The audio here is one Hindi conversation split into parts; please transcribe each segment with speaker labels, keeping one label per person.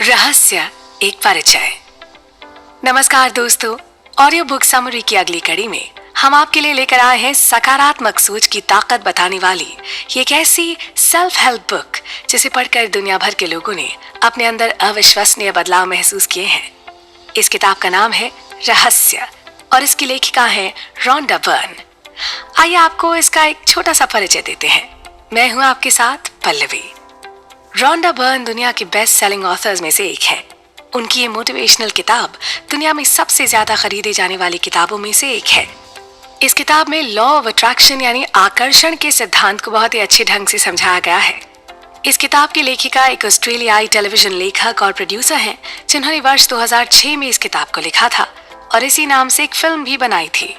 Speaker 1: रहस्य एक परिचय। नमस्कार दोस्तों, ऑडियो बुक समरी की अगली कड़ी में हम आपके लिए लेकर आए हैं सकारात्मक सोच की ताकत बताने वाली ये एक ऐसी सेल्फ हेल्प बुक जिसे पढ़कर दुनिया भर के लोगों ने अपने अंदर अविश्वसनीय बदलाव महसूस किए हैं। इस किताब का नाम है रहस्य और इसकी लेखिका है रोंडा बर्न। आइए आपको इसका एक छोटा सा परिचय देते हैं। मैं हूं आपके साथ पल्लवी। रोंडा बर्न दुनिया के बेस्ट सेलिंग ऑथर्स में से एक है। उनकी ये मोटिवेशनल किताब दुनिया में सबसे ज्यादा खरीदी जाने वाली किताबों में से एक है। इस किताब में लॉ ऑफ अट्रैक्शन यानी आकर्षण के सिद्धांत को बहुत ही अच्छे ढंग से समझाया गया है। इस किताब की लेखिका एक ऑस्ट्रेलियाई टेलीविजन लेखक और प्रोड्यूसर हैं, जिन्होंने वर्ष 2006 में इस किताब को लिखा था और इसी नाम से एक फिल्म भी बनाई थी।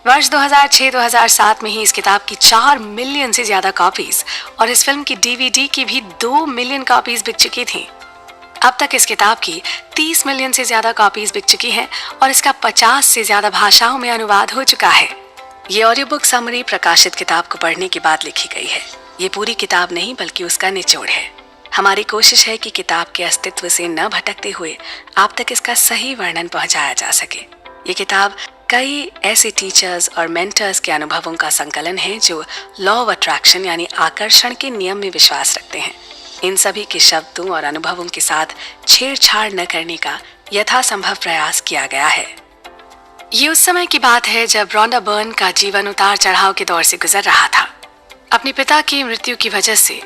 Speaker 1: वर्ष 2006-2007 में ही इस किताब की 4 मिलियन से ज्यादा कॉपीज और इस फिल्म की डीवीडी की भी 2 मिलियन कॉपीज बिक चुकी थी। अब तक इस किताब की 30 मिलियन से ज्यादा कॉपीज बिक चुकी हैं और इसका 50 से ज्यादा भाषाओं में अनुवाद हो चुका है। ये ऑडियो बुक समरी प्रकाशित किताब को पढ़ने के बाद लिखी गई है। ये पूरी किताब नहीं बल्कि उसका निचोड़ है। हमारी कोशिश है कि किताब के अस्तित्व से न भटकते हुए आप तक इसका सही वर्णन पहुंचाया जा सके। ये किताब कई ऐसे टीचर्स और मेंटर्स के अनुभवों का संकलन है जो लॉ ऑफ अट्रैक्शन यानी आकर्षण के नियम में विश्वास रखते हैं। इन सभी के शब्दों और अनुभवों के साथ छेड़छाड़ न करने का यथासंभव प्रयास किया गया है। ये उस समय की बात है जब रोंडा बर्न का जीवन उतार चढ़ाव के दौर से गुजर रहा था। अपने पिता की मृत्यु की वजह से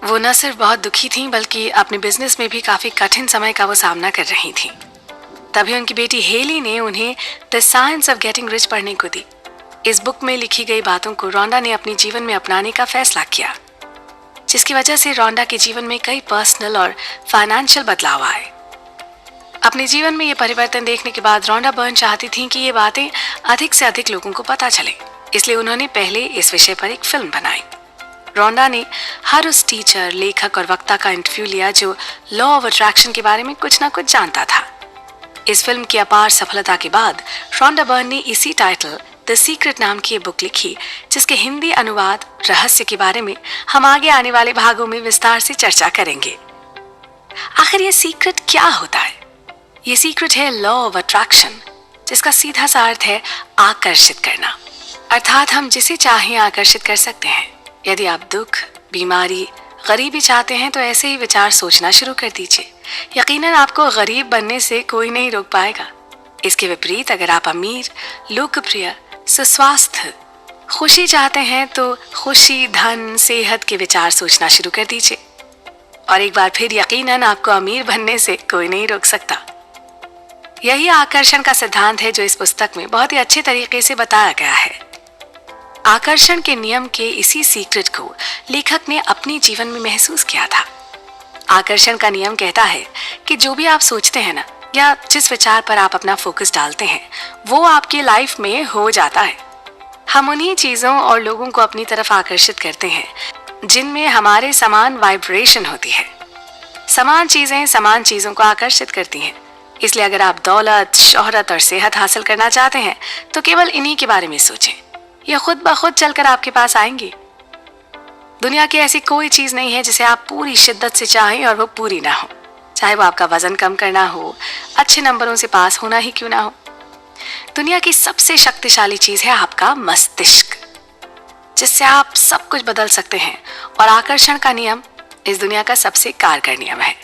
Speaker 1: वो न सिर्फ बहुत दुखी थीं बल्कि अपने बिजनेस में भी काफी कठिन समय का वो सामना कर रही थीं। तभी उनकी बेटी हेली ने उन्हें the science of getting rich पढ़ने को दी। इस बुक में लिखी गई बातों को रोंडा ने अपने जीवन में अपनाने का फैसला किया, जिसकी वजह से रोंडा के जीवन में कई पर्सनल और फाइनेंशियल बदलाव आए। अपने जीवन में ये परिवर्तन देखने के बाद रोंडा बर्न चाहती थीं कि ये बातें अधिक से अधिक लोगों को पता चले, इसलिए उन्होंने पहले इस विषय पर एक फिल्म बनाई। रोंडा ने हर उस टीचर, लेखक और वक्ता का इंटरव्यू लिया जो लॉ ऑफ अट्रैक्शन के बारे में कुछ ना कुछ जानता था। इस फिल्म की अपार सफलता के बाद रोंडा बर्न ने इसी टाइटल द सीक्रेट नाम की बुक लिखी, जिसके हिंदी अनुवाद रहस्य के बारे में हम आगे आने वाले भागों में विस्तार से चर्चा करेंगे। आखिर ये सीक्रेट क्या होता है? ये सीक्रेट है लॉ ऑफ अट्रैक्शन, जिसका सीधा सा अर्थ है आकर्षित करना। अर्थात हम जिसे चाहें आकर्षित कर सकते हैं। यदि आप दुख, बीमारी, गरीबी चाहते हैं तो ऐसे ही विचार सोचना शुरू कर दीजिए। यकीनन आपको गरीब बनने से कोई नहीं रोक पाएगा। इसके विपरीत अगर आप अमीर, लोकप्रिय, सुस्वास्थ्य, खुशी चाहते हैं तो खुशी, धन, सेहत के विचार सोचना शुरू कर दीजिए और एक बार फिर यकीनन आपको अमीर बनने से कोई नहीं रोक सकता। यही आकर्षण का सिद्धांत है जो इस पुस्तक में बहुत ही अच्छे तरीके से बताया गया है। आकर्षण के नियम के इसी सीक्रेट को लेखक ने अपने जीवन में महसूस किया था। आकर्षण का नियम कहता है कि जो भी आप सोचते हैं ना, या जिस विचार पर आप अपना फोकस डालते हैं, वो आपकी लाइफ में हो जाता है। हम उन्हीं चीजों और लोगों को अपनी तरफ आकर्षित करते हैं जिनमें हमारे समान वाइब्रेशन होती है। समान चीजें समान चीजों को आकर्षित करती हैं। इसलिए अगर आप दौलत, शोहरत और सेहत हासिल करना चाहते हैं तो केवल इन्हीं के बारे में सोचें। ये खुद ब खुद चलकर आपके पास आएंगी। दुनिया की ऐसी कोई चीज नहीं है जिसे आप पूरी शिद्दत से चाहें और वो पूरी ना हो, चाहे वो आपका वजन कम करना हो, अच्छे नंबरों से पास होना ही क्यों ना हो। दुनिया की सबसे शक्तिशाली चीज है आपका मस्तिष्क, जिससे आप सब कुछ बदल सकते हैं और आकर्षण का नियम इस दुनिया का सबसे कारगर नियम है।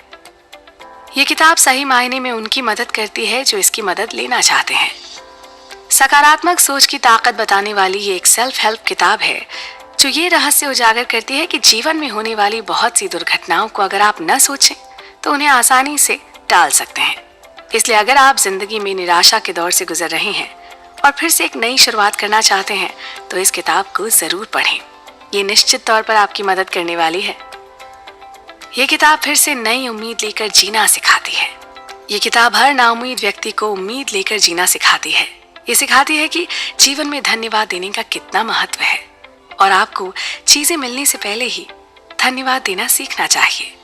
Speaker 1: ये किताब सही मायने में उनकी मदद करती है जो इसकी मदद लेना चाहते हैं। सकारात्मक सोच की ताकत बताने वाली ये एक सेल्फ हेल्प किताब है जो ये रहस्य उजागर करती है कि जीवन में होने वाली बहुत सी दुर्घटनाओं को अगर आप न सोचें तो उन्हें आसानी से टाल सकते हैं। इसलिए अगर आप जिंदगी में निराशा के दौर से गुजर रहे हैं और फिर से एक नई शुरुआत करना चाहते हैं तो इस किताब को जरूर पढ़ें। ये निश्चित तौर पर आपकी मदद करने वाली है। ये किताब फिर से नई उम्मीद लेकर जीना सिखाती है। ये किताब हर नाउम्मीद व्यक्ति को उम्मीद लेकर जीना सिखाती है। ये सिखाती है कि जीवन में धन्यवाद देने का कितना महत्व है और आपको चीजें मिलने से पहले ही धन्यवाद देना सीखना चाहिए।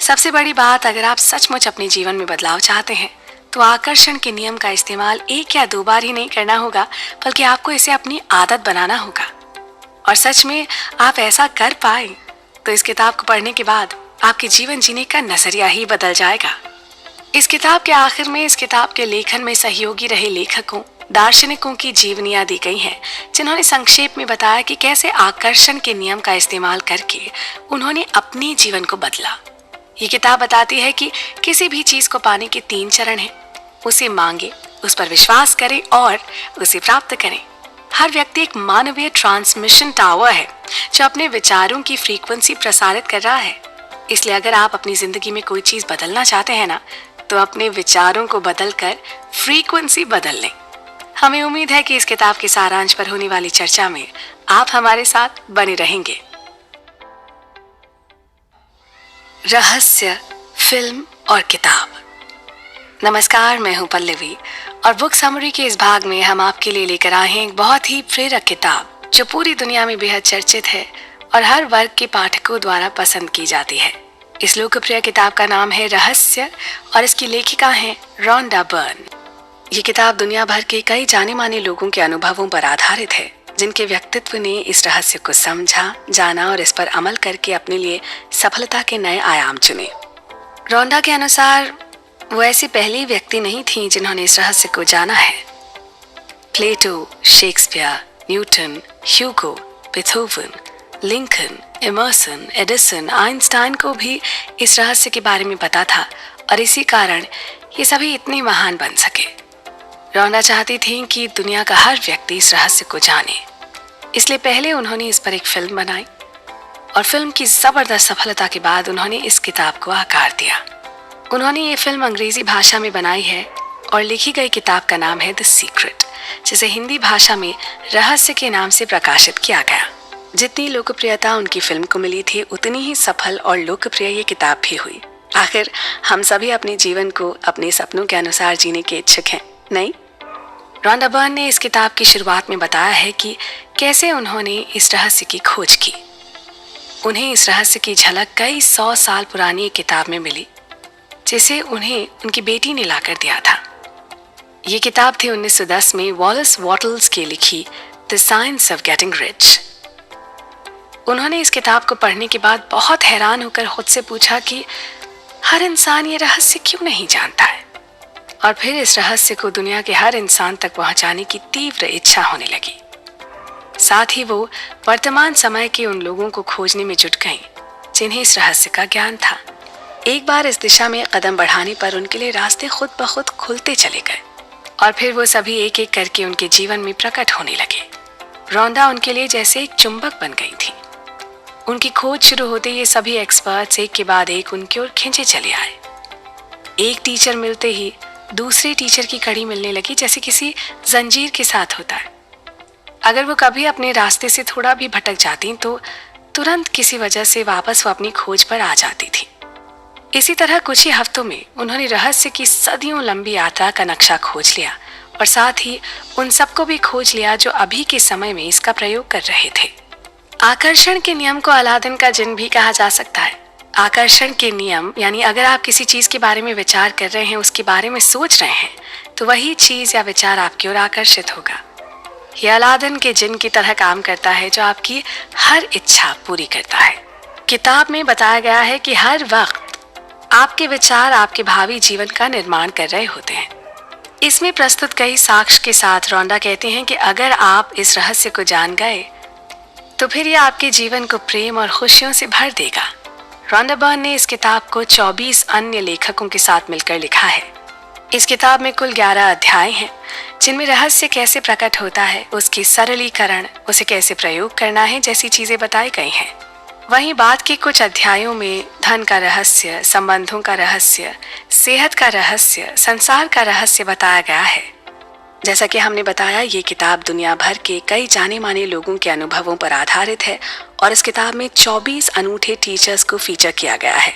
Speaker 1: सबसे बड़ी बात, अगर आप सचमुच अपने जीवन में बदलाव चाहते हैं तो आकर्षण के नियम का इस्तेमाल 1 या 2 बार ही नहीं करना होगा, बल्कि आपको इसे अपनी आदत बनाना होगा। और सच में आप ऐसा कर पाए तो इस किताब को पढ़ने के बाद आपके जीवन जीने का नजरिया ही बदल जाएगा। इस किताब के आखिर में इस किताब के लेखन में सहयोगी रहे लेखकों, दार्शनिकों की जीवनियां दी गई हैं, जिन्होंने संक्षेप में बताया कि कैसे आकर्षण के नियम का इस्तेमाल करके उन्होंने अपने जीवन को बदला। ये किताब बताती है कि किसी भी चीज को पाने के 3 चरण हैं। उसे मांगे, उस पर विश्वास करें और उसे प्राप्त करें। हर व्यक्ति एक मानवीय ट्रांसमिशन टावर है जो अपने विचारों की फ्रीक्वेंसी प्रसारित कर रहा है। इसलिए अगर आप अपनी जिंदगी में कोई चीज बदलना चाहते हैं ना, तो अपने विचारों को बदलकर फ्रीक्वेंसी बदल लें। हमें उम्मीद है कि इस किताब के सारांश पर होने वाली चर्चा में आप हमारे साथ बने रहेंगे। रहस्य, फिल्म और किताब। नमस्कार, मैं हूं पल्लवी और बुक समरी के इस भाग में हम आपके लिए लेकर आए हैं एक बहुत ही प्रेरक किताब जो पूरी दुनिया में बेहद चर्चित है और हर वर्ग के पाठकों द्वारा पसंद की जाती है। इस लोकप्रिय किताब का नाम है रहस्य और इसकी लेखिका हैं रोंडा बर्न। ये किताब दुनिया भर के कई जाने माने लोगों के अनुभवों पर आधारित है, जिनके व्यक्तित्व ने इस रहस्य को समझा, जाना और इस पर अमल करके अपने लिए सफलता के नए आयाम चुने। रोंडा के अनुसार वो ऐसी पहली व्यक्ति नहीं थी जिन्होंने इस रहस्य को जाना है। प्लेटो, शेक्सपियर, न्यूटन, ह्यूगो, Beethoven, Lincoln, Emerson, Edison, Einstein को भी इस रहस्य के बारे में पता था और इसी कारण ये सभी इतने महान बन सके। रोंडा चाहती थी कि दुनिया का हर व्यक्ति इस रहस्य को जाने, इसलिए पहले उन्होंने इस पर एक फिल्म बनाई और फिल्म की जबरदस्त सफलता के बाद उन्होंने इस किताब को आकार दिया। उन्होंने ये फिल्म अंग्रेजी भाषा में बनाई है और लिखी गई किताब का नाम है द सीक्रेट, जिसे हिंदी भाषा में रहस्य के नाम से प्रकाशित किया गया। जितनी लोकप्रियता उनकी फिल्म को मिली थी, उतनी ही सफल और लोकप्रिय ये किताब भी हुई। आखिर हम सभी अपने जीवन को अपने सपनों के अनुसार जीने के इच्छुक हैं, नहीं? रोंडा बर्न ने इस किताब की शुरुआत में बताया है कि कैसे उन्होंने इस रहस्य की खोज की। उन्हें इस रहस्य की झलक कई 100 साल पुरानी एक किताब में मिली, जिसे उन्हें उनकी बेटी ने लाकर दिया था। ये किताब थी 1910 में वॉलेस वॉटल्स की लिखी the science of getting rich. उन्होंने इस किताब को पढ़ने के बाद बहुत हैरान होकर खुद से पूछा कि हर इंसान ये रहस्य क्यों नहीं जानता है, और फिर इस रहस्य को दुनिया के हर इंसान तक पहुंचाने की तीव्र इच्छा होने लगी। साथ ही वो वर्तमान समय के उन लोगों को खोजने में जुट गईं जिन्हें इस रहस्य का ज्ञान था। एक बार इस दिशा में कदम बढ़ाने पर उनके लिए रास्ते खुद ब खुद खुलते चले गए और फिर वो सभी एक एक करके उनके जीवन में प्रकट होने लगे। रोंडा उनके लिए जैसे एक चुंबक बन गई थी। उनकी खोज शुरू होते ये सभी एक्सपर्ट्स एक के बाद एक उनकी ओर खींचे चले आए। एक टीचर मिलते ही दूसरे टीचर की कड़ी मिलने लगी, जैसे किसी जंजीर के साथ होता है। अगर वो कभी अपने रास्ते से थोड़ा भी भटक जाती तो तुरंत किसी वजह से वापस वो अपनी खोज पर आ जाती थी। इसी तरह कुछ ही हफ्तों में उन्होंने रहस्य की सदियों लंबी यात्रा का नक्शा खोज लिया और साथ ही उन सबको भी खोज लिया जो अभी के समय में इसका प्रयोग कर रहे थे। आकर्षण के नियम को अलादीन का जिन्न भी कहा जा सकता है। आकर्षण के नियम यानी अगर आप किसी चीज के बारे में विचार कर रहे हैं, उसके बारे में सोच रहे हैं, तो वही चीज या विचार आपकी ओर आकर्षित होगा। यह अलादीन के जिन्न की तरह काम करता है जो आपकी हर इच्छा पूरी करता है। किताब में बताया गया है कि हर वक्त आपके विचार आपके भावी जीवन का निर्माण कर रहे होते हैं। इसमें प्रस्तुत कई साक्ष्य के साथ रोंडा कहते हैं कि अगर आप इस रहस्य को जान गए तो फिर यह आपके जीवन को प्रेम और खुशियों से भर देगा। रोंडा बर्न ने इस किताब को 24 अन्य लेखकों के साथ मिलकर लिखा है। इस किताब में कुल 11 अध्याय हैं, जिनमें रहस्य कैसे प्रकट होता है, उसकी सरलीकरण, उसे कैसे प्रयोग करना है जैसी चीजें बताई गई हैं। वहीं बाद के कुछ अध्यायों में धन का रहस्य, संबंधों का रहस्य, सेहत का रहस्य, संसार का रहस्य बताया गया है। जैसा कि हमने बताया, ये किताब दुनिया भर के कई जाने माने लोगों के अनुभवों पर आधारित है और इस किताब में 24 अनूठे टीचर्स को फीचर किया गया है।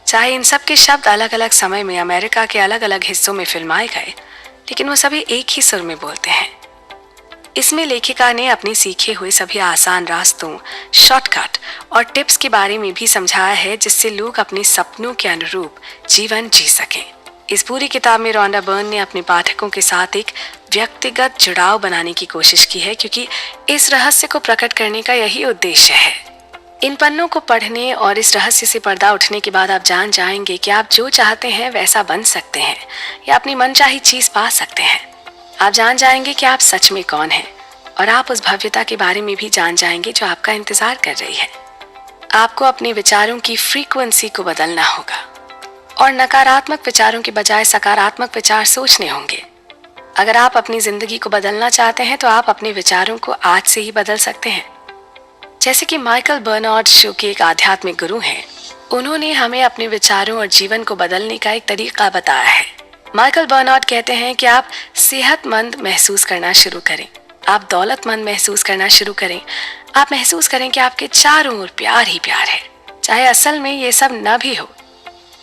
Speaker 1: चाहे इन सब के शब्द अलग अलग समय में अमेरिका के अलग अलग हिस्सों में फिल्माए गए, लेकिन वो सभी एक ही सुर में बोलते हैं। इसमें लेखिका ने अपने सीखे हुए सभी आसान रास्तों, शॉर्टकट और टिप्स के बारे में भी समझाया है, जिससे लोग अपने सपनों के अनुरूप जीवन जी सकें। इस पूरी किताब में रोंडा बर्न ने अपने पाठकों के साथ एक व्यक्तिगत जुड़ाव बनाने की कोशिश की है, क्योंकि इस रहस्य को प्रकट करने का यही उद्देश्य है। इन पन्नों को पढ़ने और इस रहस्य से पर्दा उठने के बाद आप जान जाएंगे कि आप जो चाहते हैं वैसा बन सकते हैं या अपनी मनचाही चीज पा सकते हैं। आप जान जाएंगे कि आप सच में कौन हैं और आप उस भव्यता के बारे में भी जान जाएंगे जो आपका इंतजार कर रही है। आपको अपने विचारों की फ्रीक्वेंसी को बदलना होगा और नकारात्मक विचारों के बजाय सकारात्मक विचार सोचने होंगे। अगर आप अपनी जिंदगी को बदलना चाहते हैं तो आप अपने विचारों को आज से ही बदल सकते हैं। जैसे कि माइकल बर्नार्ड जो कि एक आध्यात्मिक गुरु हैं, उन्होंने हमें अपने विचारों और जीवन को बदलने का एक तरीका बताया है। माइकल बर्नार्ड कहते हैं कि आप सेहतमंद महसूस करना शुरू करें, आप दौलतमंद महसूस करना शुरू करें, आप महसूस करें कि आपके चारों ओर प्यार ही प्यार है। चाहे असल में ये सब न भी हो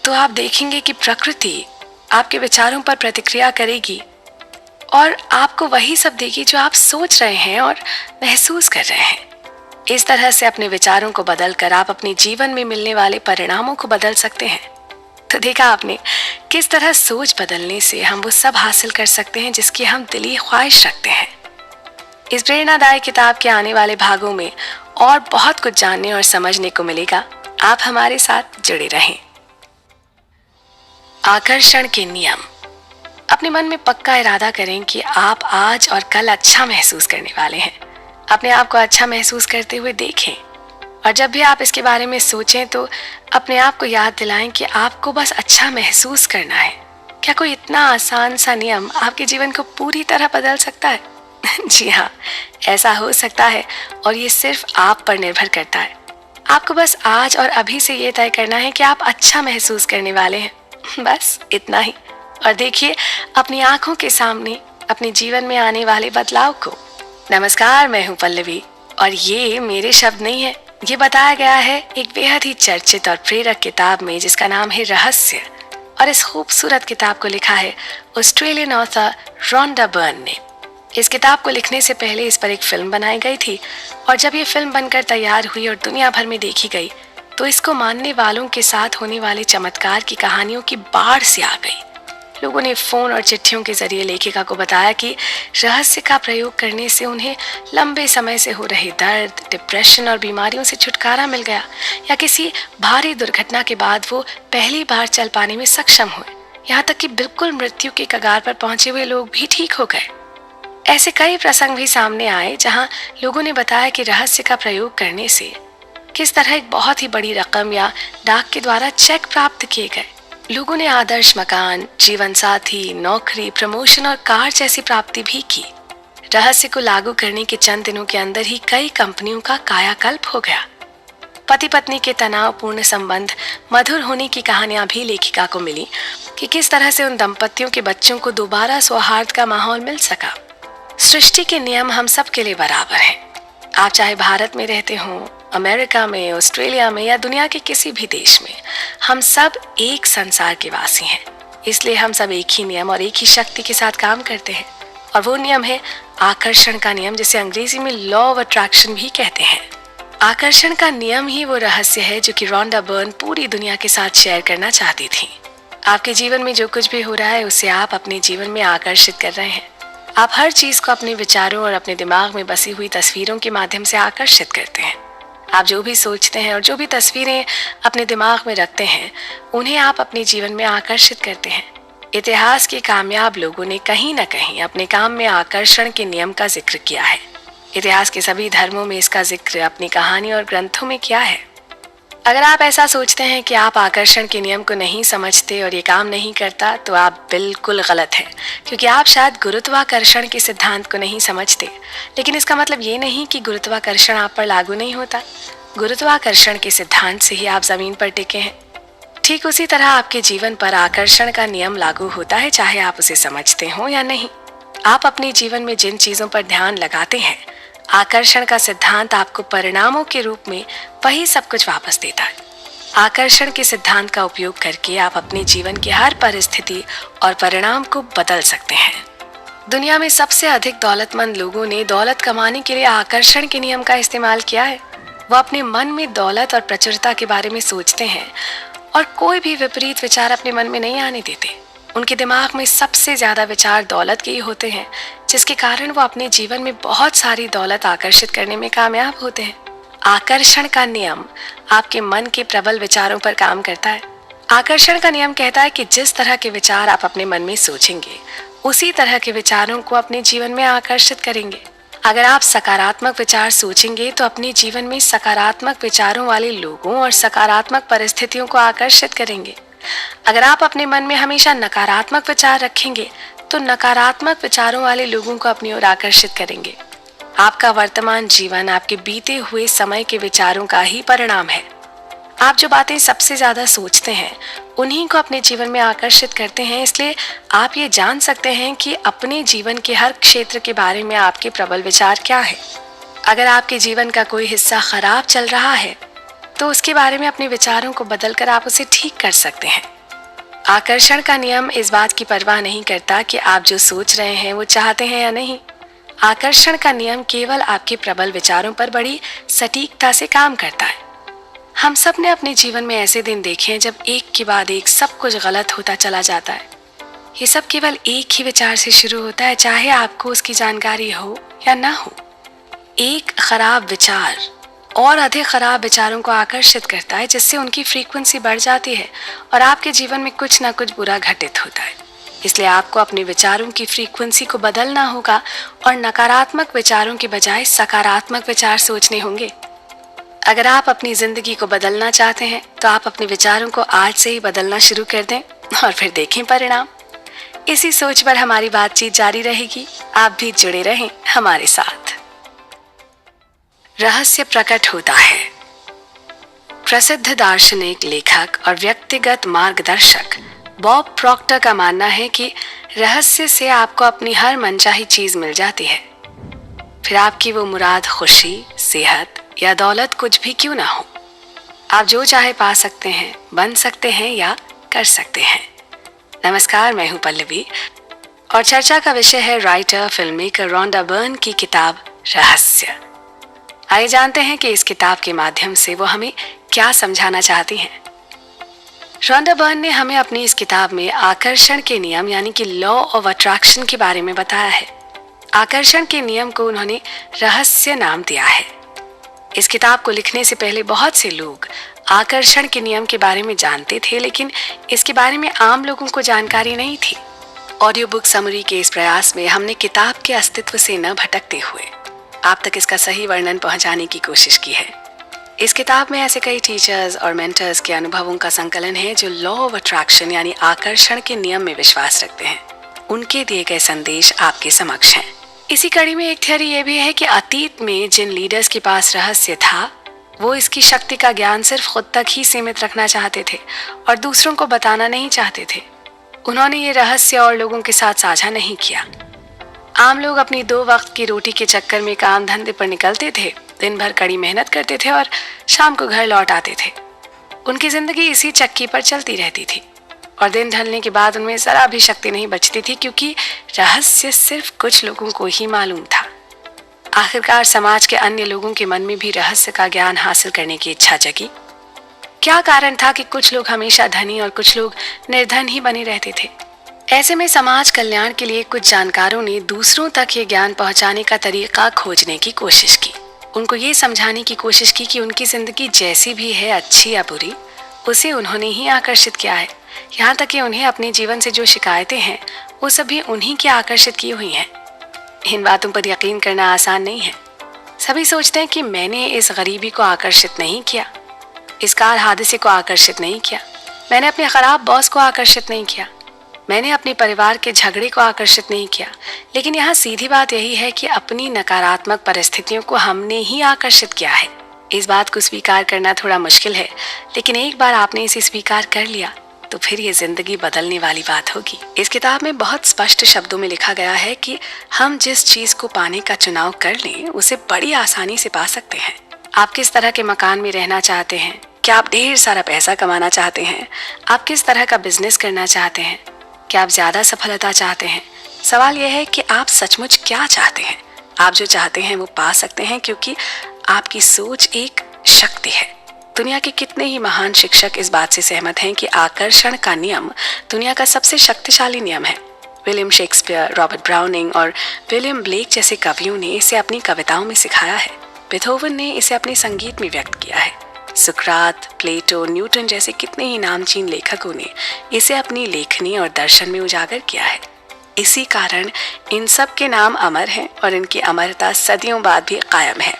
Speaker 1: तो आप देखेंगे कि प्रकृति आपके विचारों पर प्रतिक्रिया करेगी और आपको वही सब देगी जो आप सोच रहे हैं और महसूस कर रहे हैं। इस तरह से अपने विचारों को बदलकर आप अपने जीवन में मिलने वाले परिणामों को बदल सकते हैं। तो देखा आपने किस तरह सोच बदलने से हम वो सब हासिल कर सकते हैं जिसकी हम दिली ख्वाहिश रखते हैं। इस प्रेरणादायक किताब के आने वाले भागों में और बहुत कुछ जानने और समझने को मिलेगा। आप हमारे साथ जुड़े रहें। आकर्षण के नियम। अपने मन में पक्का इरादा करें कि आप आज और कल अच्छा महसूस करने वाले हैं। अपने आप को अच्छा महसूस करते हुए देखें और जब भी आप इसके बारे में सोचें तो अपने आप को याद दिलाएं कि आपको बस अच्छा महसूस करना है। क्या कोई इतना आसान सा नियम आपके जीवन को पूरी तरह बदल सकता है? जी हाँ, ऐसा हो सकता है और ये सिर्फ आप पर निर्भर करता है। आपको बस आज और अभी से ये तय करना है कि आप अच्छा महसूस करने वाले हैं। बस इतना ही। और देखिए अपनी आंखों के सामने अपने जीवन में आने वाले बदलाव को। नमस्कार, मैं हूँ पल्लवी और ये मेरे शब्द नहीं है, ये बताया गया है एक बेहद ही चर्चित और प्रेरक किताब में जिसका नाम है रहस्य। और इस खूबसूरत किताब को लिखा है ऑस्ट्रेलियन ऑथर रोंडा बर्न ने। इस किताब को लिखने से पहले इस पर एक फिल्म बनाई गई थी और जब ये फिल्म बनकर तैयार हुई और दुनिया भर में देखी गई तो इसको मानने वालों के साथ होने वाले चमत्कार की कहानियों की बाढ़ से आ गई। लोगों ने फोन और चिट्ठियों के जरिए लेखिका को बताया कि रहस्य का प्रयोग करने से उन्हें लंबे समय से हो रहे दर्द, डिप्रेशन और बीमारियों से छुटकारा मिल गया या किसी भारी दुर्घटना के बाद वो पहली बार चल पाने में सक्षम हुए। यहाँ तक कि बिल्कुल मृत्यु के कगार पर पहुंचे हुए लोग भी ठीक हो गए। ऐसे कई प्रसंग भी सामने आए जहां लोगों ने बताया कि रहस्य का प्रयोग करने से किस तरह एक बहुत ही बड़ी रकम या डाक के द्वारा चेक प्राप्त किए गए। लोगों ने आदर्श मकान, जीवन साथी, नौकरी, प्रमोशन और कार जैसी प्राप्ति भी की। रहस्य को लागू करने के चंद दिनों के अंदर ही कई कंपनियों का कायाकल्प हो गया। पति पत्नी के तनावपूर्ण संबंध मधुर होने की कहानियां भी लेखिका को मिली कि किस तरह से उन दंपतियों के बच्चों को दोबारा सौहार्द का माहौल मिल सका। सृष्टि के नियम हम सब के लिए बराबर हैं। आप चाहे भारत में रहते हों, अमेरिका में, ऑस्ट्रेलिया में या दुनिया के किसी भी देश में, हम सब एक संसार के वासी हैं। इसलिए हम सब एक ही नियम और एक ही शक्ति के साथ काम करते हैं और वो नियम है आकर्षण का नियम, जिसे अंग्रेजी में लॉ ऑफ अट्रैक्शन भी कहते हैं। आकर्षण का नियम ही वो रहस्य है जो कि रोंडा बर्न पूरी दुनिया के साथ शेयर करना चाहती थी। आपके जीवन में जो कुछ भी हो रहा है उसे आप अपने जीवन में आकर्षित कर रहे हैं। आप हर चीज को अपने विचारों और अपने दिमाग में बसी हुई तस्वीरों के माध्यम से आकर्षित करते हैं। आप जो भी सोचते हैं और जो भी तस्वीरें अपने दिमाग में रखते हैं उन्हें आप अपने जीवन में आकर्षित करते हैं। इतिहास के कामयाब लोगों ने कहीं न कहीं अपने काम में आकर्षण के नियम का जिक्र किया है। इतिहास के सभी धर्मों में इसका जिक्र अपनी कहानी और ग्रंथों में किया है। अगर आप ऐसा सोचते हैं कि आप आकर्षण के नियम को नहीं समझते और ये काम नहीं करता तो आप बिल्कुल गलत हैं, क्योंकि आप शायद गुरुत्वाकर्षण के सिद्धांत को नहीं समझते। लेकिन इसका मतलब ये नहीं कि गुरुत्वाकर्षण आप पर लागू नहीं होता। गुरुत्वाकर्षण के सिद्धांत से ही आप जमीन पर टिके हैं। ठीक उसी तरह आपके जीवन पर आकर्षण का नियम लागू होता है, चाहे आप उसे समझते हो या नहीं। आप अपने जीवन में जिन चीजों पर ध्यान लगाते हैं, आकर्षण का सिद्धांत आपको परिणामों के रूप में वही सब कुछ वापस देता है। आकर्षण के सिद्धांत का उपयोग करके आप अपने जीवन की हर परिस्थिति और परिणाम को बदल सकते हैं। दुनिया में सबसे अधिक दौलतमंद लोगों ने दौलत कमाने के लिए आकर्षण के नियम का इस्तेमाल किया है। वो अपने मन में दौलत और प्रचुरता के बारे में सोचते हैं और कोई भी विपरीत विचार अपने मन में नहीं आने देते। उनके दिमाग में सबसे ज्यादा विचार दौलत के ही होते हैं, जिसके कारण वो अपने जीवन में बहुत सारी दौलत आकर्षित करने में कामयाब होते हैं। आकर्षण का नियम आपके मन के प्रबल विचारों पर काम करता है। आकर्षण का नियम कहता है कि जिस तरह के विचार आप अपने मन में सोचेंगे, उसी तरह के विचारों को अपने जीवन में आकर्षित करेंगे। अगर आप सकारात्मक विचार सोचेंगे तो अपने जीवन में सकारात्मक विचारों वाले लोगों और सकारात्मक परिस्थितियों को आकर्षित करेंगे। अगर आप अपने मन में हमेशा नकारात्मक विचार रखेंगे तो नकारात्मक विचारों वाले लोगों को अपनी ओर आकर्षित करेंगे। आपका वर्तमान जीवन आपके बीते हुए समय के विचारों का ही परिणाम है। आप जो बातें सबसे ज्यादा सोचते हैं उन्हीं को अपने जीवन में आकर्षित करते हैं। इसलिए आप ये जान सकते हैं कि अपने जीवन के हर क्षेत्र के बारे में आपके प्रबल विचार क्या है। अगर आपके जीवन का कोई हिस्सा खराब चल रहा है तो उसके बारे में अपने विचारों को बदलकर आप उसे ठीक कर सकते हैं। आकर्षण का नियम इस बात की परवाह नहीं करता कि आप जो सोच रहे हैं वो चाहते हैं या नहीं। आकर्षण का नियम केवल आपके प्रबल विचारों पर बड़ी सटीकता से काम करता है। हम सब ने अपने जीवन में ऐसे दिन देखे हैं जब एक के बाद एक सब कुछ गलत होता चला जाता है। ये सब केवल एक ही विचार से शुरू होता है, चाहे आपको उसकी जानकारी हो या ना हो। एक खराब विचार और अधिक खराब विचारों को आकर्षित करता है, जिससे उनकी फ्रीक्वेंसी बढ़ जाती है और आपके जीवन में कुछ ना कुछ बुरा घटित होता है। इसलिए आपको अपने विचारों की फ्रीक्वेंसी को बदलना होगा और नकारात्मक विचारों के बजाय सकारात्मक विचार सोचने होंगे। अगर आप अपनी जिंदगी को बदलना चाहते हैं तो आप अपने विचारों को आज से ही बदलना शुरू कर दें और फिर देखें परिणाम। इसी सोच पर हमारी बातचीत जारी रहेगी। आप भी जुड़े रहें हमारे साथ। रहस्य प्रकट होता है। प्रसिद्ध दार्शनिक, लेखक और व्यक्तिगत मार्गदर्शक बॉब प्रॉक्टर का मानना है कि रहस्य से आपको अपनी हर मनचाही चीज मिल जाती है। फिर आपकी वो मुराद खुशी, सेहत या दौलत कुछ भी क्यों ना हो, आप जो चाहे पा सकते हैं, बन सकते हैं या कर सकते हैं। नमस्कार, मैं हूं पल्लवी और चर्चा का विषय है writer film maker Rhonda Byrne की किताब रहस्य। आइए जानते हैं कि इस किताब के माध्यम से वो हमें क्या समझाना चाहती हैं। रोंडा बर्न ने हमें अपनी इस किताब में आकर्षण के नियम यानी कि लॉ ऑफ अट्रैक्शन के बारे में बताया है। आकर्षण के नियम को उन्होंने रहस्य नाम दिया है। इस किताब को लिखने से पहले बहुत से लोग आकर्षण के नियम के बारे में जानते थे, लेकिन इसके बारे में आम लोगों को जानकारी नहीं थी। ऑडियो बुक समरी के इस प्रयास में हमने किताब के अस्तित्व से न भटकते हुए आप तक इसका सही वर्णन पहुंचाने की कोशिश की है। इस किताब में ऐसे कई टीचर्स और मेंटर्स के अनुभवों का संकलन है जो लॉ ऑफ अट्रैक्शन यानी आकर्षण के नियम में विश्वास रखते हैं। उनके दिए गए संदेश आपके समक्ष हैं। इसी कड़ी में एक थ्योरी ये भी है कि अतीत में जिन लीडर्स के पास रहस्य था वो इसकी शक्ति का ज्ञान सिर्फ खुद तक ही सीमित रखना चाहते थे और दूसरों को बताना नहीं चाहते थे। उन्होंने ये रहस्य और लोगों के साथ साझा नहीं किया। आम लोग अपनी 2 वक्त की रोटी के चक्कर में काम धंधे पर निकलते थे, दिन भर कड़ी मेहनत करते थे और शाम को घर लौट आते थे। उनकी जिंदगी इसी चक्की पर चलती रहती थी और दिन ढलने के बाद उनमें जरा भी शक्ति नहीं बचती थी, क्योंकि रहस्य सिर्फ कुछ लोगों को ही मालूम था। आखिरकार समाज के अन्य लोगों के मन में भी रहस्य का ज्ञान हासिल करने की इच्छा जगी। क्या कारण था कि कुछ लोग हमेशा धनी और कुछ लोग निर्धन ही बने रहते थे? ऐसे में समाज कल्याण के लिए कुछ जानकारों ने दूसरों तक ये ज्ञान पहुंचाने का तरीका खोजने की कोशिश की। उनको ये समझाने की कोशिश की कि उनकी जिंदगी जैसी भी है, अच्छी या बुरी, उसे उन्होंने ही आकर्षित किया है। यहाँ तक कि उन्हें अपने जीवन से जो शिकायतें हैं वो सभी उन्हीं की आकर्षित की हुई हैं। इन बातों पर यकीन करना आसान नहीं है। सभी सोचते हैं कि मैंने इस गरीबी को आकर्षित नहीं किया, इस कार हादसे को आकर्षित नहीं किया, मैंने अपने खराब बॉस को आकर्षित नहीं किया, मैंने अपने परिवार के झगड़े को आकर्षित नहीं किया। लेकिन यहाँ सीधी बात यही है कि अपनी नकारात्मक परिस्थितियों को हमने ही आकर्षित किया है। इस बात को स्वीकार करना थोड़ा मुश्किल है, लेकिन एक बार आपने इसे स्वीकार कर लिया तो फिर ये जिंदगी बदलने वाली बात होगी। इस किताब में बहुत स्पष्ट शब्दों में लिखा गया है कि हम जिस चीज को पाने का चुनाव कर लें उसे बड़ी आसानी से पा सकते हैं। आप किस तरह के मकान में रहना चाहते हैं? क्या आप ढेर सारा पैसा कमाना चाहते हैं? आप किस तरह का बिजनेस करना चाहते हैं? क्या आप ज्यादा सफलता चाहते हैं? सवाल यह है कि आप सचमुच क्या चाहते हैं। आप जो चाहते हैं वो पा सकते हैं, क्योंकि आपकी सोच एक शक्ति है। दुनिया के कितने ही महान शिक्षक इस बात से सहमत हैं कि आकर्षण का नियम दुनिया का सबसे शक्तिशाली नियम है। विलियम शेक्सपियर, रॉबर्ट ब्राउनिंग और विलियम ब्लेक जैसे कवियों ने इसे अपनी कविताओं में सिखाया है। बेथोवन ने इसे अपने संगीत में व्यक्त किया है। सुकरात, प्लेटो, न्यूटन जैसे कितने ही नामचीन लेखकों ने इसे अपनी लेखनी और दर्शन में उजागर किया है। इसी कारण इन सब के नाम अमर हैं और इनकी अमरता सदियों बाद भी कायम है।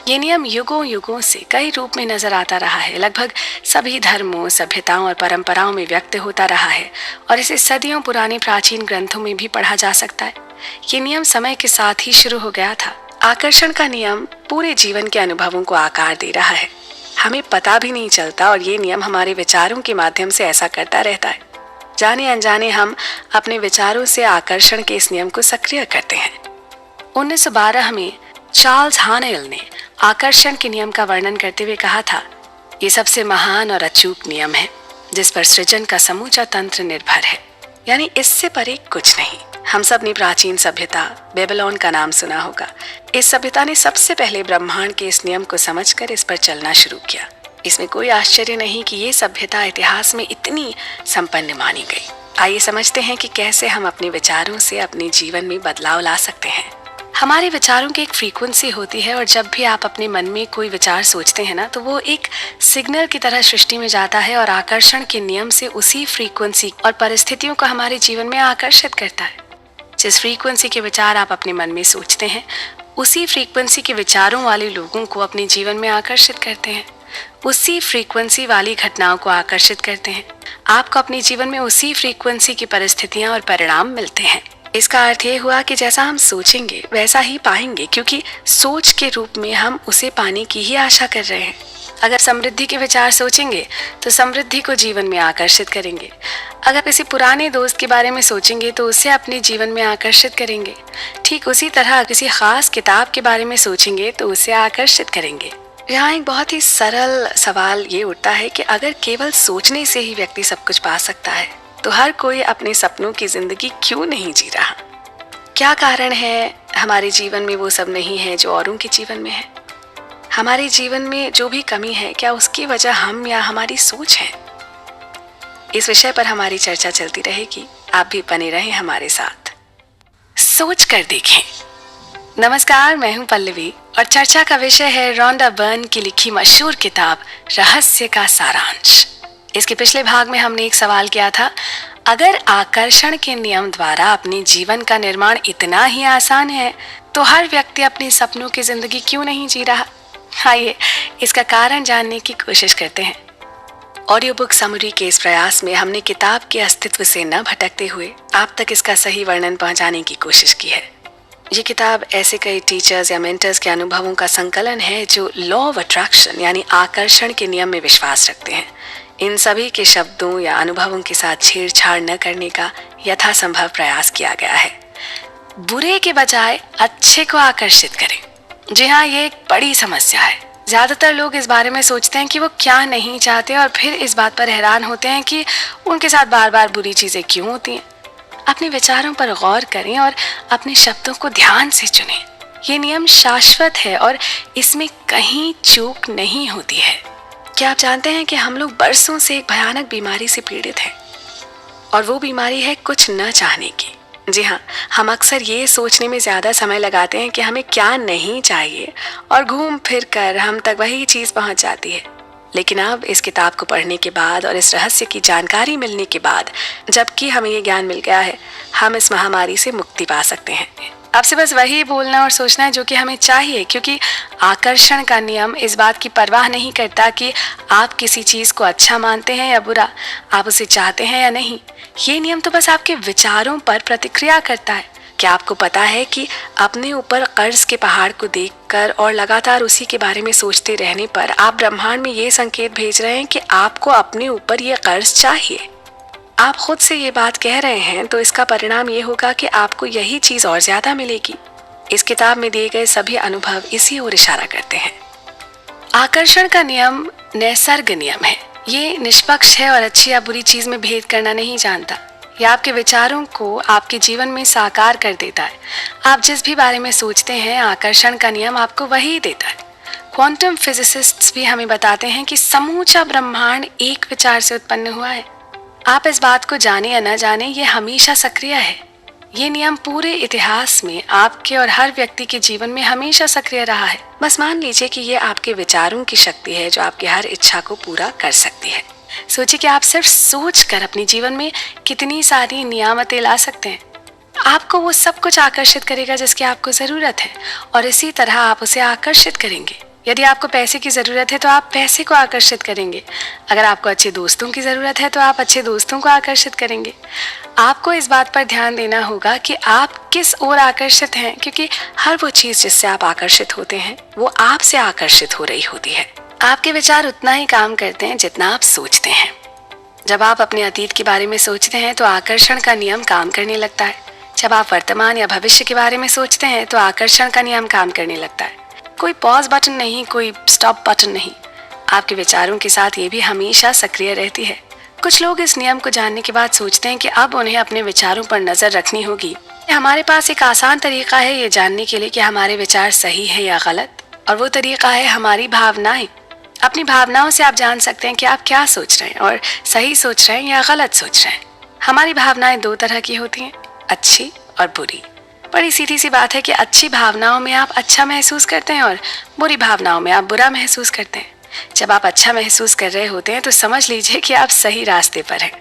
Speaker 1: ये नियम युगों युगों से कई रूप में नजर आता रहा है, लगभग सभी धर्मों, सभ्यताओं और परंपराओं में व्यक्त होता रहा है और इसे सदियों पुराने प्राचीन ग्रंथों में भी पढ़ा जा सकता है। ये नियम समय के साथ ही शुरू हो गया था। आकर्षण का नियम पूरे जीवन के अनुभवों को आकार दे रहा है। हमें पता भी नहीं चलता और ये नियम हमारे विचारों के माध्यम से ऐसा करता रहता है। जाने अनजाने हम अपने विचारों से आकर्षण के इस नियम को सक्रिय करते हैं। 1912 में चार्ल्स हानेल ने आकर्षण के नियम का वर्णन करते हुए कहा था, ये सबसे महान और अचूक नियम है जिस पर सृजन का समूचा तंत्र निर्भर है, यानी इससे परे कुछ नहीं। हम सब ने प्राचीन सभ्यता बेबीलोन का नाम सुना होगा। इस सभ्यता ने सबसे पहले ब्रह्मांड के इस नियम को समझकर इस पर चलना शुरू किया। इसमें कोई आश्चर्य नहीं कि ये सभ्यता इतिहास में इतनी संपन्न मानी गई। आइए समझते हैं कि कैसे हम अपने विचारों से अपने जीवन में बदलाव ला सकते हैं। हमारे विचारों की एक फ्रीक्वेंसी होती है और जब भी आप अपने मन में कोई विचार सोचते हैं ना, तो वो एक सिग्नल की तरह सृष्टि में जाता है और आकर्षण के नियम से उसी फ्रीक्वेंसी और परिस्थितियों को हमारे जीवन में आकर्षित करता है। जिस फ्रीक्वेंसी के विचार आप अपने मन में सोचते हैं, उसी फ्रीक्वेंसी के विचारों वाले लोगों को अपने जीवन में आकर्षित करते हैं, उसी फ्रीक्वेंसी वाली घटनाओं को आकर्षित करते हैं। आपको अपने जीवन में उसी फ्रीक्वेंसी की परिस्थितियां और परिणाम मिलते हैं। इसका अर्थ ये हुआ कि जैसा हम सोचेंगे वैसा ही पाएंगे, क्योंकि सोच के रूप में हम उसे पाने की ही आशा कर रहे हैं। अगर समृद्धि के विचार सोचेंगे तो समृद्धि को जीवन में आकर्षित करेंगे। अगर किसी पुराने दोस्त के बारे में सोचेंगे तो उसे अपने जीवन में आकर्षित करेंगे। ठीक उसी तरह किसी खास किताब के बारे में सोचेंगे तो उसे आकर्षित करेंगे। यहाँ एक बहुत ही सरल सवाल ये उठता है कि अगर केवल सोचने से ही व्यक्ति सब कुछ पा सकता है, तो हर कोई अपने सपनों की जिंदगी क्यों नहीं जी रहा? क्या कारण है हमारे जीवन में वो सब नहीं है जो औरों के जीवन में है? हमारे जीवन में जो भी कमी है, क्या उसकी वजह हम या हमारी सोच है? इस विषय पर हमारी चर्चा चलती रहेगी। आप भी बने रहें हमारे साथ। सोच कर देखें। नमस्कार, मैं हूं पल्लवी और चर्चा का विषय है रोंडा बर्न की लिखी मशहूर किताब रहस्य का सारांश। इसके पिछले भाग में हमने एक सवाल किया था, अगर आकर्षण के नियम द्वारा अपने जीवन का निर्माण इतना ही आसान है, तो हर व्यक्ति अपने सपनों की जिंदगी क्यों नहीं जी रहा? आइए इसका कारण जानने की कोशिश करते हैं। ऑडियो बुक समरी के इस प्रयास में हमने किताब के अस्तित्व से न भटकते हुए आप तक इसका सही वर्णन पहुंचाने की कोशिश की है। ये किताब ऐसे कई टीचर्स या मेंटर्स के अनुभवों का संकलन है जो लॉ ऑफ अट्रैक्शन यानी आकर्षण के नियम में विश्वास रखते हैं। इन सभी के शब्दों या अनुभवों के साथ छेड़छाड़ न करने का यथासंभव प्रयास किया गया है। बुरे के बजाय अच्छे को आकर्षित करें। जी हाँ, ये एक बड़ी समस्या है। ज्यादातर लोग इस बारे में सोचते हैं कि वो क्या नहीं चाहते और फिर इस बात पर हैरान होते हैं कि उनके साथ बार बार बुरी चीजें क्यों होती हैं। अपने विचारों पर गौर करें और अपने शब्दों को ध्यान से चुनें। ये नियम शाश्वत है और इसमें कहीं चूक नहीं होती है। क्या आप जानते हैं कि हम लोग बरसों से एक भयानक बीमारी से पीड़ित हैं और वो बीमारी है कुछ न चाहने की। जी हाँ, हम अक्सर ये सोचने में ज्यादा समय लगाते हैं कि हमें क्या नहीं चाहिए और घूम फिर कर हम तक वही चीज पहुंच जाती है। लेकिन अब इस किताब को पढ़ने के बाद और इस रहस्य की जानकारी मिलने के बाद, जबकि हमें ये ज्ञान मिल गया है, हम इस महामारी से मुक्ति पा सकते हैं। अब से बस वही बोलना और सोचना है जो कि हमें चाहिए, क्योंकि आकर्षण का नियम इस बात की परवाह नहीं करता कि आप किसी चीज को अच्छा मानते हैं या बुरा, आप उसे चाहते हैं या नहीं। ये नियम तो बस आपके विचारों पर प्रतिक्रिया करता है। क्या आपको पता है कि अपने ऊपर कर्ज के पहाड़ को देखकर और लगातार उसी के बारे में सोचते रहने पर आप ब्रह्मांड में ये संकेत भेज रहे हैं कि आपको अपने ऊपर ये कर्ज चाहिए। आप खुद से ये बात कह रहे हैं तो इसका परिणाम ये होगा कि आपको यही चीज और ज्यादा मिलेगी। इस किताब में दिए गए सभी अनुभव इसी ओर इशारा करते हैं। आकर्षण का नियम नैसर्ग नियम है। ये निष्पक्ष है और अच्छी या बुरी चीज में भेद करना नहीं जानता। यह आपके विचारों को आपके जीवन में साकार कर देता है। आप जिस भी बारे में सोचते हैं, आकर्षण का नियम आपको वही देता है। क्वांटम फिजिसिस्ट्स भी हमें बताते हैं कि समूचा ब्रह्मांड एक विचार से उत्पन्न हुआ है। आप इस बात को जाने या न जाने, ये हमेशा सक्रिय है। ये नियम पूरे इतिहास में आपके और हर व्यक्ति के जीवन में हमेशा सक्रिय रहा है। बस मान लीजिए कि ये आपके विचारों की शक्ति है जो आपकी हर इच्छा को पूरा कर सकती है। सोचिए कि आप सिर्फ सोच कर अपने जीवन में कितनी सारी नियामतें ला सकते हैं। आपको वो सब कुछ आकर्षित करेगा जिसकी आपको जरूरत है, और इसी तरह आप उसे आकर्षित करेंगे। यदि आपको पैसे की जरूरत है तो आप पैसे को आकर्षित करेंगे। अगर आपको अच्छे दोस्तों की जरूरत है तो आप अच्छे दोस्तों को आकर्षित करेंगे। आपको इस बात पर ध्यान देना होगा कि आप किस ओर आकर्षित हैं, क्योंकि हर वो चीज जिससे आप आकर्षित होते हैं वो आपसे आकर्षित हो रही होती है। आपके विचार उतना ही काम करते हैं जितना आप सोचते हैं। जब आप अपने अतीत के बारे में सोचते हैं तो आकर्षण का नियम काम करने लगता है। जब आप वर्तमान या भविष्य के बारे में सोचते हैं तो आकर्षण का नियम काम करने लगता है। कोई पॉज बटन नहीं, कोई स्टॉप बटन नहीं। आपके विचारों के साथ ये भी हमेशा सक्रिय रहती है। कुछ लोग इस नियम को जानने के बाद सोचते हैं कि अब उन्हें अपने विचारों पर नजर रखनी होगी। हमारे पास एक आसान तरीका है ये जानने के लिए कि हमारे विचार सही है या गलत, और वो तरीका है हमारी भावनाएं। अपनी भावनाओं से आप जान सकते हैं कि आप क्या सोच रहे हैं और सही सोच रहे हैं या गलत सोच रहे हैं। हमारी भावनाएं दो तरह की होती हैं, अच्छी और बुरी। बड़ी सीधी सी बात है कि अच्छी भावनाओं में आप अच्छा महसूस करते हैं और बुरी भावनाओं में आप बुरा महसूस करते हैं। जब आप अच्छा महसूस कर रहे होते हैं तो समझ लीजिए कि आप सही रास्ते पर हैं।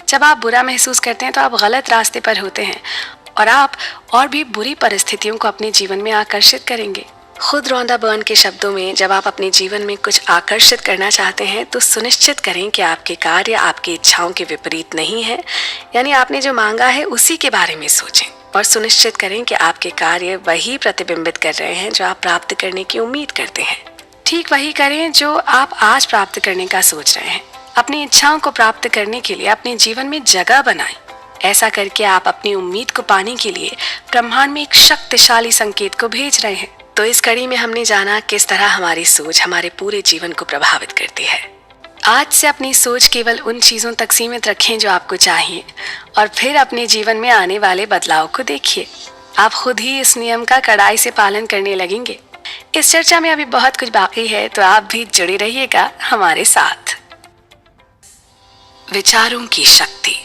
Speaker 1: जब आप बुरा महसूस करते हैं तो आप गलत रास्ते पर होते हैं और आप और भी बुरी परिस्थितियों को अपने जीवन में आकर्षित करेंगे। खुद रोंडा बर्न के शब्दों में, जब आप अपने जीवन में कुछ आकर्षित करना चाहते हैं तो सुनिश्चित करें कि आपके कार्य आपकी इच्छाओं के विपरीत नहीं है। यानी आपने जो मांगा है उसी के बारे में सोचें और सुनिश्चित करें कि आपके कार्य वही प्रतिबिंबित कर रहे हैं जो आप प्राप्त करने की उम्मीद करते हैं। ठीक वही करें जो आप आज प्राप्त करने का सोच रहे हैं। अपनी इच्छाओं को प्राप्त करने के लिए अपने जीवन में जगह बनाएं। ऐसा करके आप अपनी उम्मीद को पाने के लिए ब्रह्मांड में एक शक्तिशाली संकेत को भेज रहे हैं। तो इस कड़ी में हमने जाना किस तरह हमारी सोच हमारे पूरे जीवन को प्रभावित करती है। आज से अपनी सोच केवल उन चीजों तक सीमित रखें जो आपको चाहिए, और फिर अपने जीवन में आने वाले बदलाव को देखिए। आप खुद ही इस नियम का कड़ाई से पालन करने लगेंगे। इस चर्चा में अभी बहुत कुछ बाकी है, तो आप भी जुड़े रहिएगा हमारे साथ। विचारों की शक्ति।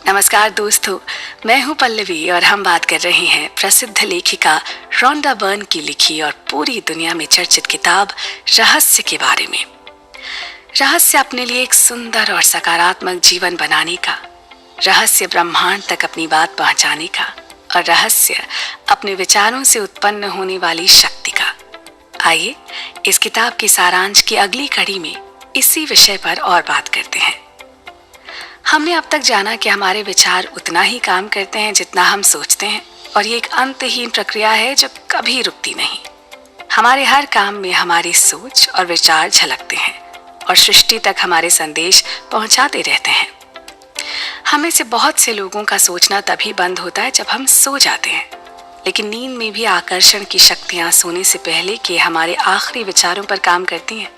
Speaker 1: नमस्कार दोस्तों, मैं हूं पल्लवी और हम बात कर रहे हैं प्रसिद्ध लेखिका रोंडा बर्न की लिखी और पूरी दुनिया में चर्चित किताब रहस्य के बारे में। रहस्य अपने लिए एक सुंदर और सकारात्मक जीवन बनाने का, रहस्य ब्रह्मांड तक अपनी बात पहुंचाने का, और रहस्य अपने विचारों से उत्पन्न होने वाली शक्ति का। आइए इस किताब के सारांश की अगली कड़ी में इसी विषय पर और बात करते हैं। हमने अब तक जाना कि हमारे विचार उतना ही काम करते हैं जितना हम सोचते हैं, और ये एक अंतहीन प्रक्रिया है जो कभी रुकती नहीं। हमारे हर काम में हमारी सोच और विचार झलकते हैं और सृष्टि तक हमारे संदेश पहुंचाते रहते हैं। हमें से बहुत से लोगों का सोचना तभी बंद होता है जब हम सो जाते हैं, लेकिन नींद में भी आकर्षण की शक्तियां सोने से पहले के हमारे आखिरी विचारों पर काम करती हैं।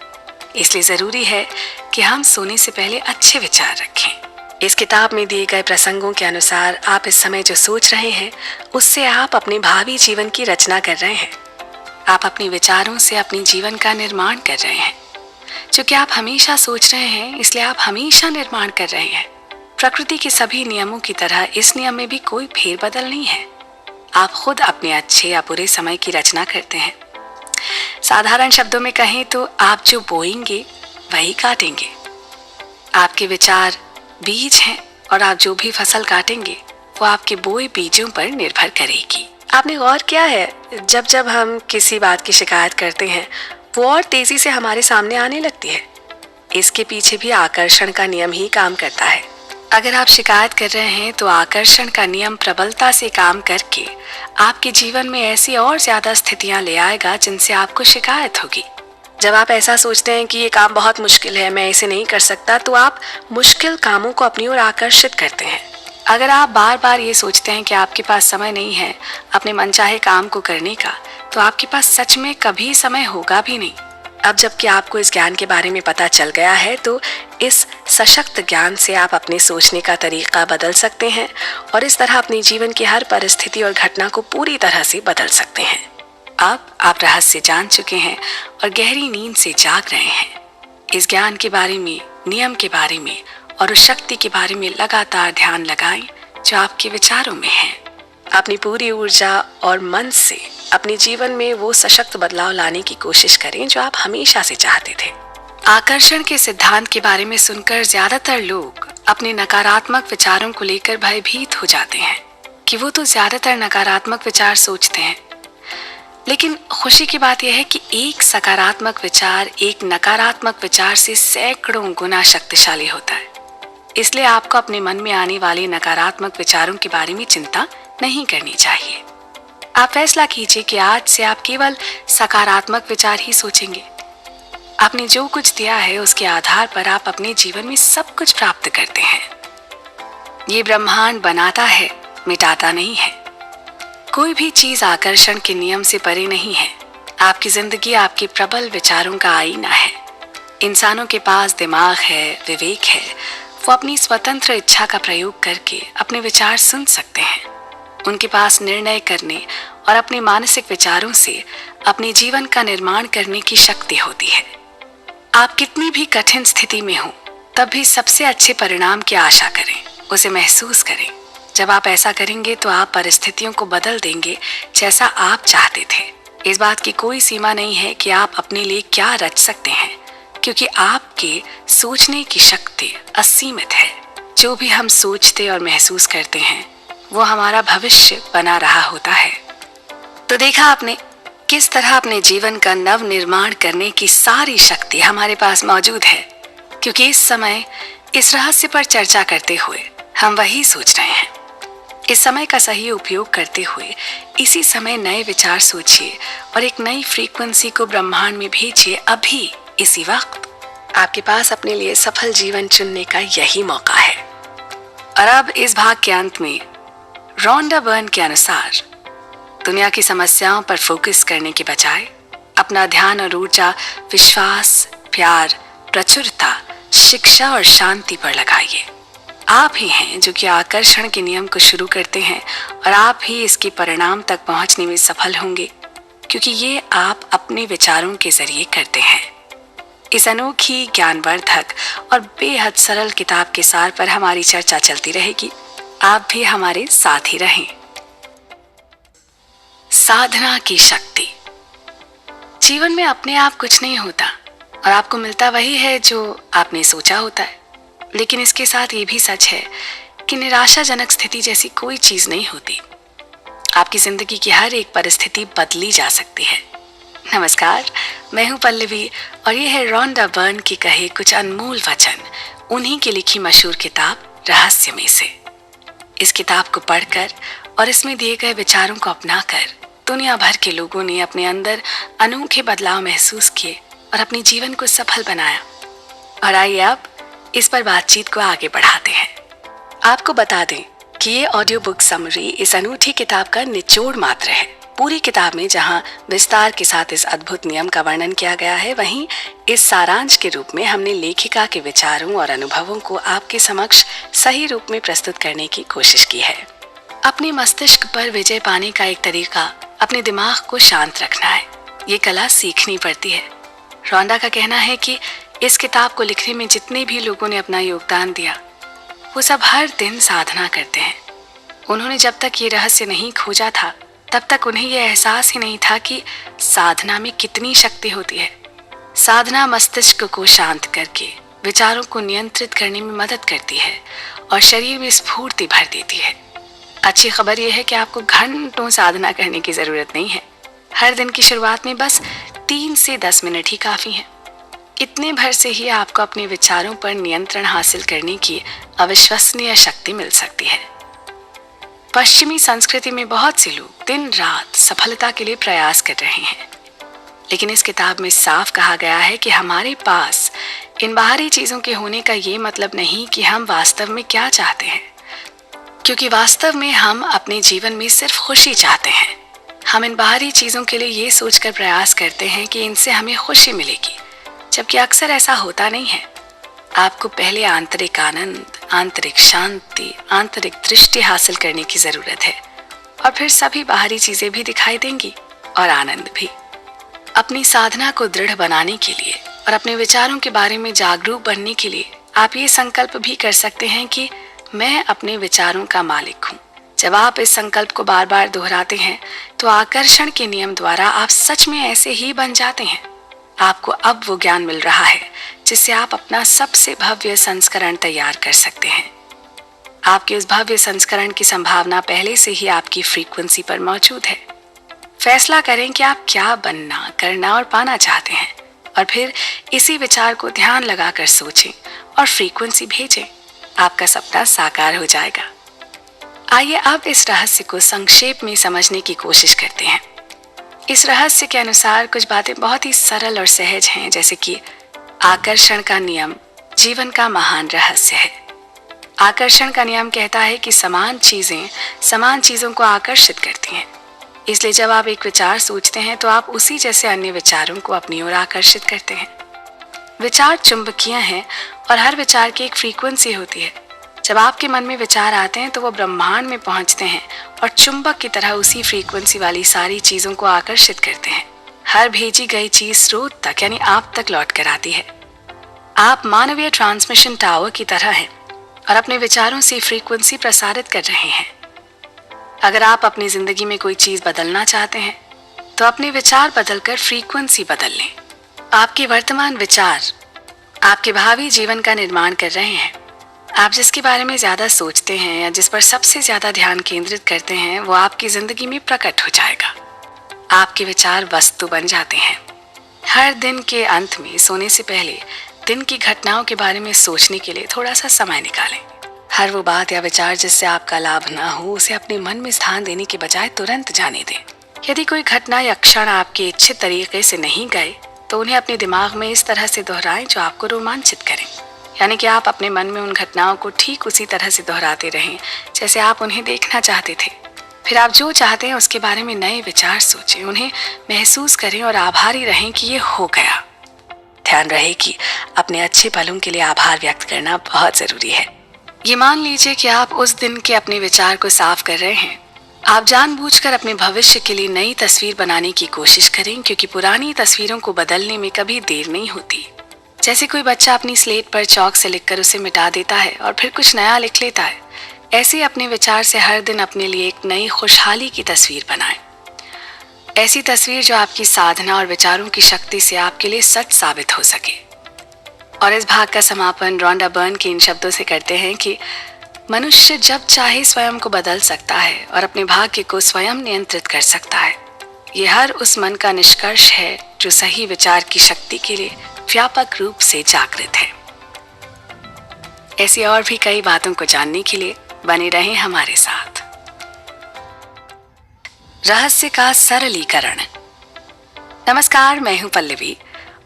Speaker 1: इसलिए जरूरी है कि हम सोने से पहले अच्छे विचार रखें। इस किताब में दिए गए प्रसंगों के अनुसार आप इस समय जो सोच रहे हैं उससे आप अपने भावी जीवन की रचना कर रहे हैं। आप अपने विचारों से अपने जीवन का निर्माण कर रहे हैं। चूंकि आप हमेशा सोच रहे हैं, इसलिए आप हमेशा निर्माण कर रहे हैं। प्रकृति के सभी नियमों की तरह इस नियम में भी कोई फेरबदल नहीं है। आप खुद अपने अच्छे या बुरे समय की रचना करते हैं। साधारण शब्दों में कहें तो आप जो बोएंगे वही काटेंगे। आपके विचार बीज हैं और आप जो भी फसल काटेंगे वो आपके बोए बीजों पर निर्भर करेगी। आपने गौर किया है, जब जब हम किसी बात की शिकायत करते हैं वो और तेजी से हमारे सामने आने लगती है। इसके पीछे भी आकर्षण का नियम ही काम करता है। अगर आप शिकायत कर रहे हैं तो आकर्षण का नियम प्रबलता से काम करके आपके जीवन में ऐसी और ज्यादा स्थितियां ले आएगा जिनसे आपको शिकायत होगी। जब आप ऐसा सोचते हैं कि ये काम बहुत मुश्किल है, मैं इसे नहीं कर सकता, तो आप मुश्किल कामों को अपनी ओर आकर्षित करते हैं। अगर आप बार बार ये सोचते हैं कि आपके पास समय नहीं है अपने मनचाहे काम को करने का, तो आपके पास सच में कभी समय होगा भी नहीं। अब जबकि आपको इस ज्ञान के बारे में पता चल गया है, तो इस सशक्त ज्ञान से आप अपने सोचने का तरीका बदल सकते हैं और इस तरह अपने जीवन की हर परिस्थिति और घटना को पूरी तरह से बदल सकते हैं। अब आप रहस्य जान चुके हैं और गहरी नींद से जाग रहे हैं। इस ज्ञान के बारे में, नियम के बारे में और उस शक्ति के बारे में लगातार ध्यान लगाएं जो आपके विचारों में है। अपनी पूरी ऊर्जा और मन से अपने जीवन में वो सशक्त बदलाव लाने की कोशिश करें जो आप हमेशा से चाहते थे। आकर्षण के सिद्धांत के बारे में सुनकर ज्यादातर लोग अपने नकारात्मक विचारों को लेकर भयभीत हो जाते हैं कि वो तो ज्यादातर नकारात्मक विचार सोचते हैं। लेकिन खुशी की बात यह है कि एक सकारात्मक विचार एक नकारात्मक विचार से सैकड़ों गुना शक्तिशाली होता है। इसलिए आपको अपने मन में आने वाले नकारात्मक विचारों के बारे में चिंता नहीं करनी चाहिए। आप फैसला कीजिए कि आज से आप केवल सकारात्मक विचार ही सोचेंगे। आपने जो कुछ दिया है उसके आधार पर आप अपने जीवन में सब कुछ प्राप्त करते हैं। ये ब्रह्मांड बनाता है, मिटाता नहीं है। कोई भी चीज आकर्षण के नियम से परे नहीं है। आपकी जिंदगी आपके प्रबल विचारों का आईना है। इंसानों के पास दिमाग है, विवेक है। वो अपनी स्वतंत्र इच्छा का प्रयोग करके अपने विचार सुन सकते हैं। उनके पास निर्णय करने और अपने मानसिक विचारों से अपने जीवन का निर्माण करने की शक्ति होती है। आप कितनी भी कठिन स्थिति में हो तब भी सबसे अच्छे परिणाम की आशा करें, उसे महसूस करें। जब आप ऐसा करेंगे तो आप परिस्थितियों को बदल देंगे जैसा आप चाहते थे। इस बात की कोई सीमा नहीं है कि आप अपने लिए क्या रच सकते हैं, क्योंकि आपके सोचने की शक्ति असीमित है। जो भी हम सोचते और महसूस करते हैं वो हमारा भविष्य बना रहा होता है। तो देखा आपने किस तरह अपने जीवन का नव निर्माण करने की सारी शक्ति हमारे पास मौजूद है, क्योंकि इस समय इस रहस्य पर चर्चा करते हुए हम वही सोच रहे हैं। इस समय का सही उपयोग करते हुए इसी समय नए विचार सोचिए और एक नई फ्रीक्वेंसी को ब्रह्मांड में भेजिए। अभी इसी वक्त आपके पास अपने लिए सफल जीवन चुनने का यही मौका है। और अब इस भाग के अंत में रोंडा बर्न के अनुसार दुनिया की समस्याओं पर फोकस करने के बजाय अपना ध्यान और ऊर्जा विश्वास, प्यार, प्रचुरता, शिक्षा और शांति पर लगाइए। आप ही हैं जो कि आकर्षण के नियम को शुरू करते हैं और आप ही इसके परिणाम तक पहुंचने में सफल होंगे, क्योंकि ये आप अपने विचारों के जरिए करते हैं। इस अनोखी, ज्ञानवर्धक और बेहद सरल किताब के सार पर हमारी चर्चा चलती रहेगी। आप भी हमारे साथ ही रहें। साधना की शक्ति। जीवन में अपने आप कुछ नहीं होता और आपको मिलता वही है जो आपने सोचा होता है। लेकिन इसके साथ ये भी सच है कि निराशाजनक स्थिति जैसी कोई चीज नहीं होती। आपकी जिंदगी की हर एक परिस्थिति बदली जा सकती है। नमस्कार, मैं हूं पल्लवी और ये है रोंडा बर्न की कहे कुछ अनमोल वचन, उन्हीं की लिखी मशहूर किताब रहस्य में से। इस किताब को पढ़कर और इसमें दिए गए विचारों को अपनाकर दुनिया भर के लोगों ने अपने अंदर अनोखे बदलाव महसूस किए और अपने जीवन को सफल बनाया। और आइए अब इस पर बातचीत को आगे बढ़ाते हैं। आपको बता दें कि ये ऑडियो बुक समरी इस अनूठी किताब का निचोड़ मात्र है। पूरी किताब में जहां विस्तार के साथ इस अद्भुत नियम का वर्णन किया गया है, वहीं इस सारांश के रूप में हमने लेखिका के विचारों और अनुभवों को आपके समक्ष सही रूप में प्रस्तुत करने की कोशिश की है। अपने मस्तिष्क पर विजय पाने का एक तरीका अपने दिमाग को शांत रखना है। ये कला सीखनी पड़ती है। रोंडा का कहना है कि इस किताब को लिखने में जितने भी लोगों ने अपना योगदान दिया, वो सब हर दिन साधना करते हैं। उन्होंने जब तक ये रहस्य नहीं खोजा था, तब तक उन्हें यह एहसास ही नहीं था कि साधना में कितनी शक्ति होती है। साधना मस्तिष्क को शांत करके विचारों को नियंत्रित करने में मदद करती है और शरीर में स्फूर्ति भर देती है। अच्छी खबर यह है कि आपको घंटों साधना करने की जरूरत नहीं है। हर दिन की शुरुआत में बस 3 से 10 मिनट ही काफी है। इतने भर से ही आपको अपने विचारों पर नियंत्रण हासिल करने की अविश्वसनीय शक्ति मिल सकती है। पश्चिमी संस्कृति में बहुत से लोग दिन रात सफलता के लिए प्रयास कर रहे हैं, लेकिन इस किताब में साफ कहा गया है कि हमारे पास इन बाहरी चीजों के होने का ये मतलब नहीं कि हम वास्तव में क्या चाहते हैं, क्योंकि वास्तव में हम अपने जीवन में सिर्फ खुशी चाहते हैं। हम इन बाहरी चीजों के लिए ये सोचकर प्रयास करते हैं कि इनसे हमें खुशी मिलेगी, जबकि अक्सर ऐसा होता नहीं है। आपको पहले आंतरिक आनंद, आंतरिक शांति, आंतरिक दृष्टि हासिल करने की जरूरत है, और फिर सभी बाहरी चीजें भी दिखाई देंगी और आनंद भी। अपनी साधना को दृढ़ बनाने के लिए और अपने विचारों के बारे में जागरूक बनने के लिए आप ये संकल्प भी कर सकते हैं कि मैं अपने विचारों का मालिक हूँ। जब आप इस संकल्प को बार बार दोहराते हैं तो आकर्षण के नियम द्वारा आप सच में ऐसे ही बन जाते हैं। आपको अब वो ज्ञान मिल रहा है जिससे आप अपना सबसे भव्य संस्करण तैयार कर सकते हैं। आपके उस भव्य संस्करण की संभावना पहले से ही आपकी फ्रीक्वेंसी पर मौजूद है। फैसला करें कि आप क्या बनना, करना और पाना चाहते हैं और फिर इसी विचार को ध्यान लगाकर सोचें और फ्रीक्वेंसी भेजें। आपका सपना साकार हो जाएगा। आइए अब इस रहस्य को संक्षेप में समझने की कोशिश करते हैं। इस रहस्य के अनुसार कुछ बातें बहुत ही सरल और सहज हैं, जैसे कि आकर्षण का नियम जीवन का महान रहस्य है। आकर्षण का नियम कहता है कि समान चीजें समान चीजों को आकर्षित करती हैं। इसलिए जब आप एक विचार सोचते हैं तो आप उसी जैसे अन्य विचारों को अपनी ओर आकर्षित करते हैं। विचार चुंबकीय हैं और हर विचार की एक फ्रीक्वेंसी होती है। जब आपके मन में विचार आते हैं तो वो ब्रह्मांड में पहुंचते हैं और चुंबक की तरह उसी फ्रीक्वेंसी वाली सारी चीजों को आकर्षित करते हैं। हर भेजी गई चीज स्रोत तक यानी आप तक लौट कर आती है। आप मानवीय ट्रांसमिशन टावर की तरह हैं और अपने विचारों से फ्रीक्वेंसी प्रसारित कर रहे हैं। अगर आप अपनी जिंदगी में कोई चीज बदलना चाहते हैं तो अपने विचार बदलकर फ्रीक्वेंसी बदल लें। आपके वर्तमान विचार आपके भावी जीवन का निर्माण कर रहे हैं। आप जिसके बारे में ज्यादा सोचते हैं या जिस पर सबसे ज्यादा ध्यान केंद्रित करते हैं वो आपकी जिंदगी में प्रकट हो जाएगा। आपके विचार वस्तु बन जाते हैं। हर दिन के अंत में सोने से पहले दिन की घटनाओं के बारे में सोचने के लिए थोड़ा सा समय निकालें। हर वो बात या विचार जिससे आपका लाभ ना हो उसे अपने मन में स्थान देने के बजाय तुरंत जाने दें। यदि कोई घटना या क्षण आपके इच्छित तरीके से नहीं गए तो उन्हें अपने दिमाग में इस तरह से दोहराएं जो आपको रोमांचित करें। यानी कि आप अपने मन में उन घटनाओं को ठीक उसी तरह से दोहराते रहें जैसे आप उन्हें देखना चाहते थे। फिर आप जो चाहते हैं उसके बारे में नए विचार सोचें, उन्हें महसूस करें और आभारी रहें कि ये हो गया। ध्यान रहे कि अपने अच्छे पलों के लिए आभार व्यक्त करना बहुत जरूरी है। ये मान लीजिए कि आप उस दिन के अपने विचार को साफ कर रहे हैं। आप जानबूझकर अपने भविष्य के लिए नई तस्वीर बनाने की कोशिश करें, क्योंकि पुरानी तस्वीरों को बदलने में कभी देर नहीं होती। जैसे कोई बच्चा अपनी स्लेट पर चौक से लिखकर उसे मिटा देता है और फिर कुछ नया लिख लेता है, ऐसे ही अपने विचार से हर दिन अपने लिए एक नई खुशहाली की तस्वीर बनाएं। ऐसी तस्वीर जो आपकी साधना और विचारों की शक्ति से आपके लिए सच साबित हो सके। और इस भाग का समापन रॉन्डा बर्न के इन शब्दों से करते हैं कि मनुष्य जब चाहे स्वयं को बदल सकता है और अपने भाग्य को स्वयं नियंत्रित कर सकता है। ये हर उस मन का निष्कर्ष है जो सही विचार की शक्ति के लिए व्यापक रूप से जागृत है। ऐसी और भी कई बातों को जानने के लिए बने रहें हमारे साथ। रहस्य का सरलीकरण। नमस्कार, मैं हूं पल्लवी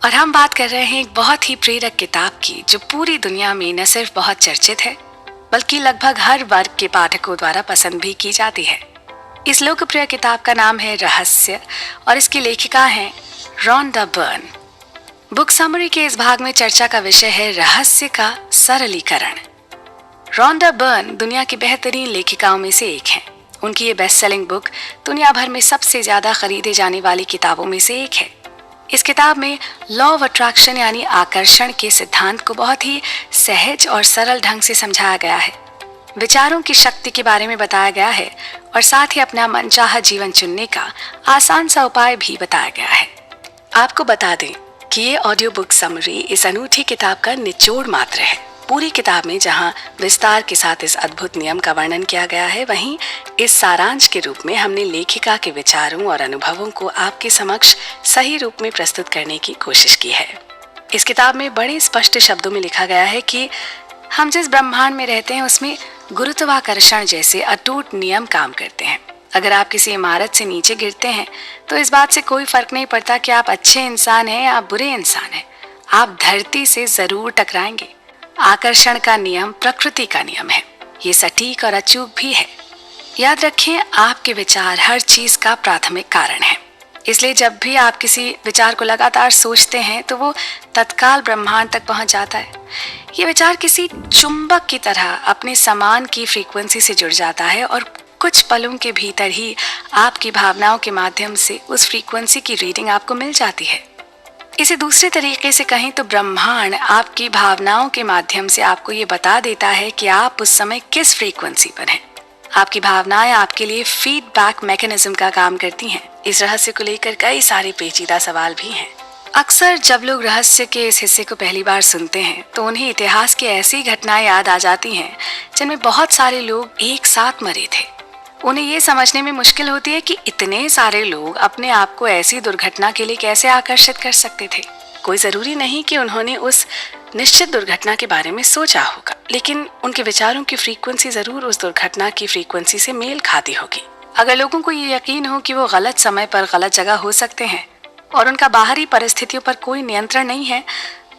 Speaker 1: और हम बात कर रहे हैं एक बहुत ही प्रेरक किताब की जो पूरी दुनिया में न सिर्फ बहुत चर्चित है बल्कि लगभग हर वर्ग के पाठकों द्वारा पसंद भी की जाती है। इस लोकप्रिय किताब का नाम है रहस्य और इसकी लेखिका हैं रॉन्डा बर्न। बुक समरी के इस भाग में चर्चा का विषय है रहस्य का सरलीकरण। रॉन्डा बर्न दुनिया की बेहतरीन लेखिकाओं में से एक हैं। उनकी ये बेस्ट सेलिंग बुक दुनिया भर में सबसे ज्यादा खरीदे जाने वाली किताबों में से एक है। इस किताब में लॉ ऑफ अट्रैक्शन यानी आकर्षण के सिद्धांत को बहुत ही सहज और सरल ढंग से समझाया गया है। विचारों की शक्ति के बारे में बताया गया है और साथ ही अपना मनचाहा जीवन चुनने का आसान सा उपाय भी बताया गया है। आपको बता दें कि ये ऑडियो बुक समरी इस अनूठी किताब का निचोड़ मात्र है। पूरी किताब में जहां विस्तार के साथ इस अद्भुत नियम का वर्णन किया गया है, वहीं इस सारांश के रूप में हमने लेखिका के विचारों और अनुभवों को आपके समक्ष सही रूप में प्रस्तुत करने की कोशिश की है। इस किताब में बड़े स्पष्ट शब्दों में लिखा गया है कि हम जिस ब्रह्मांड में रहते हैं उसमें गुरुत्वाकर्षण जैसे अटूट नियम काम करते हैं। अगर आप किसी इमारत से नीचे गिरते हैं तो इस बात से कोई फर्क नहीं पड़ता कि आप अच्छे इंसान हैं या बुरे इंसान हैं, आप धरती से जरूर टकराएंगे। आकर्षण का नियम प्रकृति का नियम है, ये सटीक और अचूक भी है। याद रखें, आपके विचार हर चीज का प्राथमिक कारण है। इसलिए जब भी आप किसी विचार को लगातार सोचते हैं तो वो तत्काल ब्रह्मांड तक पहुंच जाता है। ये विचार किसी चुंबक की तरह अपने समान की फ्रीक्वेंसी से जुड़ जाता है और कुछ पलों के भीतर ही आपकी भावनाओं के माध्यम से उस फ्रीक्वेंसी की रीडिंग आपको मिल जाती है। इसे दूसरे तरीके से कहें तो ब्रह्मांड आपकी भावनाओं के माध्यम से आपको ये बता देता है कि आप उस समय किस फ्रीक्वेंसी पर हैं। आपकी भावनाएं आपके लिए फीडबैक मैकेनिज्म का काम करती हैं। इस रहस्य को लेकर कई सारे पेचीदा सवाल भी हैं। अक्सर जब लोग रहस्य के इस हिस्से को पहली बार सुनते हैं तो उन्हें इतिहास की ऐसी घटनाएं याद आ जाती हैं जिनमें बहुत सारे लोग एक साथ मरे थे। उन्हें ये समझने में मुश्किल होती है कि इतने सारे लोग अपने आप को ऐसी दुर्घटना के लिए कैसे आकर्षित कर सकते थे। कोई जरूरी नहीं कि उन्होंने उस निश्चित दुर्घटना के बारे में सोचा होगा, लेकिन उनके विचारों की फ्रीक्वेंसी जरूर उस दुर्घटना की फ्रीक्वेंसी से मेल खाती होगी। अगर लोगों को ये यकीन हो कि वो गलत समय पर गलत जगह हो सकते हैं और उनका बाहरी परिस्थितियों पर कोई नियंत्रण नहीं है,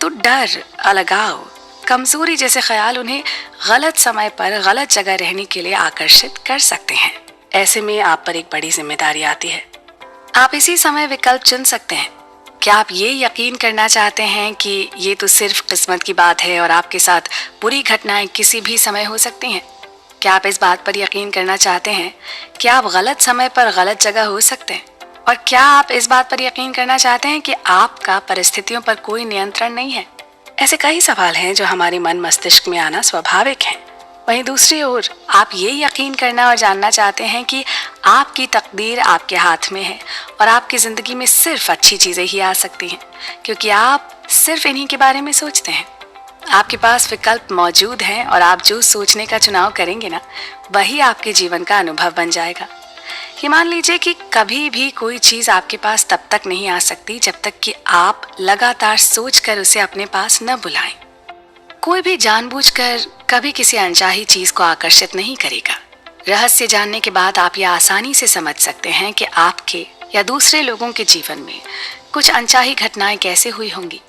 Speaker 1: तो डर, अलगाव, कमजोरी जैसे ख्याल उन्हें गलत समय पर गलत जगह रहने के लिए आकर्षित कर सकते हैं। ऐसे में आप पर एक बड़ी जिम्मेदारी आती है। आप इसी समय विकल्प चुन सकते हैं। क्या आप ये यकीन करना चाहते हैं कि ये तो सिर्फ किस्मत की बात है और आपके साथ बुरी घटनाएं किसी भी समय हो सकती हैं? क्या आप इस बात पर यकीन करना चाहते हैं कि आप गलत समय पर गलत जगह हो सकते हैं? और क्या आप इस बात पर यकीन करना चाहते हैं कि आपका परिस्थितियों पर कोई नियंत्रण नहीं है? ऐसे कई सवाल हैं जो हमारे मन मस्तिष्क में आना स्वाभाविक है। वहीं दूसरी ओर आप ये यकीन करना और जानना चाहते हैं कि आपकी तकदीर आपके हाथ में है और आपकी जिंदगी में सिर्फ अच्छी चीजें ही आ सकती हैं, क्योंकि आप सिर्फ इन्हीं के बारे में सोचते हैं। आपके पास विकल्प मौजूद हैं और आप जो सोचने का चुनाव करेंगे ना, वही आपके जीवन का अनुभव बन जाएगा। ये मान लीजिए कि कभी भी कोई चीज आपके पास तब तक नहीं आ सकती जब तक कि आप लगातार सोचकर उसे अपने पास न बुलाएं। कोई भी जानबूझकर कभी किसी अनचाही चीज को आकर्षित नहीं करेगा। रहस्य जानने के बाद आप ये आसानी से समझ सकते हैं कि आपके या दूसरे लोगों के जीवन में कुछ अनचाही घटनाएं कैसे हुई होंगी।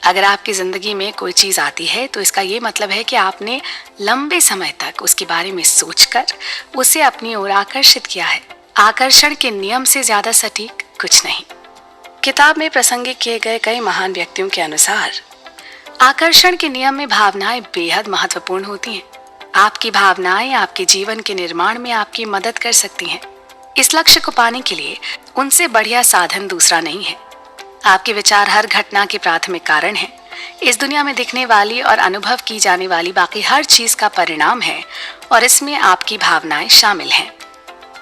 Speaker 1: अगर आपकी जिंदगी में कोई चीज आती है तो इसका ये मतलब है कि आपने लंबे समय तक उसके बारे में सोचकर उसे अपनी ओर आकर्षित किया है। आकर्षण के नियम से ज्यादा सटीक कुछ नहीं। किताब में प्रसंगित किए गए कई महान व्यक्तियों के अनुसार आकर्षण के नियम में भावनाएं बेहद महत्वपूर्ण होती हैं। आपकी भावनाएं आपके जीवन के निर्माण में आपकी मदद कर सकती हैं। इस लक्ष्य को पाने के लिए उनसे बढ़िया साधन दूसरा नहीं है। आपके विचार हर घटना के प्राथमिक कारण हैं। इस दुनिया में दिखने वाली और अनुभव की जाने वाली बाकी हर चीज का परिणाम है और इसमें आपकी भावनाएं शामिल हैं।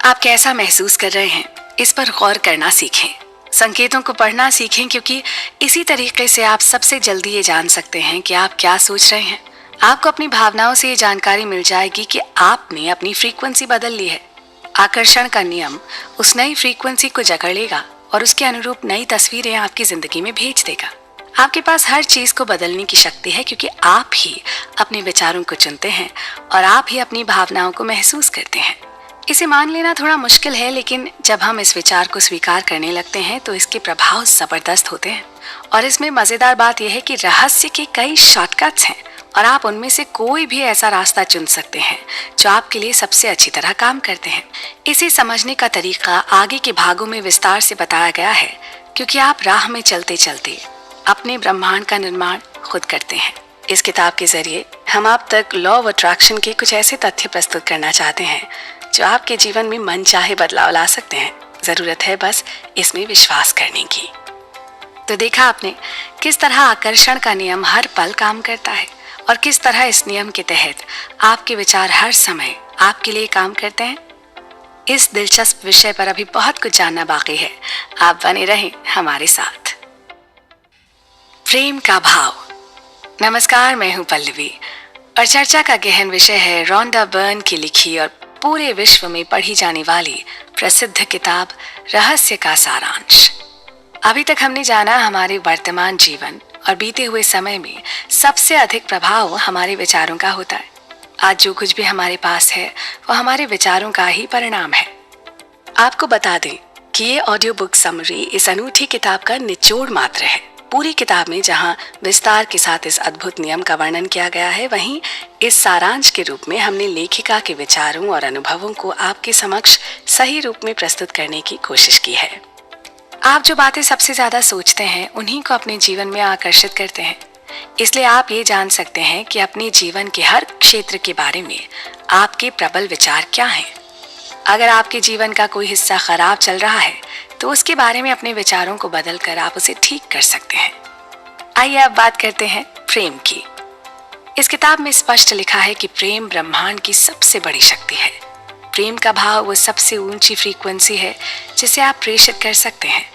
Speaker 1: आप कैसा महसूस कर रहे हैं, इस पर गौर करना सीखें। संकेतों को पढ़ना सीखें, क्योंकि इसी तरीके से आप सबसे जल्दी ये जान सकते हैं कि आप क्या सोच रहे हैं। आपको अपनी भावनाओं से ये जानकारी मिल जाएगी कि आपने अपनी फ्रीक्वेंसी बदल ली है। आकर्षण का नियम उस नई फ्रीक्वेंसी को जकड़ लेगा और उसके अनुरूप नई तस्वीरें आपकी जिंदगी में भेज देगा। आपके पास हर चीज को बदलने की शक्ति है, क्योंकि आप ही अपने विचारों को चुनते हैं और आप ही अपनी भावनाओं को महसूस करते हैं। इसे मान लेना थोड़ा मुश्किल है, लेकिन जब हम इस विचार को स्वीकार करने लगते हैं तो इसके प्रभाव जबरदस्त होते हैं। और इसमें मजेदार बात यह है कि रहस्य के कई शॉर्टकट्स हैं और आप उनमें से कोई भी ऐसा रास्ता चुन सकते हैं जो आपके लिए सबसे अच्छी तरह काम करते हैं। इसे समझने का तरीका आगे के भागों में विस्तार से बताया गया है, क्योंकि आप राह में चलते चलते अपने ब्रह्मांड का निर्माण खुद करते हैं। इस किताब के जरिए हम आप तक लॉ ऑफ अट्रैक्शन के कुछ ऐसे तथ्य प्रस्तुत करना चाहते हैं जो आपके जीवन में मनचाहे बदलाव ला सकते हैं। जरूरत है बस इसमें विश्वास करने की। तो देखा आपने किस तरह आकर्षण का नियम हर पल काम करता है और किस तरह इस नियम के तहत आपके विचार हर समय आपके लिए काम करते हैं। इस दिलचस्प विषय पर अभी बहुत कुछ जानना बाकी है। आप बने रहें हमारे साथ। प्रेम का भाव। नमस्कार, मैं हूं पल्लवी और चर्चा का गहन विषय है रोंडा बर्न की लिखी और पूरे विश्व में पढ़ी जाने वाली प्रसिद्ध किताब रहस्य का सारांश। अभी तक हमने जाना हमारे वर्तमान जीवन और बीते हुए समय में सबसे अधिक प्रभाव हमारे विचारों का होता है। आज जो कुछ भी हमारे पास है वो हमारे विचारों का ही परिणाम है। आपको बता दें कि ये ऑडियो बुक समरी इस अनूठी किताब का निचोड़ मात्र है। पूरी किताब में जहां विस्तार के साथ इस अद्भुत नियम का वर्णन किया गया है, वहीं इस सारांश के रूप में हमने लेखिका के विचारों और अनुभवों को आपके समक्ष सही रूप में प्रस्तुत करने की कोशिश की है। आप जो बातें सबसे ज्यादा सोचते हैं उन्हीं को अपने जीवन में आकर्षित करते हैं। इसलिए आप ये जान सकते हैं कि अपने जीवन के हर क्षेत्र के बारे में आपके प्रबल विचार क्या हैं। अगर आपके जीवन का कोई हिस्सा खराब चल रहा है तो उसके बारे में अपने विचारों को बदलकर आप उसे ठीक कर सकते हैं। आइए अब बात करते हैं प्रेम की। इस किताब में स्पष्ट लिखा है कि प्रेम ब्रह्मांड की सबसे बड़ी शक्ति है। प्रेम का भाव वो सबसे ऊंची फ्रीक्वेंसी है जिसे आप प्रेषित कर सकते हैं।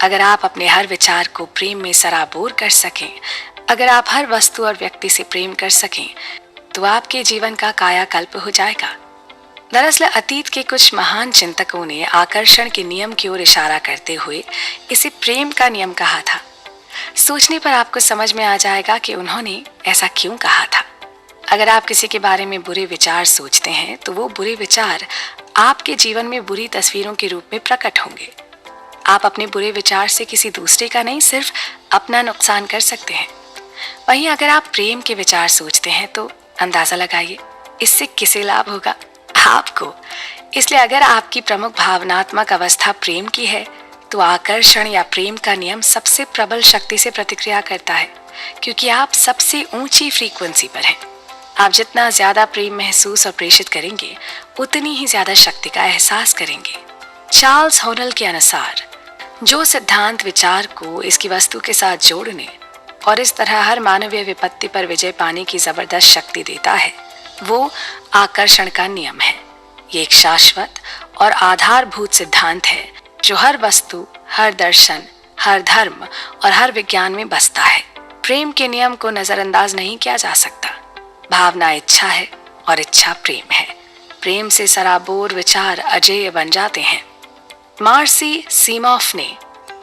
Speaker 1: अगर आप अपने हर विचार को प्रेम में सराबोर कर सकें, अगर आप हर वस्तु और व्यक्ति से प्रेम कर सकें, तो आपके जीवन का कायाकल्प हो जाएगा। दरअसल अतीत के कुछ महान चिंतकों ने आकर्षण के नियम की ओर इशारा करते हुए इसे प्रेम का नियम कहा था। सोचने पर आपको समझ में आ जाएगा कि उन्होंने ऐसा क्यों कहा था। अगर आप किसी के बारे में बुरे विचार सोचते हैं तो वो बुरे विचार आपके जीवन में बुरी तस्वीरों के रूप में प्रकट होंगे। आप अपने बुरे विचार से किसी दूसरे का नहीं, सिर्फ अपना नुकसान कर सकते हैं। वहीं अगर आप प्रेम के विचार सोचते हैं तो अंदाजा लगाइए इससे किसे लाभ होगा? आपको। इसलिए अगर आपकी प्रमुख भावनात्मक अवस्था प्रेम की है तो आकर्षण या प्रेम का नियम सबसे प्रबल शक्ति से प्रतिक्रिया करता है, क्योंकि आप सबसे ऊंची फ्रीक्वेंसी पर हैं। आप जितना ज्यादा प्रेम महसूस और प्रेषित करेंगे उतनी ही ज्यादा शक्ति का एहसास करेंगे। चार्ल्स होनल के अनुसार जो सिद्धांत विचार को इसकी वस्तु के साथ जोड़ने और इस तरह हर मानवीय विपत्ति पर विजय पाने की जबरदस्त शक्ति देता है, वो आकर्षण का नियम है। ये एक शाश्वत और आधारभूत सिद्धांत है जो हर वस्तु, हर दर्शन, हर धर्म और हर विज्ञान में बसता है। प्रेम के नियम को नजरअंदाज नहीं किया जा सकता। भावना इच्छा है और इच्छा प्रेम है। प्रेम से सराबोर विचार अजेय बन जाते हैं। मार्सी सीमॉफ ने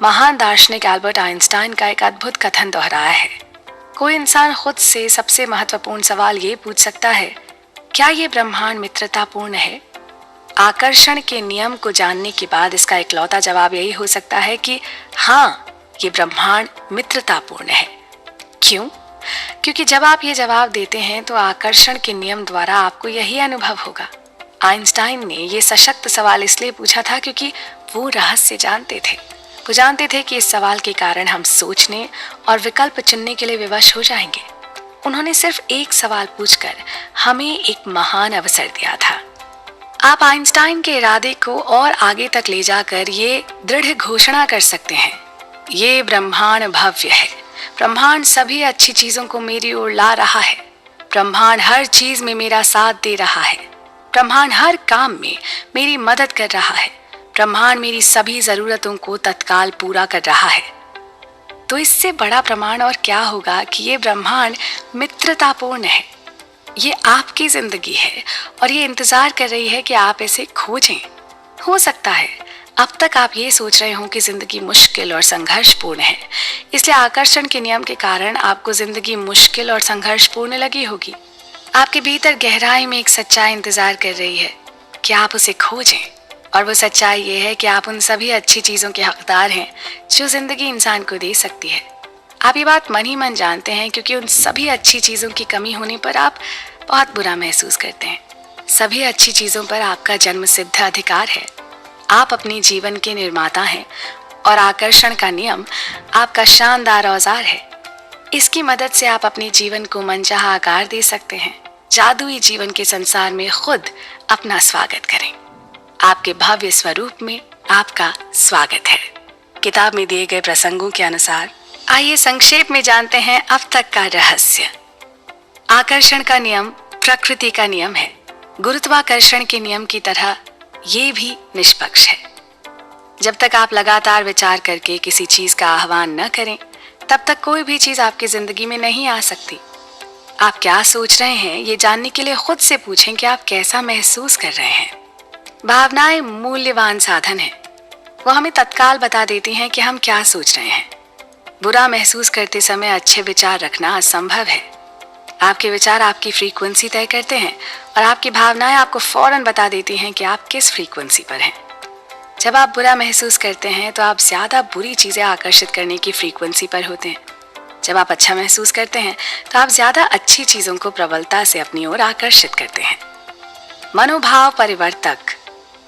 Speaker 1: महान दार्शनिक एल्बर्ट आइंस्टाइन का एक अद्भुत कथन दोहराया है। कोई इंसान खुद से सबसे महत्वपूर्ण सवाल ये पूछ सकता है, क्या ये ब्रह्मांड मित्रतापूर्ण है? आकर्षण के नियम को जानने के बाद इसका इकलौता जवाब यही हो सकता है कि हाँ, ये ब्रह्मांड मित्रतापूर्ण है। क्यों? क्योंकि जब आप ये जवाब देते हैं तो आकर्षण के नियम द्वारा आपको यही अनुभव होगा। आइंस्टाइन ने ये सशक्त सवाल इसलिए पूछा था क्योंकि वो रहस्य जानते थे। वो जानते थे कि इस सवाल के कारण हम सोचने और विकल्प चुनने के लिए विवश हो जाएंगे। उन्होंने सिर्फ एक सवाल पूछकर हमें एक महान अवसर दिया था। आप आइंस्टाइन के इरादे को और आगे तक ले जाकर ये दृढ़ घोषणा कर सकते हैं, ये ब्रह्मांड भव्य है। ब्रह्मांड सभी अच्छी चीजों को मेरी ओर ला रहा है। ब्रह्मांड हर चीज में मेरा साथ दे रहा है। ब्रह्मांड हर काम में मेरी मदद कर रहा है। ब्रह्मांड मेरी सभी जरूरतों को तत्काल पूरा कर रहा है। तो इससे बड़ा प्रमाण और क्या होगा कि ये ब्रह्मांड मित्रतापूर्ण है। ये आपकी जिंदगी है और ये इंतजार कर रही है कि आप इसे खोजें। हो सकता है अब तक आप ये सोच रहे हो कि जिंदगी मुश्किल और संघर्षपूर्ण है, इसलिए आकर्षण के नियम के कारण आपको जिंदगी मुश्किल और संघर्षपूर्ण लगी होगी। आपके भीतर गहराई में एक सच्चाई इंतजार कर रही है कि आप उसे खोजें, और वो सच्चाई ये है कि आप उन सभी अच्छी चीजों के हकदार हैं जो जिंदगी इंसान को दे सकती है। आप ये बात मन ही मन जानते हैं, क्योंकि उन सभी अच्छी चीजों की कमी होने पर आप बहुत बुरा महसूस करते हैं। सभी अच्छी चीजों पर आपका जन्म सिद्ध अधिकार है। आप अपने जीवन के निर्माता हैं और आकर्षण का नियम आपका शानदार औजार है। इसकी मदद से आप अपने जीवन को मनचाहा आकार दे सकते हैं। जादुई जीवन के संसार में खुद अपना स्वागत करें। आपके भव्य स्वरूप में आपका स्वागत है। किताब में दिए गए प्रसंगों के अनुसार आइए संक्षेप में जानते हैं अब तक का रहस्य। आकर्षण का नियम प्रकृति का नियम है। गुरुत्वाकर्षण के नियम की तरह ये भी निष्पक्ष है। जब तक आप लगातार विचार करके किसी चीज का आह्वान न करें, तब तक कोई भी चीज आपकी जिंदगी में नहीं आ सकती। आप क्या सोच रहे हैं ये जानने के लिए खुद से पूछें कि आप कैसा महसूस कर रहे हैं। भावनाएं मूल्यवान साधन है। वो हमें तत्काल बता देती हैं कि हम क्या सोच रहे हैं। बुरा महसूस करते समय अच्छे विचार रखना असंभव है। आपके विचार आपकी फ्रीक्वेंसी तय करते हैं और आपकी भावनाएं आपको फौरन बता देती हैं कि आप किस फ्रीक्वेंसी पर हैं। जब आप बुरा महसूस करते हैं तो आप ज्यादा बुरी चीजें आकर्षित करने की फ्रीक्वेंसी पर होते हैं। जब आप अच्छा महसूस करते हैं तो आप ज्यादा अच्छी चीजों को प्रबलता से अपनी ओर आकर्षित करते हैं। मनोभाव परिवर्तक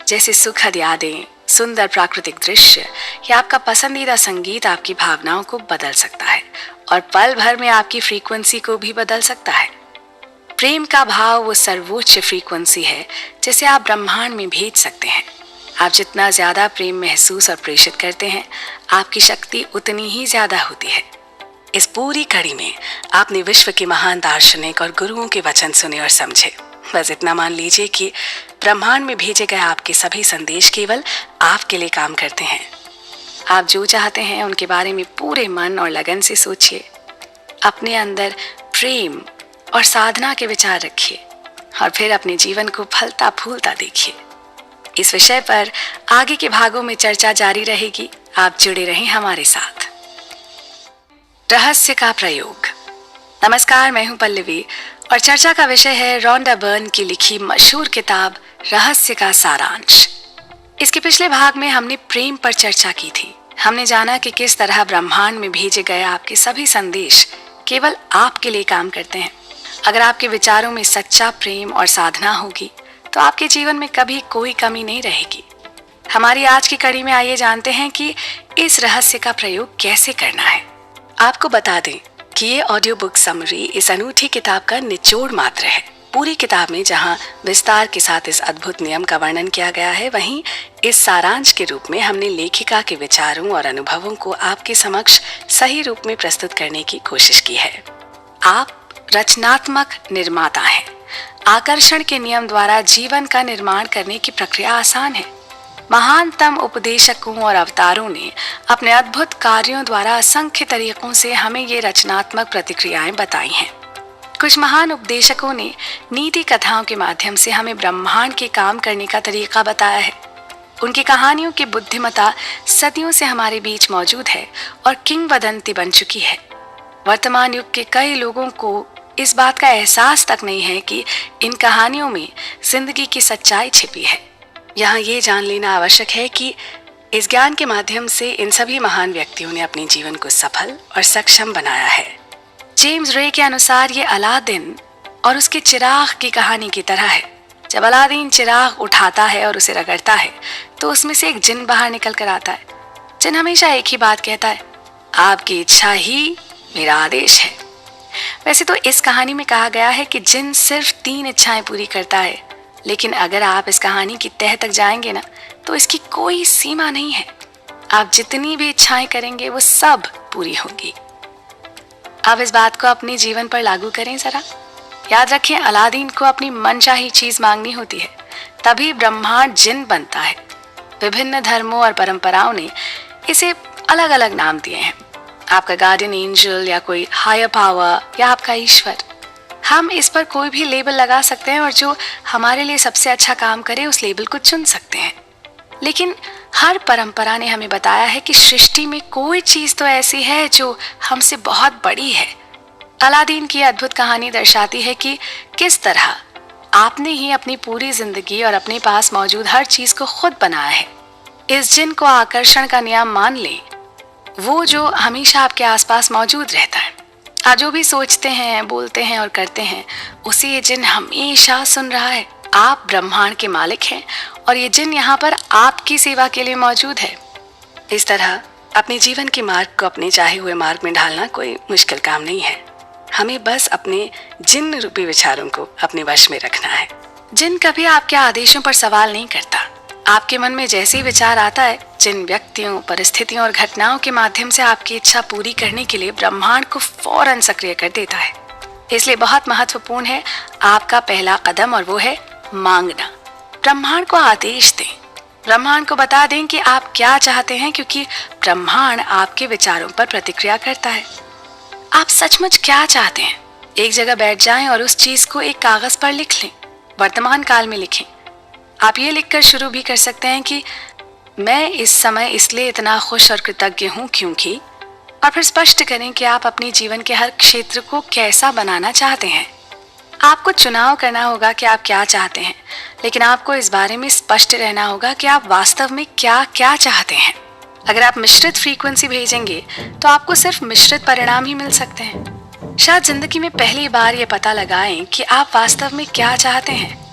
Speaker 1: जैसे सुखद यादें, सुंदर प्राकृतिक दृश्य या आपका पसंदीदा संगीत आपकी भावनाओं को बदल सकता है और पल भर में आपकी फ्रीक्वेंसी को भी बदल सकता है। प्रेम का भाव वो सर्वोच्च फ्रीक्वेंसी है जिसे आप ब्रह्मांड में भेज सकते हैं। आप जितना ज्यादा प्रेम महसूस और प्रेषित करते हैं, आपकी शक्ति उतनी ही ज्यादा होती है। इस पूरी कड़ी में आपने विश्व के महान दार्शनिक और गुरुओं के वचन सुने और समझे। बस इतना मान लीजिए कि ब्रह्मांड में भेजे गए आपके सभी संदेश केवल आपके लिए काम करते हैं। आप जो चाहते हैं उनके बारे में पूरे मन और लगन से सोचिए। अपने अंदर प्रेम और साधना के विचार रखिए और फिर अपने जीवन को फलता फूलता देखिए। इस विषय पर आगे के भागों में चर्चा जारी रहेगी। आप जुड़े रहें हमारे साथ। रहस्य का प्रयोग। नमस्कार, मैं हूं पल्लवी और चर्चा का विषय है रोंडा बर्न की लिखी मशहूर किताब रहस्य का सारांश। इसके पिछले भाग में हमने प्रेम पर चर्चा की थी। हमने जाना कि किस तरह ब्रह्मांड में भेजे गए आपके सभी संदेश केवल आपके लिए काम करते हैं। अगर आपके विचारों में सच्चा प्रेम और साधना होगी तो आपके जीवन में कभी कोई कमी नहीं रहेगी। हमारी आज की कड़ी में आइए जानते हैं कि इस रहस्य का प्रयोग कैसे करना है। आपको बता दें कि ये ऑडियो बुक समरी इस अनूठी किताब का निचोड़ मात्र है। पूरी किताब में जहां विस्तार के साथ इस अद्भुत नियम का वर्णन किया गया है, वहीं इस सारांश के रूप में हमने लेखिका के विचारों और अनुभवों को आपके समक्ष सही रूप में प्रस्तुत करने की कोशिश की है। आप रचनात्मक निर्माता हैं। आकर्षण के नियम द्वारा जीवन का निर्माण करने की प्रक्रिया आसान है। महानतम उपदेशकों और अवतारों ने अपने अद्भुत कार्यों द्वारा असंख्य तरीकों से हमें ये रचनात्मक प्रतिक्रियाएं बताई हैं। कुछ महान उपदेशकों ने नीति कथाओं के माध्यम से हमें ब्रह्मांड के काम करने का तरीका बताया है। उनकी कहानियों की बुद्धिमत्ता सदियों से हमारे बीच मौजूद है और किंवदंती बन चुकी है। वर्तमान युग के कई लोगों को इस बात का एहसास तक नहीं है कि इन कहानियों में जिंदगी की सच्चाई छिपी है। यहाँ ये जान लेना आवश्यक है कि इस ज्ञान के माध्यम से इन सभी महान व्यक्तियों ने अपने जीवन को सफल और सक्षम बनाया है। जेम्स रे के अनुसार ये अलादीन और उसके चिराग की कहानी की तरह है। जब अलादीन चिराग उठाता है और उसे रगड़ता है तो उसमें से एक जिन बाहर निकल कर आता है। जिन हमेशा एक ही बात कहता है, आपकी इच्छा ही मेरा आदेश है। वैसे तो इस कहानी में कहा गया है कि जिन सिर्फ 3 इच्छाएं पूरी करता है, लेकिन अगर आप इस कहानी की तह तक जाएंगे ना तो इसकी कोई सीमा नहीं है। आप जितनी भी इच्छाएं करेंगे वो सब पूरी होंगी। अब इस बात को अपने जीवन पर लागू करें जरा। याद रखें, अलादीन को अपनी मनचाही चीज मांगनी होती है, तभी ब्रह्मांड जिन बनता है। विभिन्न धर्मों और परंपराओं ने इसे अलग अलग नाम दिए हैं। आपका गार्डियन एंजल या कोई हायर पावर या आपका ईश्वर। हम इस पर कोई भी लेबल लगा सकते हैं और जो हमारे लिए सबसे अच्छा काम करे उस लेबल को चुन सकते हैं। लेकिन हर परंपरा ने हमें बताया है कि सृष्टि में कोई चीज तो ऐसी है जो हमसे बहुत बड़ी है। अलादीन की अद्भुत कहानी दर्शाती है कि किस तरह आपने ही अपनी पूरी जिंदगी और अपने पास मौजूद हर चीज को खुद बनाया है। इस जिन को आकर्षण का नियम मान लें, वो जो हमेशा आपके आसपास मौजूद रहता है। आप जो भी सोचते हैं, बोलते हैं और करते हैं, उसे ये जिन हमेशा सुन रहा है। आप ब्रह्मांड के मालिक हैं और ये जिन यहाँ पर आपकी सेवा के लिए मौजूद है। इस तरह अपने जीवन के मार्ग को अपने चाहे हुए मार्ग में ढालना कोई मुश्किल काम नहीं है। हमें बस अपने जिन रूपी विचारों को अपने वश में रखना है। जिन कभी आपके आदेशों पर सवाल नहीं करता। आपके मन में जैसे ही विचार आता है, जिन व्यक्तियों, परिस्थितियों और घटनाओं के माध्यम से आपकी इच्छा पूरी करने के लिए ब्रह्मांड को फौरन सक्रिय कर देता है। इसलिए बहुत महत्वपूर्ण है आपका पहला कदम, और वो है मांगना। ब्रह्मांड को आदेश दें। ब्रह्मांड को बता दें कि आप क्या चाहते हैं, क्योंकि ब्रह्मांड आपके विचारों पर प्रतिक्रिया करता है। आप सचमुच क्या चाहते हैं? एक जगह बैठ जाएं और उस चीज को एक कागज पर लिख लें। वर्तमान काल में लिखें। आप ये लिखकर शुरू भी कर सकते हैं कि मैं इस समय इसलिए इतना खुश और कृतज्ञ हूँ क्योंकि, और फिर स्पष्ट करें कि आप अपने जीवन के हर क्षेत्र को कैसा बनाना चाहते हैं। आपको चुनाव करना होगा कि आप क्या चाहते हैं, लेकिन आपको इस बारे में स्पष्ट रहना होगा कि आप वास्तव में क्या क्या चाहते हैं। अगर आप मिश्रित फ्रीक्वेंसी भेजेंगे तो आपको सिर्फ मिश्रित परिणाम ही मिल सकते हैं। शायद जिंदगी में पहली बार ये पता लगाएं कि आप वास्तव में क्या चाहते हैं।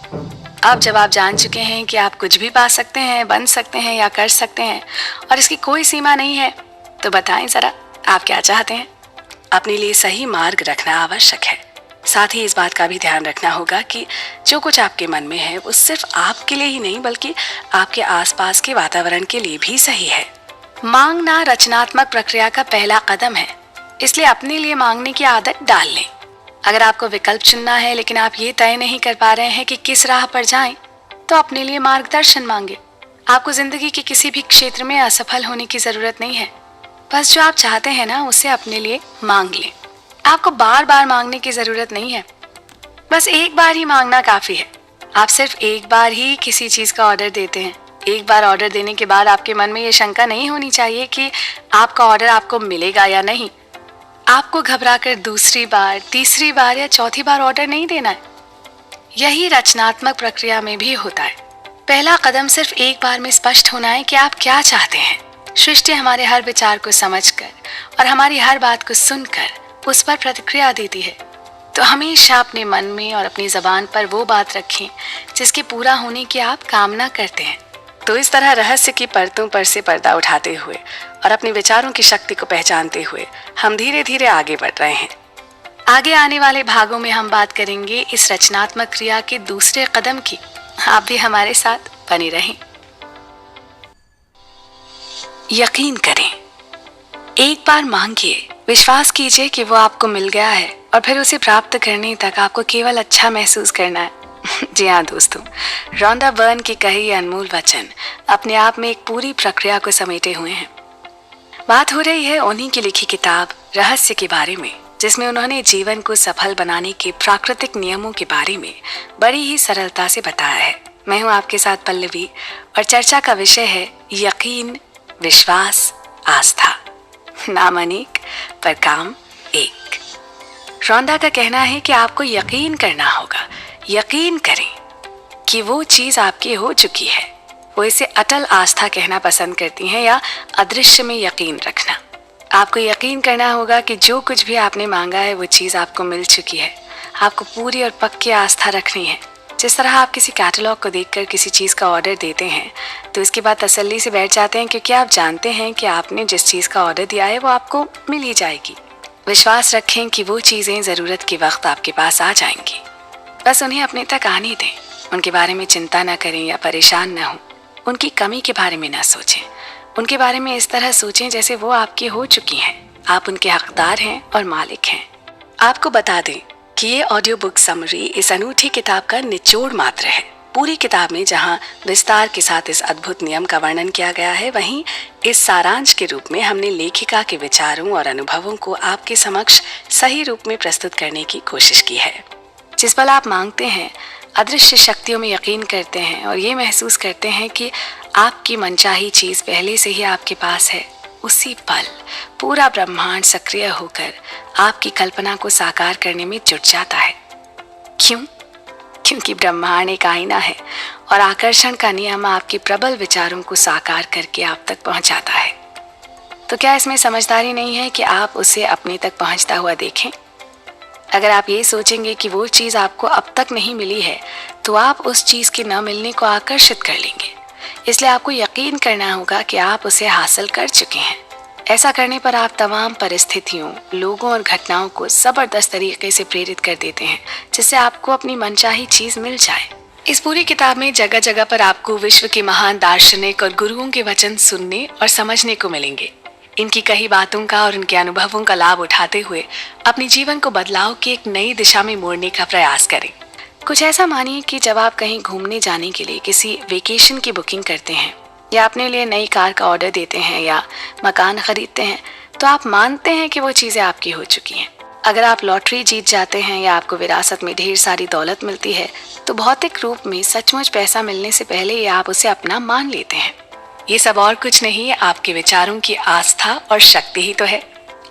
Speaker 1: अब जब आप जान चुके हैं कि आप कुछ भी पा सकते हैं, बन सकते हैं या कर सकते हैं और इसकी कोई सीमा नहीं है, तो बताएं जरा आप क्या चाहते हैं। अपने लिए सही मार्ग रखना आवश्यक है। साथ ही इस बात का भी ध्यान रखना होगा कि जो कुछ आपके मन में है वो सिर्फ आपके लिए ही नहीं बल्कि आपके आसपास के वातावरण के लिए भी सही है। मांगना रचनात्मक प्रक्रिया का पहला कदम है, इसलिए अपने लिए मांगने की आदत डाल लें। अगर आपको विकल्प चुनना है लेकिन आप ये तय नहीं कर पा रहे हैं कि किस राह पर जाएं, तो अपने लिए मार्गदर्शन मांगे। आपको जिंदगी के किसी भी क्षेत्र में असफल होने की जरूरत नहीं है। बस जो आप चाहते हैं ना, उसे अपने लिए मांग लें। आपको बार बार मांगने की जरूरत नहीं है, बस एक बार ही मांगना काफी है। आप सिर्फ एक बार ही किसी चीज का ऑर्डर देते हैं। एक बार ऑर्डर देने के बाद आपके मन में ये शंका नहीं होनी चाहिए कि आपका ऑर्डर आपको मिलेगा या नहीं। आपको घबराकर दूसरी बार, तीसरी बार या चौथी बार ऑर्डर नहीं देना है। यही रचनात्मक प्रक्रिया में भी होता है। पहला कदम सिर्फ एक बार में स्पष्ट होना है कि आप क्या चाहते हैं। सृष्टि हमारे हर विचार को समझकर और हमारी हर बात को सुनकर उस पर प्रतिक्रिया देती है। तो हमेशा अपने मन में और अपनी जबान पर वो बात रखें जिसके पूरा होने की आप कामना करते हैं। तो इस तरह रहस्य की परतों पर से पर्दा उठाते हुए और अपने विचारों की शक्ति को पहचानते हुए हम धीरे धीरे आगे बढ़ रहे हैं। आगे आने वाले भागों में हम बात करेंगे इस रचनात्मक क्रिया के दूसरे कदम की। आप भी हमारे साथ बने रहें। यकीन करें। एक बार मांगिए, विश्वास कीजिए कि वो आपको मिल गया है और फिर उसे प्राप्त करने तक आपको केवल अच्छा महसूस करना है। जी हाँ दोस्तों, रोंडा बर्न की कही अनमोल वचन अपने आप में एक पूरी प्रक्रिया को समेटे हुए हैं। बात हो रही है उन्हीं की लिखी किताब रहस्य के बारे में, जिसमें उन्होंने जीवन को सफल बनाने के प्राकृतिक नियमों के बारे में बड़ी ही सरलता से बताया है। मैं हूँ आपके साथ पल्लवी और चर्चा का विषय है यकीन, विश्वास, आस्था। नाम अनेक पर काम एक। रोंडा का कहना है कि आपको यकीन करना होगा। यकीन करें कि वो चीज आपकी हो चुकी है। वो इसे अटल आस्था कहना पसंद करती हैं या अदृश्य में यकीन रखना। आपको यकीन करना होगा कि जो कुछ भी आपने मांगा है वो चीज आपको मिल चुकी है। आपको पूरी और पक्की आस्था रखनी है। जिस तरह आप किसी कैटलॉग को देखकर किसी चीज का ऑर्डर देते हैं तो इसके बाद तसल्ली से बैठ जाते हैं, क्योंकि आप जानते हैं कि आपने जिस चीज का ऑर्डर दिया है वो आपको मिल ही जाएगी। विश्वास रखें कि वो चीजें जरूरत के वक्त आपके पास आ जाएंगी। बस उन्हें अपने तक आने दें। उनके बारे में चिंता न करें या परेशान न हो। उनकी कमी के बारे में न सोचें। उनके बारे में इस तरह सोचें जैसे वो आपकी हो चुकी हैं। आप उनके हकदार हैं और मालिक हैं। आपको बता दें कि ये ऑडियो बुक समरी इस अनूठी किताब का निचोड़ मात्र है। पूरी किताब में जहां विस्तार के साथ इस अद्भुत नियम का वर्णन किया गया है, वहीं इस सारांश के रूप में हमने लेखिका के विचारों और अनुभवों को आपके समक्ष सही रूप में प्रस्तुत करने की कोशिश की है। जिस पल आप मांगते हैं, अदृश्य शक्तियों में यकीन करते हैं और ये महसूस करते हैं कि आपकी मनचाही चीज पहले से ही आपके पास है, उसी पल पूरा ब्रह्मांड सक्रिय होकर आपकी कल्पना को साकार करने में जुट जाता है। क्यों? क्योंकि ब्रह्मांड एक आईना है और आकर्षण का नियम आपके प्रबल विचारों को साकार करके आप तक पहुंचाता है। तो क्या इसमें समझदारी नहीं है कि आप उसे अपने तक पहुंचता हुआ देखें? अगर आप ये सोचेंगे कि वो चीज आपको अब तक नहीं मिली है तो आप उस चीज के न मिलने को आकर्षित कर लेंगे। इसलिए आपको यकीन करना होगा कि आप उसे हासिल कर चुके हैं। ऐसा करने पर आप तमाम परिस्थितियों, लोगों और घटनाओं को जबरदस्त तरीके से प्रेरित कर देते हैं, जिससे आपको अपनी मनचाही चीज मिल जाए। इस पूरी किताब में जगह जगह पर आपको विश्व के महान दार्शनिक और गुरुओं के वचन सुनने और समझने को मिलेंगे। इनकी कही बातों का और उनके अनुभवों का लाभ उठाते हुए अपने जीवन को बदलाव की एक नई दिशा में मोड़ने का प्रयास करें। कुछ ऐसा मानिए कि जब आप कहीं घूमने जाने के लिए किसी वेकेशन की बुकिंग करते हैं या अपने लिए नई कार का ऑर्डर देते हैं या मकान खरीदते हैं, तो आप मानते हैं कि वो चीजें आपकी हो चुकी हैं। अगर आप लॉटरी जीत जाते हैं या आपको विरासत में ढेर सारी दौलत मिलती है, तो भौतिक रूप में सचमुच पैसा मिलने से पहले ही आप उसे अपना मान लेते हैं। ये सब और कुछ नहीं, आपके विचारों की आस्था और शक्ति ही तो है।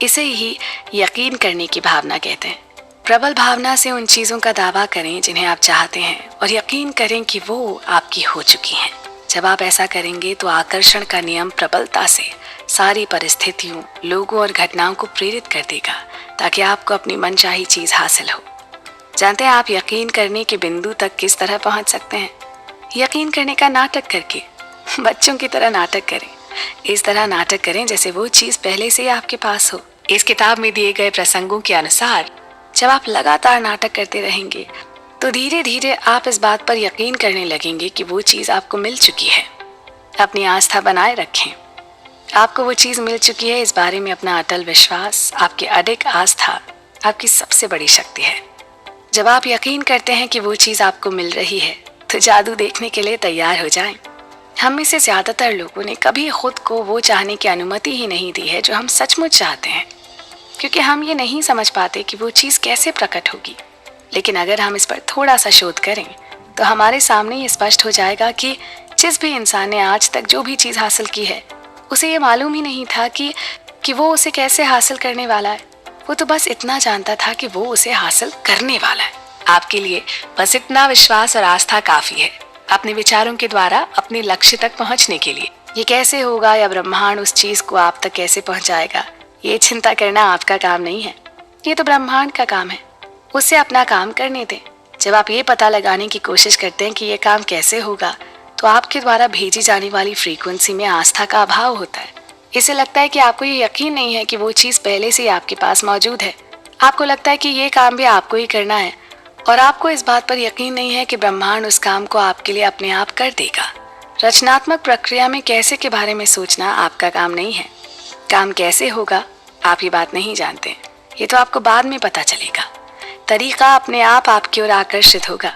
Speaker 1: इसे ही यकीन करने की भावना कहते हैं। प्रबल भावना से उन चीजों का दावा करें जिन्हें आप चाहते हैं और यकीन करें कि वो आपकी हो चुकी हैं। जब आप ऐसा करेंगे तो आकर्षण का नियम प्रबलता से सारी परिस्थितियों, लोगों और घटनाओं को प्रेरित कर देगा ताकि आपको अपनी मनचाही चीज हासिल हो। जानते हैं आप यकीन करने के बिंदु तक किस तरह पहुंच सकते हैं? यकीन करने का नाटक करके। बच्चों की तरह नाटक करें। इस तरह नाटक करें जैसे वो चीज पहले से ही आपके पास हो। इस किताब में दिए गए प्रसंगों के अनुसार जब आप लगातार नाटक करते रहेंगे तो धीरे धीरे आप इस बात पर यकीन करने लगेंगे कि वो चीज आपको मिल चुकी है। अपनी आस्था बनाए रखें। आपको वो चीज मिल चुकी है, इस बारे में अपना अटल विश्वास, आपकी अडिग आस्था आपकी सबसे बड़ी शक्ति है। जब आप यकीन करते हैं कि वो चीज आपको मिल रही है तो जादू देखने के लिए तैयार हो जाएं। हम में से ज्यादातर लोगों ने कभी खुद को वो चाहने की अनुमति ही नहीं दी है जो हम सचमुच चाहते हैं, क्योंकि हम ये नहीं समझ पाते कि वो चीज़ कैसे प्रकट होगी। लेकिन अगर हम इस पर थोड़ा सा शोध करें तो हमारे सामने ये स्पष्ट हो जाएगा कि जिस भी इंसान ने आज तक जो भी चीज़ हासिल की है, उसे ये मालूम ही नहीं था कि वो उसे कैसे हासिल करने वाला है। वो तो बस इतना जानता था कि वो उसे हासिल करने वाला है। आपके लिए बस इतना विश्वास और आस्था काफी है अपने विचारों के द्वारा अपने लक्ष्य तक पहुंचने के लिए। ये कैसे होगा या ब्रह्मांड उस चीज को आप तक कैसे पहुंचाएगा, ये चिंता करना आपका काम नहीं है, ये तो ब्रह्मांड का काम है। उससे अपना काम करने दें। जब आप ये पता लगाने की कोशिश करते हैं कि ये काम कैसे होगा, तो आपके द्वारा भेजी जाने वाली फ्रीक्वेंसी में आस्था का अभाव होता है। इसे लगता है कि आपको ये यकीन नहीं है कि वो चीज़ पहले से ही आपके पास मौजूद है। आपको लगता है कि ये काम भी आपको ही करना है, और आपको इस बात पर यकीन नहीं है कि ब्रह्मांड उस काम को आपके लिए अपने आप कर देगा। रचनात्मक प्रक्रिया में कैसे के बारे में सोचना आपका काम नहीं है। काम कैसे होगा आप ये बात नहीं जानते, ये तो आपको बाद में पता चलेगा। तरीका अपने आप आपकी ओर आकर्षित होगा।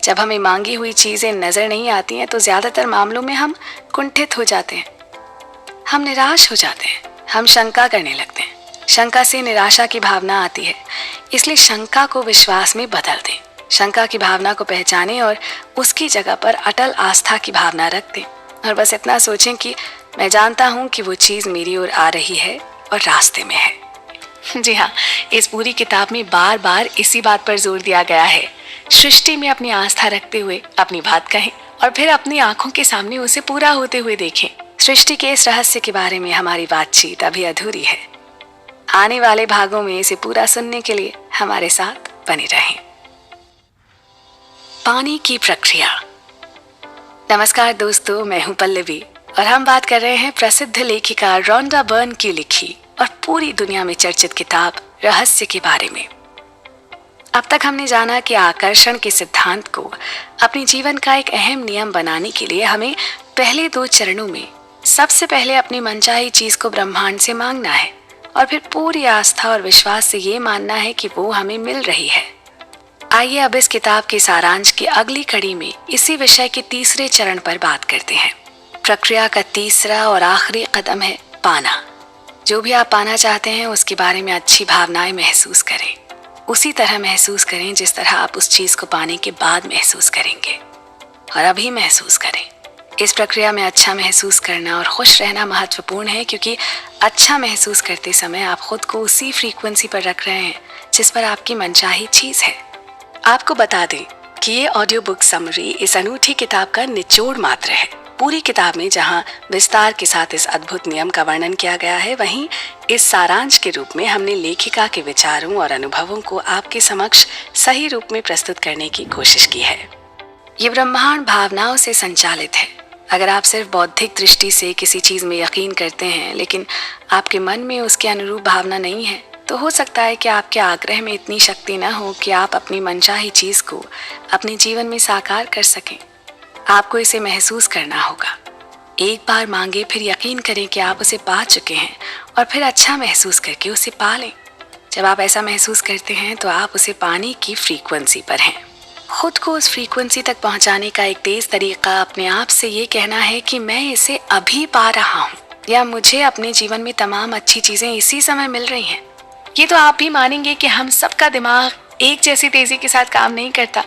Speaker 1: जब हमें मांगी हुई चीजें नजर नहीं आती हैं तो ज्यादातर मामलों में हम कुंठित हो जाते हैं, हम निराश हो जाते हैं, हम शंका करने लगते हैं। शंका से निराशा की भावना आती है, इसलिए शंका को विश्वास में बदल दें। शंका की भावना को पहचानें और उसकी जगह पर अटल आस्था की भावना रख दें, और बस इतना सोचें कि मैं जानता हूँ कि वो चीज़ मेरी ओर आ रही है और रास्ते में है। जी हाँ, इस पूरी किताब में बार बार इसी बात पर जोर दिया गया है। सृष्टि में अपनी आस्था रखते हुए अपनी बात कहें और फिर अपनी आंखों के सामने उसे पूरा होते हुए देखें। सृष्टि के इस रहस्य के बारे में हमारी बातचीत अभी अधूरी है। आने वाले भागों में इसे पूरा सुनने के लिए हमारे साथ बने रहें। पानी की प्रक्रिया। नमस्कार दोस्तों, मैं हूं पल्लवी और हम बात कर रहे हैं प्रसिद्ध लेखिका रोंडा बर्न की लिखी और पूरी दुनिया में चर्चित किताब रहस्य के बारे में। अब तक हमने जाना कि आकर्षण के सिद्धांत को अपने जीवन का एक अहम नियम बनाने के लिए हमें पहले 2 चरणों में सबसे पहले अपनी मनचाही चीज को ब्रह्मांड से मांगना है और फिर पूरी आस्था और विश्वास से ये मानना है कि वो हमें मिल रही है। आइए अब इस किताब के सारांश की अगली कड़ी में इसी विषय के तीसरे चरण पर बात करते हैं। प्रक्रिया का तीसरा और आखिरी कदम है पाना। जो भी आप पाना चाहते हैं उसके बारे में अच्छी भावनाएं महसूस करें, उसी तरह महसूस करें जिस तरह आप उस चीज को पाने के बाद महसूस करेंगे, और अभी महसूस करें। इस प्रक्रिया में अच्छा महसूस करना और खुश रहना महत्वपूर्ण है, क्योंकि अच्छा महसूस करते समय आप खुद को उसी फ्रीक्वेंसी पर रख रहे हैं जिस पर आपकी मनचाही चीज है। आपको बता दें कि ये ऑडियो बुक समरी इस अनूठी किताब का निचोड़ मात्र है। पूरी किताब में जहां विस्तार के साथ इस अद्भुत नियम का वर्णन किया गया है, वहीं इस सारांश के रूप में हमने लेखिका के विचारों और अनुभवों को आपके समक्ष सही रूप में प्रस्तुत करने की कोशिश की है। ये ब्रह्मांड भावनाओं से संचालित है। अगर आप सिर्फ बौद्धिक दृष्टि से किसी चीज में यकीन करते हैं लेकिन आपके मन में उसके अनुरूप भावना नहीं है, तो हो सकता है कि आपके आग्रह में इतनी शक्ति न हो कि आप अपनी मनचाही चीज को अपने जीवन में साकार कर सकें। आपको इसे महसूस करना होगा। एक बार मांगे, फिर यकीन करें कि आप उसे पा चुके हैं और फिर अच्छा महसूस करके उसे पा लें। जब आप ऐसा महसूस करते हैं तो आप उसे पाने की फ्रीक्वेंसी पर हैं। खुद को उस फ्रीक्वेंसी तक पहुंचाने का एक तेज तरीका अपने आप से ये कहना है कि मैं इसे अभी पा रहा हूँ, या मुझे अपने जीवन में तमाम अच्छी चीजें इसी समय मिल रही हैं। ये तो आप भी मानेंगे कि हम सबका दिमाग एक जैसी तेजी के साथ काम नहीं करता।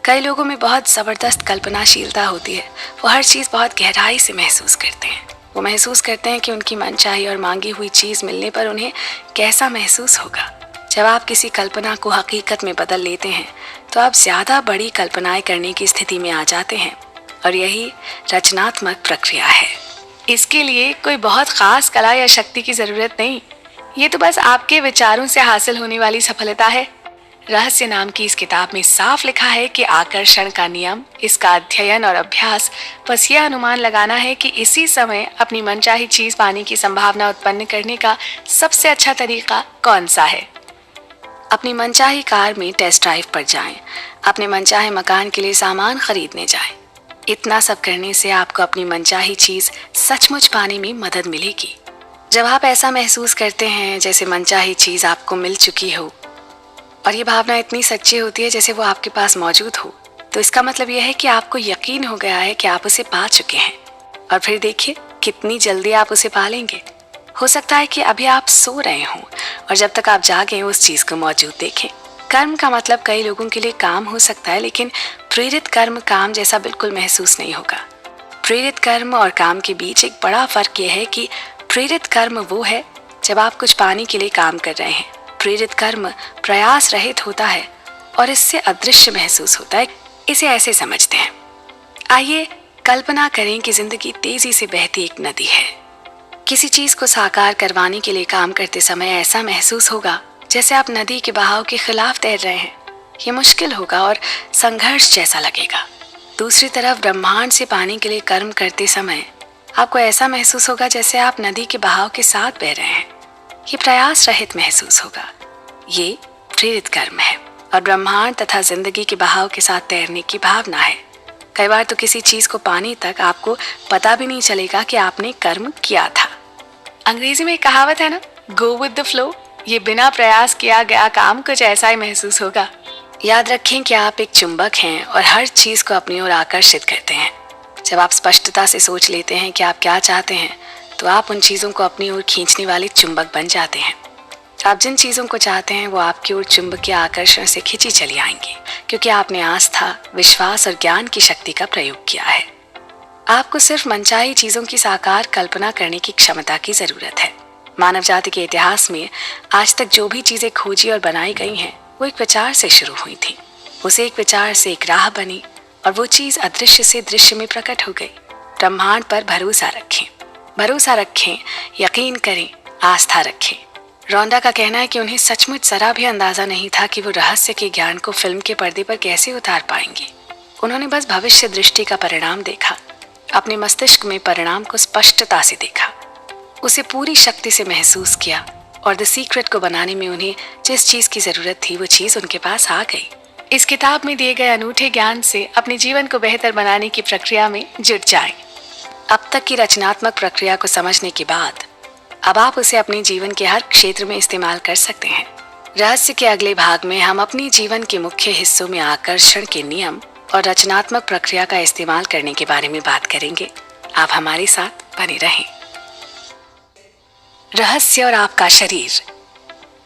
Speaker 1: कई लोगों में बहुत जबरदस्त कल्पनाशीलता होती है। वो हर चीज बहुत गहराई से महसूस करते हैं। वो महसूस करते हैं कि उनकी मनचाही और मांगी हुई चीज मिलने पर उन्हें कैसा महसूस होगा। जब आप किसी कल्पना को हकीकत में बदल लेते हैं तो आप ज्यादा बड़ी कल्पनाएं करने की स्थिति में आ जाते हैं, और यही रचनात्मक प्रक्रिया है। इसके लिए कोई बहुत खास कला या शक्ति की जरूरत नहीं, ये तो बस आपके विचारों से हासिल होने वाली सफलता है। रहस्य नाम की इस किताब में साफ लिखा है कि आकर्षण का नियम, इसका अध्ययन और अभ्यास बस यह अनुमान लगाना है कि इसी समय अपनी मनचाही चीज पाने की संभावना उत्पन्न करने का सबसे अच्छा तरीका कौन सा है। अपनी मनचाही कार में टेस्ट ड्राइव पर जाएं, अपने मनचाहे मकान के लिए सामान खरीदने जाएं। इतना सब करने से आपको अपनी मनचाही चीज सचमुच पाने में मदद मिलेगी। जब आप ऐसा महसूस करते हैं जैसे मनचाही चीज आपको मिल चुकी हो, और ये भावना इतनी सच्ची होती है जैसे वो आपके पास मौजूद हो, तो इसका मतलब यह है कि आपको यकीन हो गया है कि आप उसे पा चुके हैं। और फिर देखिए कितनी जल्दी आप उसे पा लेंगे। हो सकता है कि अभी आप सो रहे हों और जब तक आप जागे उस चीज को मौजूद देखें। कर्म का मतलब कई लोगों के लिए काम हो सकता है, लेकिन प्रेरित कर्म काम जैसा बिल्कुल महसूस नहीं होगा। प्रेरित कर्म और काम के बीच एक बड़ा फर्क यह है कि प्रेरित कर्म वो है जब आप कुछ पाने के लिए काम कर रहे हैं। प्रेरित कर्म प्रयास रहित होता है और इससे अदृश्य महसूस होता है। इसे ऐसे समझते हैं, आइए कल्पना करें कि जिंदगी तेजी से बहती एक नदी है। किसी चीज को साकार करवाने के लिए काम करते समय ऐसा महसूस होगा जैसे आप नदी के बहाव के खिलाफ तैर रहे हैं। ये मुश्किल होगा और संघर्ष जैसा लगेगा। दूसरी तरफ ब्रह्मांड से पाने के लिए कर्म करते समय आपको ऐसा महसूस होगा जैसे आप नदी के बहाव के साथ बह रहे हैं। ये प्रयास रहित महसूस होगा। ये प्रेरित कर्म है और ब्रह्मांड तथा जिंदगी के बहाव के साथ तैरने की भावना है। कई बार तो किसी चीज को पाने तक आपको पता भी नहीं चलेगा कि आपने कर्म किया था। अंग्रेजी में एक कहावत है ना, गो विद द फ्लो। ये बिना प्रयास किया गया काम कुछ ऐसा ही महसूस होगा। याद रखें कि आप एक चुंबक हैं और हर चीज को अपनी ओर आकर्षित करते हैं। जब आप स्पष्टता से सोच लेते हैं कि आप क्या चाहते हैं, तो आप उन चीजों को अपनी ओर खींचने वाले चुंबक बन जाते हैं। आप जिन चीजों को चाहते हैं वो आपकी ओर चुंबकीय आकर्षण से खींची चली आएंगी, क्योंकि आपने आस्था, विश्वास और ज्ञान की शक्ति का प्रयोग किया है। आपको सिर्फ मनचाही चीजों की साकार कल्पना करने की क्षमता की जरूरत है। मानव जाति के इतिहास में आज तक जो भी चीजें खोजी और बनाई गई हैं, वो एक विचार से शुरू हुई थी। उसे एक विचार से एक राह बनी और वो चीज अदृश्य से दृश्य में प्रकट हो गई। ब्रह्मांड पर भरोसा रखें, यकीन करें, आस्था रखें। रोंडा का कहना है कि उन्हें सचमुच जरा भी अंदाजा नहीं था कि वो रहस्य के ज्ञान को फिल्म के पर्दे पर कैसे उतार पाएंगे। उन्होंने बस भविष्य दृष्टि का परिणाम देखा, अपने मस्तिष्क में परिणाम को स्पष्टता से देखा, उसे पूरी शक्ति से महसूस किया और द सीक्रेट को बनाने में उन्हें जिस चीज की जरूरत थी वो चीज उनके पास आ गई। इस किताब में दिए गए अनूठे ज्ञान से अपने जीवन को बेहतर बनाने की प्रक्रिया में जुट जाएं। अब तक की रचनात्मक प्रक्रिया को समझने के बाद अब आप उसे अपने जीवन के हर क्षेत्र में इस्तेमाल कर सकते हैं। रहस्य के अगले भाग में हम अपने जीवन के मुख्य हिस्सों में आकर्षण के नियम और रचनात्मक प्रक्रिया का इस्तेमाल करने के बारे में बात करेंगे। आप हमारे साथ बने रहें। रहस्य और आपका शरीर।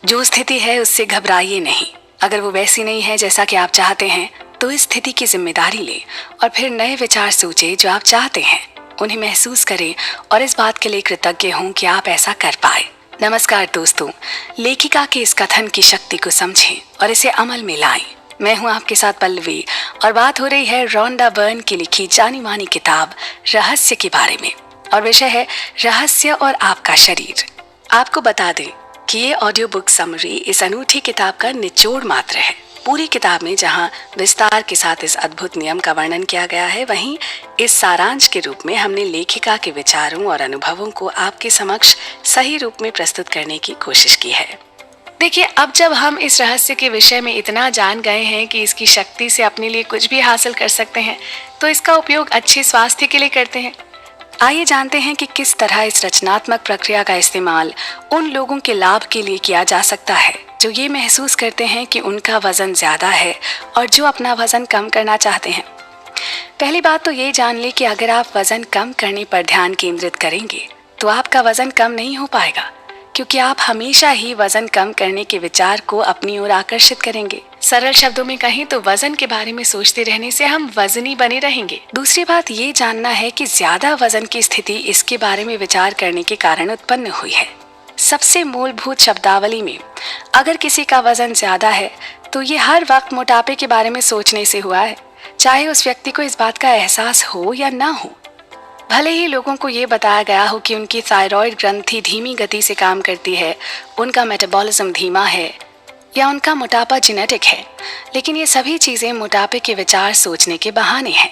Speaker 1: जो स्थिति है उससे घबराइए नहीं। अगर वो वैसी नहीं है जैसा कि आप चाहते हैं, तो इस स्थिति की जिम्मेदारी लें और फिर नए विचार सोचें जो आप चाहते हैं, उन्हें महसूस करें और इस बात के लिए कृतज्ञ हों कि आप ऐसा कर पाए। नमस्कार दोस्तों, लेखिका के इस कथन की शक्ति को समझें और इसे अमल में लाएं। मैं हूं आपके साथ पल्लवी और बात हो रही है रोंडा बर्न की लिखी जानी मानी किताब रहस्य के बारे में, और विषय है रहस्य और आपका शरीर। आपको बता दें कि ये ऑडियो बुक समरी इस अनूठी किताब का निचोड़ मात्र है। पूरी किताब में जहां विस्तार के साथ इस अद्भुत नियम का वर्णन किया गया है, वहीं इस सारांश के रूप में हमने लेखिका के विचारों और अनुभवों को आपके समक्ष सही रूप में प्रस्तुत करने की कोशिश की है। देखिए, अब जब हम इस रहस्य के विषय में इतना जान गए हैं कि इसकी शक्ति से अपने लिए कुछ भी हासिल कर सकते हैं, तो इसका उपयोग अच्छे स्वास्थ्य के लिए करते हैं। आइए जानते हैं कि किस तरह इस रचनात्मक प्रक्रिया का इस्तेमाल उन लोगों के लाभ के लिए किया जा सकता है जो ये महसूस करते हैं कि उनका वजन ज्यादा है और जो अपना वजन कम करना चाहते हैं। पहली बात तो ये जान ले कि अगर आप वजन कम करने पर ध्यान केंद्रित करेंगे तो आपका वजन कम नहीं हो पाएगा, क्योंकि आप हमेशा ही वजन कम करने के विचार को अपनी ओर आकर्षित करेंगे। सरल शब्दों में कहें तो वजन के बारे में सोचते रहने से हम वजनी बने रहेंगे। दूसरी बात ये जानना है कि ज्यादा वजन की स्थिति इसके बारे में विचार करने के कारण उत्पन्न हुई है। सबसे मूलभूत शब्दावली में अगर किसी का वजन ज्यादा है तो ये हर वक्त मोटापे के बारे में सोचने से हुआ है, चाहे उस व्यक्ति को इस बात का एहसास हो या ना हो। भले ही लोगों को ये बताया गया हो कि उनकी थायराइड ग्रंथि धीमी गति से काम करती है, उनका मेटाबॉलिज्म धीमा है या उनका मोटापा जेनेटिक है, लेकिन ये सभी चीजें मोटापे के विचार सोचने के बहाने हैं।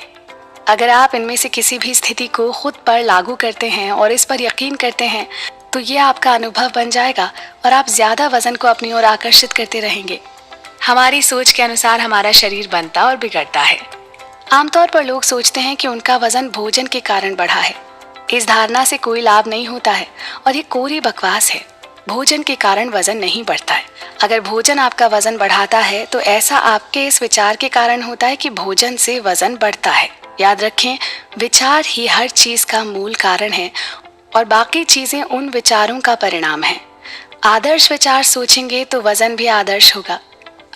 Speaker 1: अगर आप इनमें से किसी भी स्थिति को खुद पर लागू करते हैं और इस पर यकीन करते हैं, तो ये आपका अनुभव बन जाएगा और आप ज्यादा वजन को अपनी ओर आकर्षित करते रहेंगे। हमारी सोच के अनुसार हमारा शरीर बनता और बिगड़ता है। आमतौर पर लोग सोचते हैं कि उनका वजन भोजन के कारण बढ़ा है। इस धारणा से कोई लाभ नहीं होता है और ये कोरी बकवास है। भोजन के कारण वजन नहीं बढ़ता है। अगर भोजन आपका वजन बढ़ाता है तो ऐसा आपके इस विचार के कारण होता है कि भोजन से वजन बढ़ता है। याद रखें, विचार ही हर चीज का मूल कारण है और बाकी चीजें उन विचारों का परिणाम है। आदर्श विचार सोचेंगे तो वजन भी आदर्श होगा।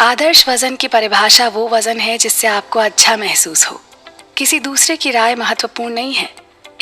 Speaker 1: आदर्श वजन की परिभाषा वो वजन है जिससे आपको अच्छा महसूस हो। किसी दूसरे की राय महत्वपूर्ण नहीं है।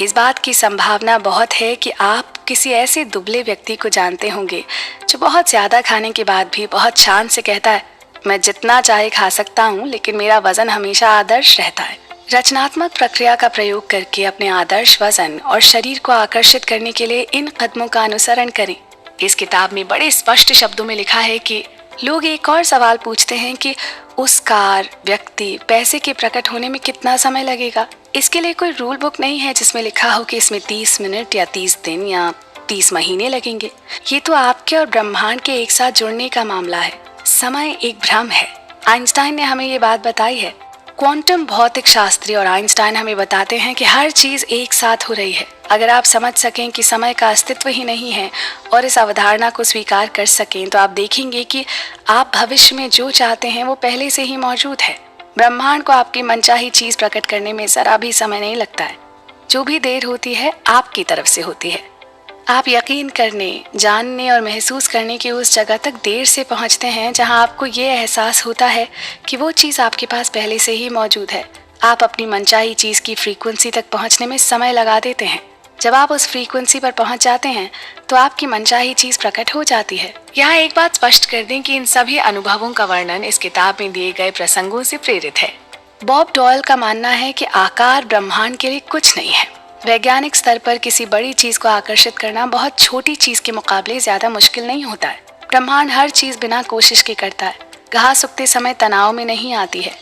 Speaker 1: इस बात की संभावना बहुत है कि आप किसी ऐसे दुबले व्यक्ति को जानते होंगे जो बहुत ज्यादा खाने के बाद भी बहुत शान से कहता है, मैं जितना चाहे खा सकता हूँ लेकिन मेरा वजन हमेशा आदर्श रहता है। रचनात्मक प्रक्रिया का प्रयोग करके अपने आदर्श वजन और शरीर को आकर्षित करने के लिए इन कदमों का अनुसरण करें। इस किताब में बड़े स्पष्ट शब्दों में लिखा है कि लोग एक और सवाल पूछते हैं कि उस कार, व्यक्ति, पैसे के प्रकट होने में कितना समय लगेगा। इसके लिए कोई रूल बुक नहीं है जिसमें लिखा हो कि इसमें 30 मिनट या 30 दिन या 30 महीने लगेंगे। ये तो आपके और ब्रह्मांड के एक साथ जुड़ने का मामला है। समय एक भ्रम है। आइंस्टाइन ने हमें ये बात बताई है। क्वांटम भौतिक शास्त्री और आइंस्टाइन हमें बताते हैं कि हर चीज एक साथ हो रही है। अगर आप समझ सकें कि समय का अस्तित्व ही नहीं है और इस अवधारणा को स्वीकार कर सकें तो आप देखेंगे कि आप भविष्य में जो चाहते हैं वो पहले से ही मौजूद है। ब्रह्मांड को आपकी मनचाही चीज प्रकट करने में जरा भी समय नहीं लगता है। जो भी देर होती है आपकी तरफ से होती है। आप यकीन करने, जानने और महसूस करने की उस जगह तक देर से पहुंचते हैं जहां आपको ये एहसास होता है कि वो चीज़ आपके पास पहले से ही मौजूद है। आप अपनी मनचाही चीज़ की फ्रीक्वेंसी तक पहुंचने में समय लगा देते हैं। जब आप उस फ्रीक्वेंसी पर पहुंच जाते हैं तो आपकी मनचाही चीज़ प्रकट हो जाती है। यहाँ एक बात स्पष्ट कर दें कि इन सभी अनुभवों का वर्णन इस किताब में दिए गए प्रसंगों से प्रेरित है। बॉब डॉयल का मानना है कि आकार ब्रह्मांड के लिए कुछ नहीं है। वैज्ञानिक स्तर पर किसी बड़ी चीज को आकर्षित करना बहुत छोटी चीज के मुकाबले ज्यादा मुश्किल नहीं होता है। ब्रह्मांड हर चीज बिना कोशिश के करता है। घास उगते समय तनाव में नहीं आती है,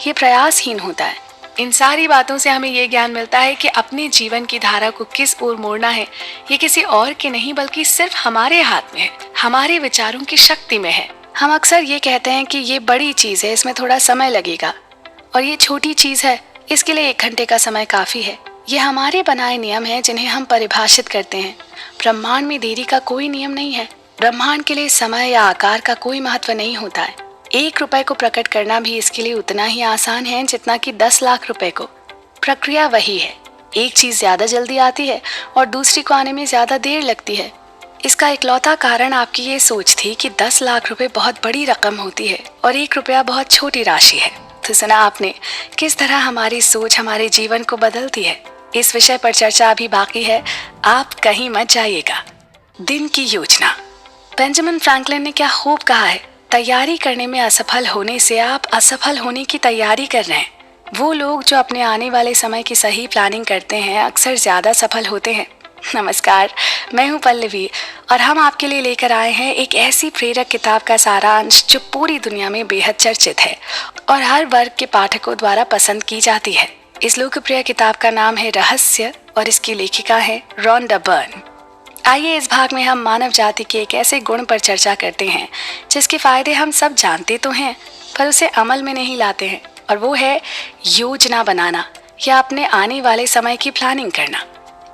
Speaker 1: ये प्रयासहीन होता है। इन सारी बातों से हमें ये ज्ञान मिलता है कि अपने जीवन की धारा को किस ओर मोड़ना है ये किसी और के नहीं बल्कि सिर्फ हमारे हाथ में है, हमारे विचारों की शक्ति में है। हम अक्सर ये कहते हैं कि ये बड़ी चीज है, इसमें थोड़ा समय लगेगा, और ये छोटी चीज है, इसके लिए 1 घंटे का समय काफी है। ये हमारे बनाए नियम हैं जिन्हें हम परिभाषित करते हैं। ब्रह्मांड में देरी का कोई नियम नहीं है। ब्रह्मांड के लिए समय या आकार का कोई महत्व नहीं होता है। 1 रुपए को प्रकट करना भी इसके लिए उतना ही आसान है जितना कि 10 लाख रुपए को। प्रक्रिया वही है। एक चीज ज्यादा जल्दी आती है और दूसरी को आने में ज्यादा देर लगती है। इसका इकलौता कारण आपकी ये सोच थी कि 10 लाख रुपए बहुत बड़ी रकम होती है और 1 रुपया बहुत छोटी राशि है। तो सुना आपने किस तरह हमारी सोच हमारे जीवन को बदलती है। इस विषय पर चर्चा अभी बाकी है, आप कहीं मत जाइएगा। दिन की योजना। बेंजामिन फ्रैंकलिन ने क्या खूब कहा है, तैयारी करने में असफल होने से आप असफल होने की तैयारी कर रहे हैं। वो लोग जो अपने आने वाले समय की सही प्लानिंग करते हैं अक्सर ज्यादा सफल होते हैं। नमस्कार, मैं हूँ पल्लवी और हम आपके लिए लेकर आए हैं एक ऐसी प्रेरक किताब का सारांश जो पूरी दुनिया में बेहद चर्चित है और हर वर्ग के पाठकों द्वारा पसंद की जाती है। इस लोकप्रिय किताब का नाम है रहस्य और इसकी लेखिका है रॉन्डा बर्न। आइए इस भाग में हम मानव जाति के एक ऐसे गुण पर चर्चा करते हैं जिसके फायदे हम सब जानते तो हैं पर उसे अमल में नहीं लाते हैं, और वो है योजना बनाना या अपने आने वाले समय की प्लानिंग करना।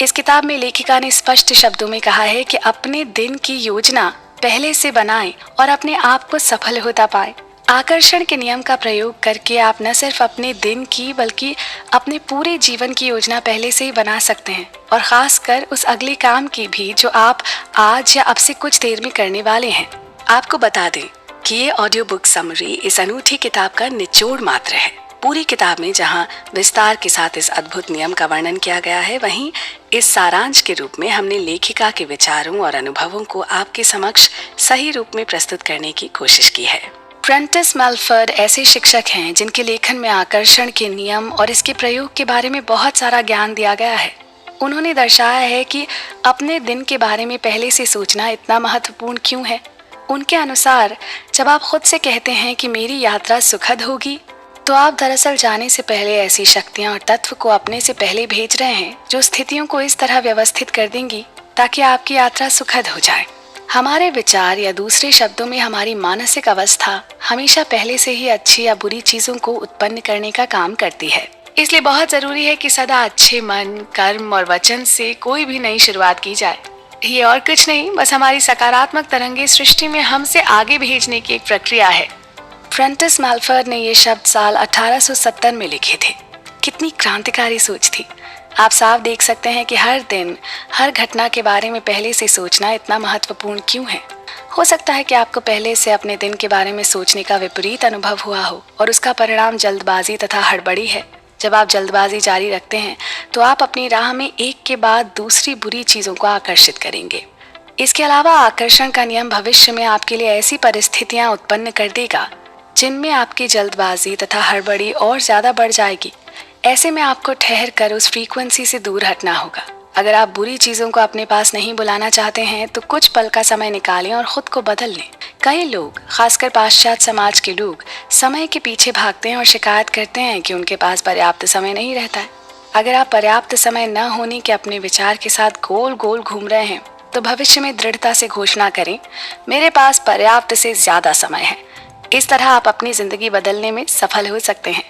Speaker 1: इस किताब में लेखिका ने स्पष्ट शब्दों में कहा है कि अपने दिन की योजना पहले से बनाएं और अपने आप को सफल होता पाएं। आकर्षण के नियम का प्रयोग करके आप न सिर्फ अपने दिन की बल्कि अपने पूरे जीवन की योजना पहले से ही बना सकते हैं, और खासकर उस अगले काम की भी जो आप आज या अब से कुछ देर में करने वाले हैं। आपको बता दें कि ये ऑडियो बुक समरी इस अनूठी किताब का निचोड़ मात्र है। पूरी किताब में जहां विस्तार के साथ इस अद्भुत नियम का वर्णन किया गया है, वहीं इस सारांश के रूप में हमने लेखिका के विचारों और अनुभवों को आपके समक्ष सही रूप में प्रस्तुत करने की कोशिश की है। प्रेंटिस मेलफर्ड ऐसे शिक्षक हैं जिनके लेखन में आकर्षण के नियम और इसके प्रयोग के बारे में बहुत सारा ज्ञान दिया गया है। उन्होंने दर्शाया है कि अपने दिन के बारे में पहले से सोचना इतना महत्वपूर्ण क्यों है। उनके अनुसार जब आप खुद से कहते हैं कि मेरी यात्रा सुखद होगी, तो आप दरअसल जाने से पहले ऐसी शक्तियां और तत्व को अपने से पहले भेज रहे हैं जो स्थितियों को इस तरह व्यवस्थित कर देंगी ताकि आपकी यात्रा सुखद हो जाए। हमारे विचार या दूसरे शब्दों में हमारी मानसिक अवस्था हमेशा पहले से ही अच्छी या बुरी चीजों को उत्पन्न करने का काम करती है। इसलिए बहुत जरूरी है कि सदा अच्छे मन, कर्म और वचन से कोई भी नई शुरुआत की जाए। ये और कुछ नहीं, बस हमारी सकारात्मक तरंगे सृष्टि में हमसे आगे भेजने की एक प्रक्रिया है। फ्रेंटिस मैल्फर्ड ने ये शब्द साल 1870 में लिखे थे। कितनी क्रांतिकारी सोच थी। आप साफ देख सकते हैं कि हर दिन हर घटना के बारे में पहले से सोचना इतना महत्वपूर्ण क्यों है। हो सकता है कि आपको पहले से अपने दिन के बारे में सोचने का विपरीत अनुभव हुआ हो और उसका परिणाम जल्दबाजी तथा हड़बड़ी है। जब आप जल्दबाजी जारी रखते हैं तो आप अपनी राह में एक के बाद दूसरी बुरी चीजों को आकर्षित करेंगे। इसके अलावा आकर्षण का नियम भविष्य में आपके लिए ऐसी परिस्थितियां उत्पन्न कर देगा जिनमें आपकी जल्दबाजी तथा हड़बड़ी और ज्यादा बढ़ जाएगी। ऐसे में आपको ठहर कर उस फ्रीक्वेंसी से दूर हटना होगा। अगर आप बुरी चीजों को अपने पास नहीं बुलाना चाहते हैं तो कुछ पल का समय निकालें और खुद को बदल लें। कई लोग, खासकर पाश्चात्य समाज के लोग, समय के पीछे भागते हैं और शिकायत करते हैं कि उनके पास पर्याप्त समय नहीं रहता है। अगर आप पर्याप्त समय न होने के अपने विचार के साथ गोल गोल घूम रहे हैं तो भविष्य में दृढ़ता से घोषणा करें, मेरे पास पर्याप्त से ज्यादा समय है। इस तरह आप अपनी जिंदगी बदलने में सफल हो सकते हैं।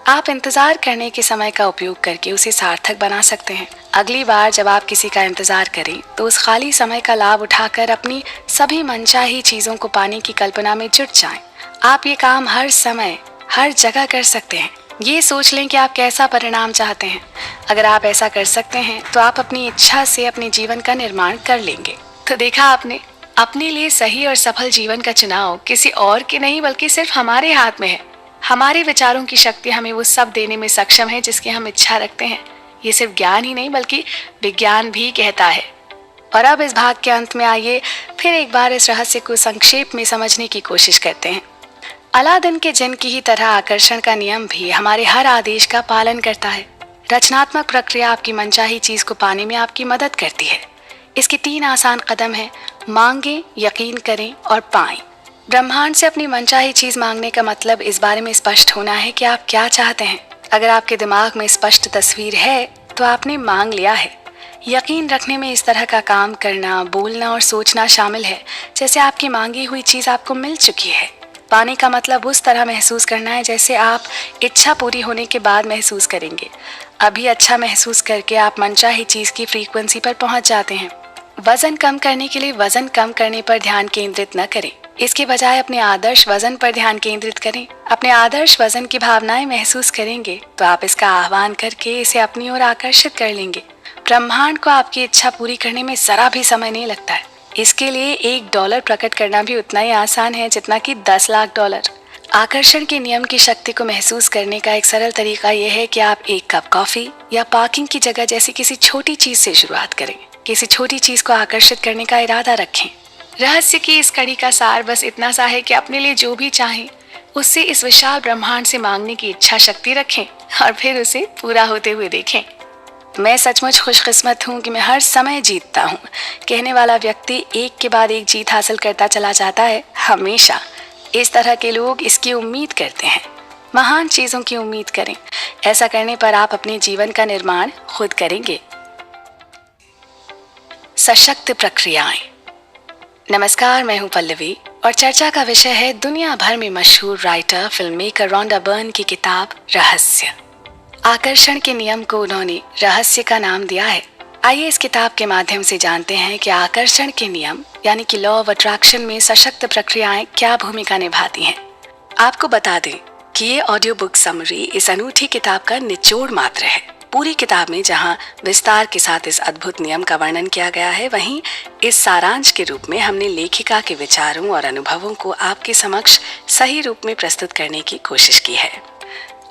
Speaker 1: आप इंतजार करने के समय का उपयोग करके उसे सार्थक बना सकते हैं। अगली बार जब आप किसी का इंतजार करें तो उस खाली समय का लाभ उठाकर अपनी सभी मनचाही चीजों को पाने की कल्पना में जुट जाएं। आप ये काम हर समय हर जगह कर सकते हैं। ये सोच लें कि आप कैसा परिणाम चाहते हैं। अगर आप ऐसा कर सकते हैं तो आप अपनी इच्छा से अपने जीवन का निर्माण कर लेंगे। तो देखा आपने, अपने लिए सही और सफल जीवन का चुनाव किसी और के नहीं बल्कि सिर्फ हमारे हाथ में है। हमारे विचारों की शक्ति हमें वो सब देने में सक्षम है जिसकी हम इच्छा रखते हैं। ये सिर्फ ज्ञान ही नहीं बल्कि विज्ञान भी कहता है। और अब इस भाग के अंत में आइए फिर एक बार इस रहस्य को संक्षेप में समझने की कोशिश करते हैं। अलादीन के जिन्न की ही तरह आकर्षण का नियम भी हमारे हर आदेश का पालन करता है। रचनात्मक प्रक्रिया आपकी मनचाही चीज को पाने में आपकी मदद करती है। इसके 3 आसान कदम हैं: मांगें, यकीन करें और पाएं। ब्रह्मांड से अपनी मनचाही चीज मांगने का मतलब इस बारे में स्पष्ट होना है कि आप क्या चाहते हैं। अगर आपके दिमाग में स्पष्ट तस्वीर है तो आपने मांग लिया है। यकीन रखने में इस तरह का काम करना, बोलना और सोचना शामिल है जैसे आपकी मांगी हुई चीज आपको मिल चुकी है। पाने का मतलब उस तरह महसूस करना है जैसे आप इच्छा पूरी होने के बाद महसूस करेंगे। अभी अच्छा महसूस करके आप मनचाही चीज की फ्रीक्वेंसी पर पहुंच जाते हैं। वजन कम करने के लिए वजन कम करने पर ध्यान केंद्रित न करें। इसके बजाय अपने आदर्श वजन पर ध्यान केंद्रित करें। अपने आदर्श वजन की भावनाएं महसूस करेंगे तो आप इसका आह्वान करके इसे अपनी ओर आकर्षित कर लेंगे। ब्रह्मांड को आपकी इच्छा पूरी करने में जरा भी समय नहीं लगता है। इसके लिए $1 प्रकट करना भी उतना ही आसान है जितना कि 10 लाख डॉलर। आकर्षण के नियम की शक्ति को महसूस करने का एक सरल तरीका यह है कि आप एक कप कॉफी या पार्किंग की जगह जैसी किसी छोटी चीज से शुरुआत करें। किसी छोटी चीज को आकर्षित करने का इरादा रखें। रहस्य की इस कड़ी का सार बस इतना सा है कि अपने लिए जो भी चाहें उससे इस विशाल ब्रह्मांड से मांगने की इच्छा शक्ति रखें और फिर उसे पूरा होते हुए देखें। मैं सचमुच खुशकिस्मत हूँ कि मैं हर समय जीतता हूँ कहने वाला व्यक्ति एक के बाद एक जीत हासिल करता चला जाता है। हमेशा इस तरह के लोग इसकी उम्मीद करते हैं। महान चीजों की उम्मीद करें। ऐसा करने पर आप अपने जीवन का निर्माण खुद करेंगे। सशक्त प्रक्रियाएं। नमस्कार, मैं हूं पल्लवी और चर्चा का विषय है दुनिया भर में मशहूर writer film maker Rhonda Byrne की किताब रहस्य। आकर्षण के नियम को उन्होंने रहस्य का नाम दिया है। आइए इस किताब के माध्यम से जानते हैं कि आकर्षण के नियम यानी कि लॉ ऑफ अट्रैक्शन में सशक्त प्रक्रियाएं क्या भूमिका निभाती हैं। आपको बता दें कि ये ऑडियो बुक समरी इस अनूठी किताब का निचोड़ मात्र है। पूरी किताब में जहां विस्तार के साथ इस अद्भुत नियम का वर्णन किया गया है, वहीं इस सारांश के रूप में हमने लेखिका के विचारों और अनुभवों को आपके समक्ष सही रूप में प्रस्तुत करने की कोशिश की है।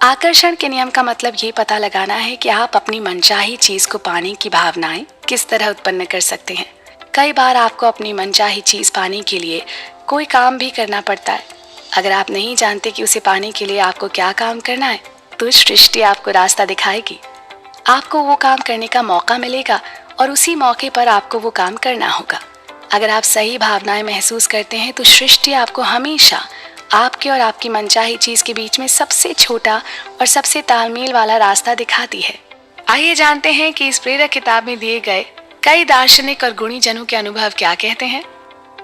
Speaker 1: आकर्षण के नियम का मतलब ये पता लगाना है कि आप अपनी मनचाही चीज को पाने की भावनाएं किस तरह उत्पन्न कर सकते हैं। कई बार आपको अपनी मनचाही चीज पाने के लिए कोई काम भी करना पड़ता है। अगर आप नहीं जानते कि उसे पाने के लिए आपको क्या काम करना है तो सृष्टि आपको रास्ता दिखाएगी। आपको वो काम करने का मौका मिलेगा और उसी मौके पर आपको वो काम करना होगा। अगर आप सही भावनाएं महसूस करते हैं तो सृष्टि आपको हमेशा आपके और आपकी मनचाही चीज के बीच में सबसे छोटा और सबसे तालमेल वाला रास्ता दिखाती है। आइए जानते हैं कि इस प्रेरक किताब में दिए गए कई दार्शनिक और गुणी जनों के अनुभव क्या कहते हैं।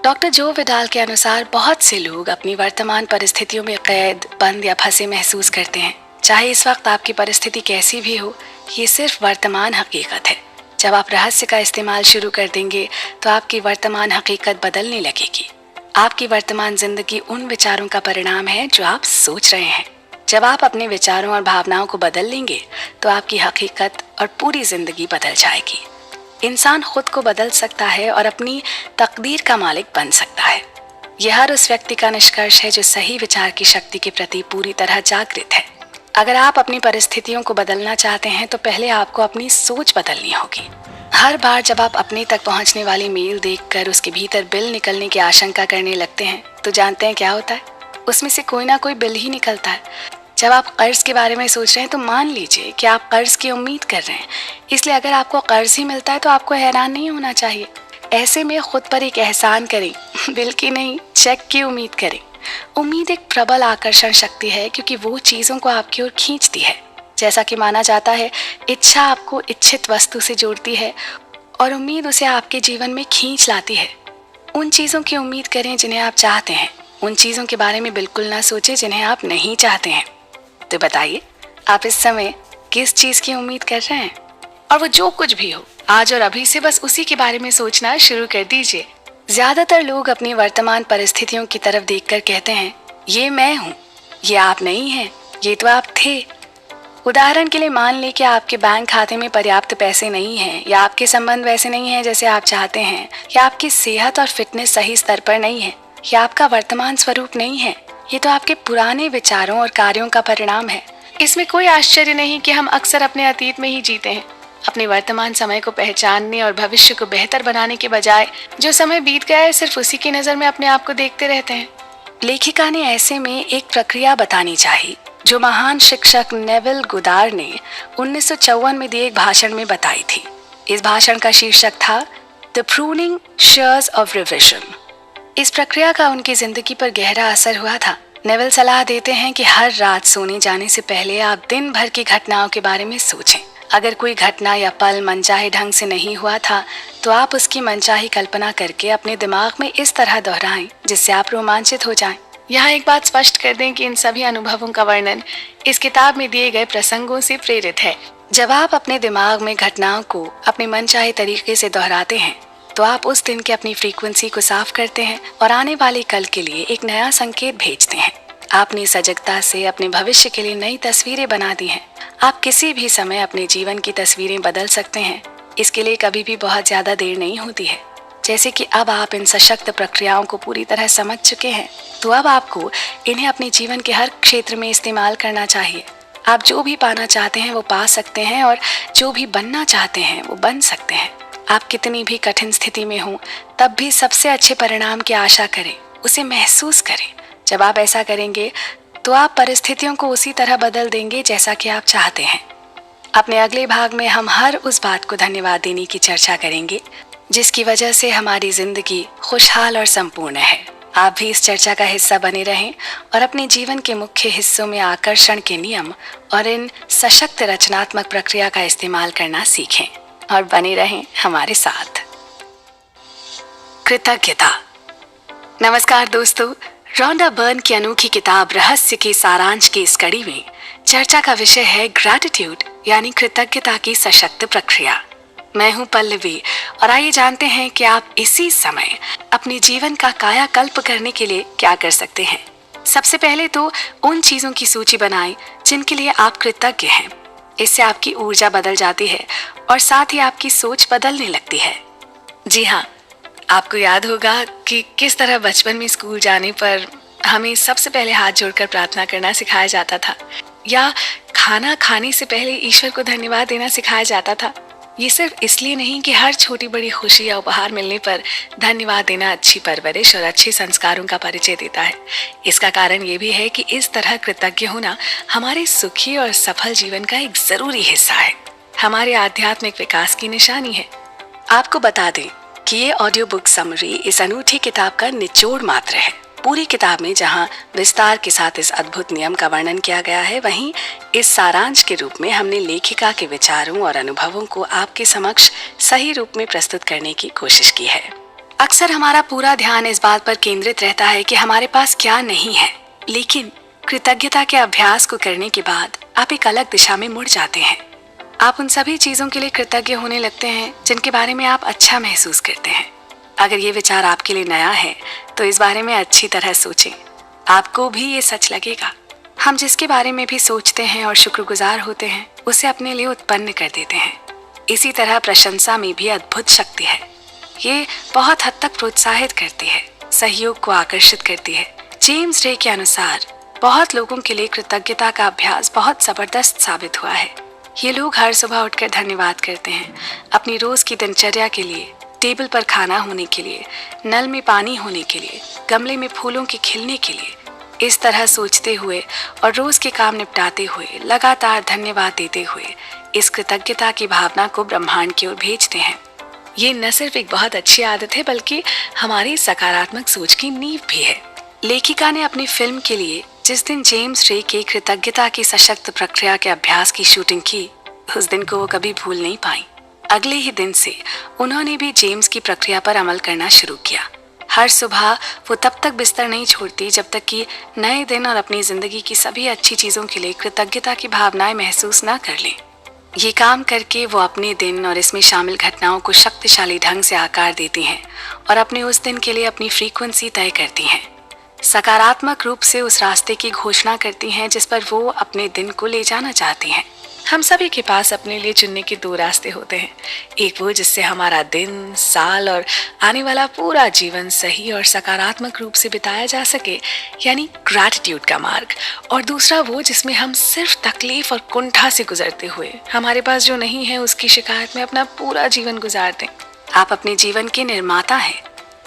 Speaker 1: डॉक्टर जो विडाल के अनुसार बहुत से लोग अपनी वर्तमान परिस्थितियों में कैद, बंद या फंसे महसूस करते हैं। चाहे इस वक्त आपकी परिस्थिति कैसी भी हो, ये सिर्फ वर्तमान हकीकत है। जब आप रहस्य का इस्तेमाल शुरू कर देंगे तो आपकी वर्तमान हकीकत बदलने लगेगी। आपकी वर्तमान जिंदगी उन विचारों का परिणाम है जो आप सोच रहे हैं। जब आप अपने विचारों और भावनाओं को बदल लेंगे तो आपकी हकीकत और पूरी जिंदगी बदल जाएगी। इंसान खुद को बदल सकता है और अपनी तकदीर का मालिक बन सकता है। यह हर उस व्यक्ति का निष्कर्ष है जो सही विचार की शक्ति के प्रति पूरी तरह जागृत है। अगर आप अपनी परिस्थितियों को बदलना चाहते हैं तो पहले आपको अपनी सोच बदलनी होगी। हर बार जब आप अपने तक पहुंचने वाली मेल देखकर उसके भीतर बिल निकलने की आशंका करने लगते हैं तो जानते हैं क्या होता है? उसमें से कोई ना कोई बिल ही निकलता है। जब आप कर्ज के बारे में सोच रहे हैं तो मान लीजिए कि आप कर्ज की उम्मीद कर रहे हैं, इसलिए अगर आपको कर्ज ही मिलता है तो आपको हैरान नहीं होना चाहिए। ऐसे में खुद पर एक एहसान करें, बिल की नहीं चेक की उम्मीद करें। उम्मीद एक प्रबल आकर्षण शक्ति है क्योंकि वो चीज़ों को आपकी ओर खींचती है। जैसा कि माना जाता है, इच्छा आपको इच्छित वस्तु से जोड़ती है और उम्मीद उसे आपके जीवन में खींच लाती है। उन चीज़ों की उम्मीद करें जिन्हें आप चाहते हैं, उन चीज़ों के बारे में बिल्कुल ना सोचें जिन्हें आप नहीं चाहते हैं। तो बताइए, आप इस समय किस चीज़ की उम्मीद कर रहे हैं? और वो जो कुछ भी हो, आज और अभी से बस उसी के बारे में सोचना शुरू कर दीजिए। ज्यादातर लोग अपनी वर्तमान परिस्थितियों की तरफ देखकर कहते हैं, ये मैं हूँ, ये आप नहीं हैं, ये तो आप थे। उदाहरण के लिए मान लें कि आपके बैंक खाते में पर्याप्त पैसे नहीं हैं, या आपके संबंध वैसे नहीं हैं जैसे आप चाहते हैं, या आपकी सेहत और फिटनेस सही स्तर पर नहीं है, या आपका वर्तमान स्वरूप नहीं है। ये तो आपके पुराने विचारों और कार्यों का परिणाम है। इसमें कोई आश्चर्य नहीं कि हम अक्सर अपने अतीत में ही जीते हैं। अपने वर्तमान समय को पहचानने और भविष्य को बेहतर बनाने के बजाय जो समय बीत गया है सिर्फ उसी की नज़र में अपने आप को देखते रहते हैं। लेखिका ने ऐसे में एक प्रक्रिया बतानी चाहिए जो महान शिक्षक नेविल गुडार ने 1954 में दिए एक भाषण में बताई थी। इस भाषण का शीर्षक था the pruning shares of revision. इस प्रक्रिया का उनकी जिंदगी पर गहरा असर हुआ था। नेविल सलाह देते हैं कि हर रात सोने जाने से पहले आप दिन भर की घटनाओं के बारे में सोचें। अगर कोई घटना या पल मनचाहे ढंग से नहीं हुआ था तो आप उसकी मनचाही कल्पना करके अपने दिमाग में इस तरह दोहराएं जिससे आप रोमांचित हो जाएं। यहाँ एक बात स्पष्ट कर दें कि इन सभी अनुभवों का वर्णन इस किताब में दिए गए प्रसंगों से प्रेरित है। जब आप अपने दिमाग में घटनाओं को अपने मनचाहे तरीके से दोहराते हैं तो आप उस दिन की अपनी फ्रीक्वेंसी को साफ करते हैं और आने वाले कल के लिए एक नया संकेत भेजते हैं। आपने सजगता से अपने भविष्य के लिए नई तस्वीरें बना दी हैं। आप किसी भी समय अपने जीवन की तस्वीरें बदल सकते हैं। इसके लिए कभी भी बहुत ज्यादा देर नहीं होती है। जैसे कि अब आप इन सशक्त प्रक्रियाओं को पूरी तरह समझ चुके हैं तो अब आपको इन्हें अपने जीवन के हर क्षेत्र में इस्तेमाल करना चाहिए। आप जो भी पाना चाहते हैं वो पा सकते हैं और जो भी बनना चाहते हैं वो बन सकते हैं। आप कितनी भी कठिन स्थिति में हों तब भी सबसे अच्छे परिणाम की आशा करें, उसे महसूस करें। जब आप ऐसा करेंगे तो आप परिस्थितियों को उसी तरह बदल देंगे जैसा कि आप चाहते हैं। अपने अगले भाग में हम हर उस बात को धन्यवाद देने की चर्चा करेंगे जिसकी वजह से हमारी जिंदगी खुशहाल और संपूर्ण है। आप भी इस चर्चा का हिस्सा बने रहें और अपने जीवन के मुख्य हिस्सों में आकर्षण के नियम और इन सशक्त रचनात्मक प्रक्रिया का इस्तेमाल करना सीखें और बने रहें हमारे साथ। कृतज्ञता। नमस्कार दोस्तों, रोंडा बर्न की अनोखी किताब रहस्य के सारांश की इस कड़ी में चर्चा का विषय है ग्रैटिट्यूड यानी कृतज्ञता की सशक्त प्रक्रिया। मैं हूं पल्लवी और आइए जानते हैं कि आप इसी समय अपने जीवन का कायाकल्प करने के लिए क्या कर सकते हैं। सबसे पहले तो उन चीजों की सूची बनाएं जिनके लिए आप कृतज्ञ हैं। इससे आपकी ऊर्जा बदल जाती है और साथ ही आपकी सोच बदलने लगती है। जी हाँ, आपको याद होगा कि किस तरह बचपन में स्कूल जाने पर हमें सबसे पहले हाथ जोड़कर प्रार्थना करना सिखाया जाता था, या खाना खाने से पहले ईश्वर को धन्यवाद देना सिखाया जाता था। ये सिर्फ इसलिए नहीं कि हर छोटी बड़ी खुशी या उपहार मिलने पर धन्यवाद देना अच्छी परवरिश और अच्छे संस्कारों का परिचय देता है। इसका कारण ये भी है कि इस तरह कृतज्ञ होना हमारे सुखी और सफल जीवन का एक जरूरी हिस्सा है, हमारे आध्यात्मिक विकास की निशानी है। आपको बता दें कि ये ऑडियो बुक समरी इस अनूठी किताब का निचोड़ मात्र है। पूरी किताब में जहां विस्तार के साथ इस अद्भुत नियम का वर्णन किया गया है, वहीं इस सारांश के रूप में हमने लेखिका के विचारों और अनुभवों को आपके समक्ष सही रूप में प्रस्तुत करने की कोशिश की है। अक्सर हमारा पूरा ध्यान इस बात पर केंद्रित रहता है कि हमारे पास क्या नहीं है, लेकिन कृतज्ञता के अभ्यास को करने के बाद आप एक अलग दिशा में मुड़ जाते हैं। आप उन सभी चीजों के लिए कृतज्ञ होने लगते हैं जिनके बारे में आप अच्छा महसूस करते हैं। अगर ये विचार आपके लिए नया है तो इस बारे में अच्छी तरह सोचें, आपको भी ये सच लगेगा। हम जिसके बारे में भी सोचते हैं और शुक्रगुजार होते हैं उसे अपने लिए उत्पन्न कर देते हैं। इसी तरह प्रशंसा में भी अद्भुत शक्ति है। ये बहुत हद तक प्रोत्साहित करती है, सहयोग को आकर्षित करती है। जेम्स रे के अनुसार बहुत लोगों के लिए कृतज्ञता का अभ्यास बहुत जबरदस्त साबित हुआ है। ये लोग हर सुबह उठकर धन्यवाद करते हैं, अपनी रोज की दिनचर्या के लिए, टेबल पर खाना होने के लिए, नल में पानी होने के लिए, गमले में फूलों के खिलने के लिए। इस तरह सोचते हुए और रोज के काम निपटाते हुए लगातार धन्यवाद देते हुए इस कृतज्ञता की भावना को ब्रह्मांड की ओर भेजते हैं। ये न सिर्फ एक बहुत अच्छी आदत है बल्कि हमारी सकारात्मक सोच की नींव भी है। लेखिका ने अपनी फिल्म के लिए जिस दिन जेम्स रे के कृतज्ञता की सशक्त प्रक्रिया के अभ्यास की शूटिंग की, उस दिन को वो कभी भूल नहीं पाई। अगले ही दिन से उन्होंने भी जेम्स की प्रक्रिया पर अमल करना शुरू किया। हर सुबह वो तब तक बिस्तर नहीं छोड़ती जब तक कि नए दिन और अपनी जिंदगी की सभी अच्छी चीजों के लिए कृतज्ञता की भावनाएं महसूस न कर लें। ये काम करके वो अपने दिन और इसमें शामिल घटनाओं को शक्तिशाली ढंग से आकार देती हैं और अपने उस दिन के लिए अपनी फ्रीक्वेंसी तय करती हैं। सकारात्मक रूप से उस रास्ते की घोषणा करती हैं जिस पर वो अपने दिन को ले जाना चाहती हैं। हम सभी के पास अपने लिए चुनने के दो रास्ते होते हैं, एक वो जिससे हमारा दिन, साल और आने वाला पूरा जीवन सही और सकारात्मक रूप से बिताया जा सके, यानी ग्रैटिट्यूड का मार्ग, और दूसरा वो जिसमें हम सिर्फ तकलीफ और कुंठा से गुजरते हुए हमारे पास जो नहीं है उसकी शिकायत में अपना पूरा जीवन गुजार दें। आप अपने जीवन के निर्माता हैं,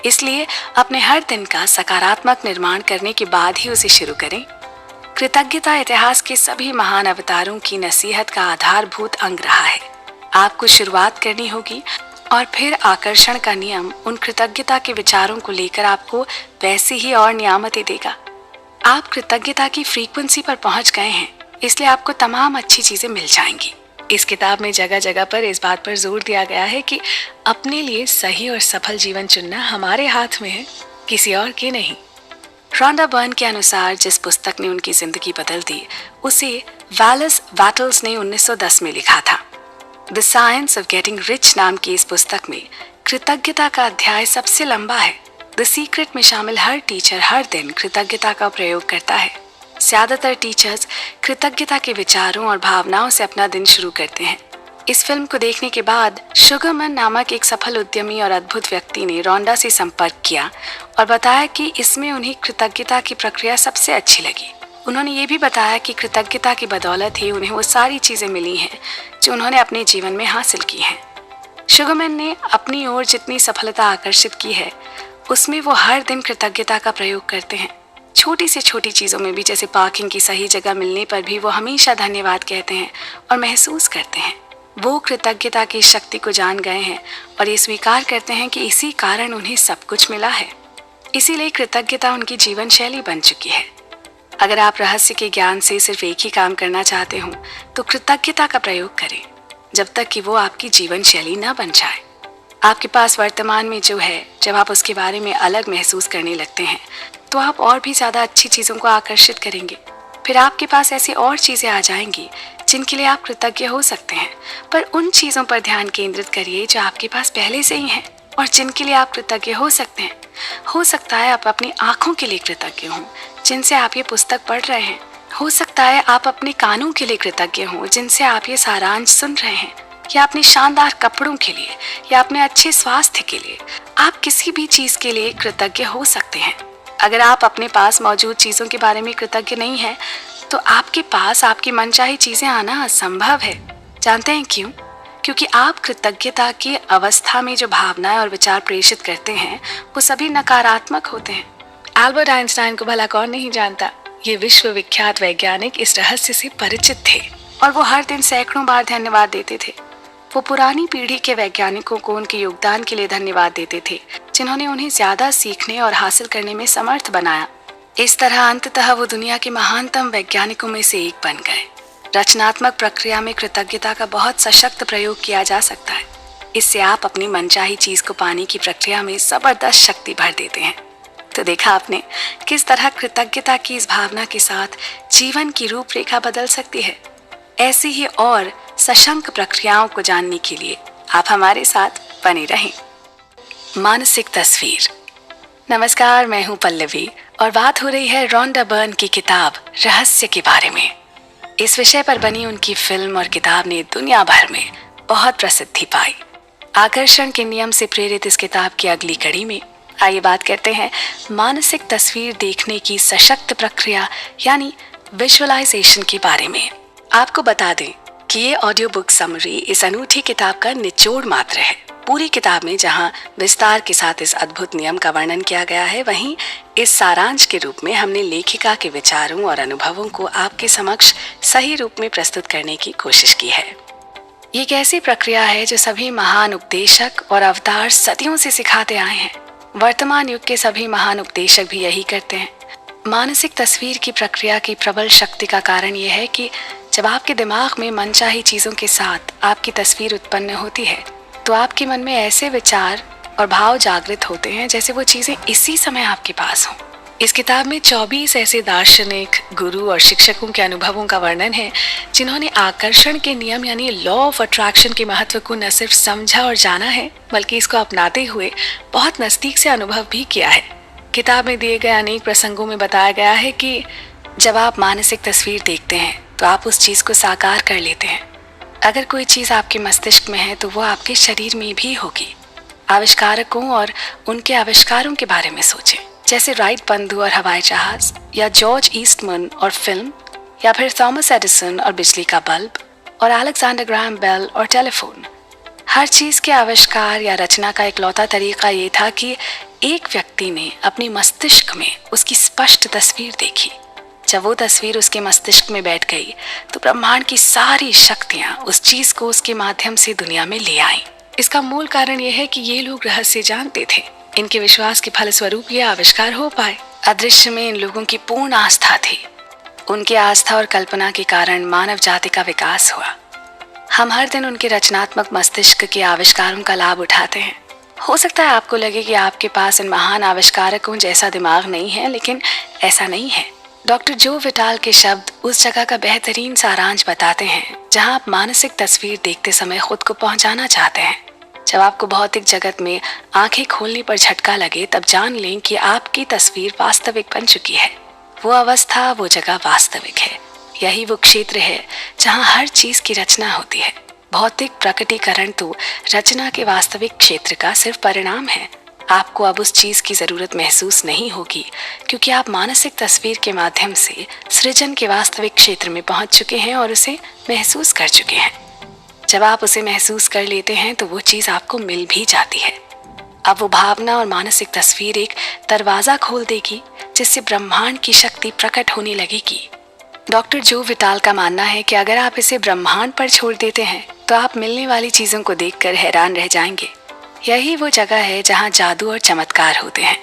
Speaker 1: इसलिए अपने हर दिन का सकारात्मक निर्माण करने के बाद ही उसे शुरू करें। कृतज्ञता इतिहास के सभी महान अवतारों की नसीहत का आधारभूत अंग रहा है। आपको शुरुआत करनी होगी और फिर आकर्षण का नियम उन कृतज्ञता के विचारों को लेकर आपको वैसी ही और नियामतें देगा। आप कृतज्ञता की फ्रीक्वेंसी पर पहुंच गए हैं, इसलिए आपको तमाम अच्छी चीजें मिल जाएंगी। इस किताब में जगह जगह पर इस बात पर जोर दिया गया है कि अपने लिए सही और सफल जीवन चुनना हमारे हाथ में है, किसी और के नहीं। रॉन्डा बर्न के अनुसार जिस पुस्तक ने उनकी जिंदगी बदल दी उसे वैलेस वाटल्स ने 1910 में लिखा था। The science of getting rich नाम की इस पुस्तक में कृतज्ञता का अध्याय सबसे लंबा है। द सीक्रेट में शामिल हर टीचर हर दिन कृतज्ञता का प्रयोग करता है। ज्यादातर टीचर्स कृतज्ञता के विचारों और भावनाओं से अपना दिन शुरू करते हैं। इस फिल्म को देखने के बाद शुगरमैन नामक एक सफल उद्यमी और अद्भुत व्यक्ति ने रॉन्डा से संपर्क किया और बताया कि इसमें उन्हें कृतज्ञता की प्रक्रिया सबसे अच्छी लगी। उन्होंने ये भी बताया कि कृतज्ञता की बदौलत ही उन्हें वो सारी चीजें मिली हैं जो उन्होंने अपने जीवन में हासिल की हैं। शुगरमैन ने अपनी ओर जितनी सफलता आकर्षित की है उसमें वो हर दिन कृतज्ञता का प्रयोग करते हैं। छोटी से छोटी चीजों में भी, जैसे पार्किंग की सही जगह मिलने पर भी वो हमेशा धन्यवाद कहते हैं और महसूस करते हैं। वो कृतज्ञता की शक्ति को जान गए हैं और ये स्वीकार करते हैं कि इसी कारण उन्हें सब कुछ मिला है। इसीलिए कृतज्ञता उनकी जीवन शैली बन चुकी है। अगर आप रहस्य के ज्ञान से सिर्फ एक ही काम करना चाहते हो तो कृतज्ञता का प्रयोग करें, जब तक कि वो आपकी जीवन शैली न बन जाए। आपके पास वर्तमान में जो है, जब आप उसके बारे में अलग महसूस करने लगते हैं तो आप और भी ज्यादा अच्छी चीजों को आकर्षित करेंगे। फिर आपके पास ऐसी और चीजें आ जाएंगी जिनके लिए आप कृतज्ञ हो सकते हैं, पर उन चीजों पर ध्यान केंद्रित करिए जो आपके पास पहले से ही हैं और जिनके लिए आप कृतज्ञ हो सकते हैं। हो सकता है आप अपनी आंखों के लिए कृतज्ञ हों जिनसे आप ये पुस्तक पढ़ रहे हैं। हो सकता है आप अपने कानों के लिए कृतज्ञ हों जिनसे आप ये सारांश सुन रहे हैं, या अपने शानदार कपड़ों के लिए, या अपने अच्छे स्वास्थ्य के लिए। आप किसी भी चीज के लिए कृतज्ञ हो सकते हैं। अगर आप अपने पास मौजूद चीजों के बारे में कृतज्ञ नहीं हैं, तो आपके पास आपकी मनचाही चीजें आना असंभव है। जानते हैं क्यों? क्योंकि आप कृतज्ञता की अवस्था में जो भावनाएं और विचार प्रेषित करते हैं वो सभी नकारात्मक होते हैं। एल्बर्ट आइंस्टाइन को भला कौन नहीं जानता। ये विश्व विख्यात वैज्ञानिक इस रहस्य से परिचित थे और वो हर दिन सैकड़ों बार धन्यवाद देते थे। वो पुरानी पीढ़ी के वैज्ञानिकों को उनके योगदान के लिए धन्यवाद देते थे, जिन्होंने उन्हें ज्यादा सीखने और हासिल करने में समर्थ बनाया। इस तरह अंततः वो दुनिया के महानतम वैज्ञानिकों में से एक बन गए। रचनात्मक प्रक्रिया में कृतज्ञता का बहुत सशक्त प्रयोग किया जा सकता है। इससे आप अपनी मनचाही चीज को पाने की प्रक्रिया में जबरदस्त शक्ति भर देते हैं। तो देखा आपने किस तरह कृतज्ञता की इस भावना के साथ जीवन की रूपरेखा बदल सकती है। ऐसी ही और सशंक प्रक्रियाओं को जानने के लिए आप हमारे साथ बने रहें। मानसिक तस्वीर। नमस्कार, मैं हूं पल्लवी और बात हो रही है रोंडा बर्न की किताब रहस्य के बारे में। इस विषय पर बनी उनकी फिल्म और किताब ने दुनिया भर में बहुत प्रसिद्धि पाई। आकर्षण के नियम से प्रेरित इस किताब की अगली कड़ी में आइए बात करते हैं मानसिक तस्वीर देखने की सशक्त प्रक्रिया यानी विजुअलाइजेशन के बारे में। आपको बता दें कि ये ऑडियो बुक समरी इस अनूठी किताब का निचोड़ मात्र है। पूरी किताब में जहां विस्तार के साथ इस अद्भुत नियम का वर्णन किया गया है, वहीं इस सारांश के रूप में हमने लेखिका के विचारों और अनुभवों को आपके समक्ष सही रूप में प्रस्तुत करने की कोशिश की है। ये एक ऐसी प्रक्रिया है जो सभी महान उपदेशक और अवतार सदियों से सिखाते आए हैं। वर्तमान युग के सभी महान उपदेशक भी यही करते हैं। मानसिक तस्वीर की प्रक्रिया की प्रबल शक्ति का कारण यह है कि जब आपके दिमाग में मनचाही चीजों के साथ आपकी तस्वीर उत्पन्न होती है तो आपके मन में ऐसे विचार और भाव जागृत होते हैं जैसे वो चीजें इसी समय आपके पास हों। इस किताब में 24 ऐसे दार्शनिक, गुरु और शिक्षकों के अनुभवों का वर्णन है जिन्होंने आकर्षण के नियम यानी लॉ ऑफ अट्रैक्शन के महत्व को न सिर्फ समझा और जाना है बल्कि इसको अपनाते हुए बहुत नजदीक से अनुभव भी किया है। किताब में दिए गए अनेक प्रसंगों में बताया गया है कि जब आप मानसिक तस्वीर देखते हैं तो आप उस चीज को साकार कर लेते हैं। अगर कोई चीज आपके मस्तिष्क में है तो वो आपके शरीर में भी होगी। आविष्कारकों और उनके आविष्कारों के बारे में सोचें, जैसे राइट बंधु और हवाई जहाज, या जॉर्ज ईस्टमैन और फिल्म, या फिर थॉमस एडिसन और बिजली का बल्ब, और अलेक्जेंडर ग्राहम बेल और टेलीफोन। हर चीज के आविष्कार या रचना का इकलौता तरीका ये था कि एक व्यक्ति ने अपने मस्तिष्क में उसकी स्पष्ट तस्वीर देखी। जब वो तस्वीर उसके मस्तिष्क में बैठ गई तो ब्रह्मांड की सारी शक्तियां उस चीज को उसके माध्यम से दुनिया में ले आईं। इसका मूल कारण यह है कि ये लोग रहस्य जानते थे। इनके विश्वास के फलस्वरूप ये आविष्कार हो पाए। अदृश्य में इन लोगों की पूर्ण आस्था थी। उनकी आस्था और कल्पना के कारण मानव जाति का विकास हुआ। हम हर दिन उनके रचनात्मक मस्तिष्क के आविष्कारों का लाभ उठाते हैं। हो सकता है आपको लगे कि आपके पास इन महान आविष्कारकों जैसा दिमाग नहीं है, लेकिन ऐसा नहीं है। डॉक्टर जो विटाल के शब्द उस जगह का बेहतरीन सारांश बताते हैं जहां आप मानसिक तस्वीर देखते समय खुद को पहुंचाना चाहते हैं। जब आपको भौतिक जगत में आंखें खोलने पर झटका लगे तब जान लें कि आपकी तस्वीर वास्तविक बन चुकी है। वो अवस्था, वो जगह वास्तविक है। यही वो क्षेत्र है जहां हर चीज की रचना होती है। भौतिक प्रकटीकरण तो रचना के वास्तविक क्षेत्र का सिर्फ परिणाम है। आपको अब उस चीज की जरूरत महसूस नहीं होगी क्योंकि आप मानसिक तस्वीर के माध्यम से सृजन के वास्तविक क्षेत्र में पहुंच चुके हैं और उसे महसूस कर चुके हैं। जब आप उसे महसूस कर लेते हैं तो वो चीज आपको मिल भी जाती है। अब वो भावना और मानसिक तस्वीर एक दरवाजा खोल देगी जिससे ब्रह्मांड की शक्ति प्रकट होने लगेगी। डॉक्टर जो विटाल का मानना है कि अगर आप इसे ब्रह्मांड पर छोड़ देते हैं तो आप मिलने वाली चीजों को देखकर हैरान रह जाएंगे। यही वो जगह है जहां जादू और चमत्कार होते हैं।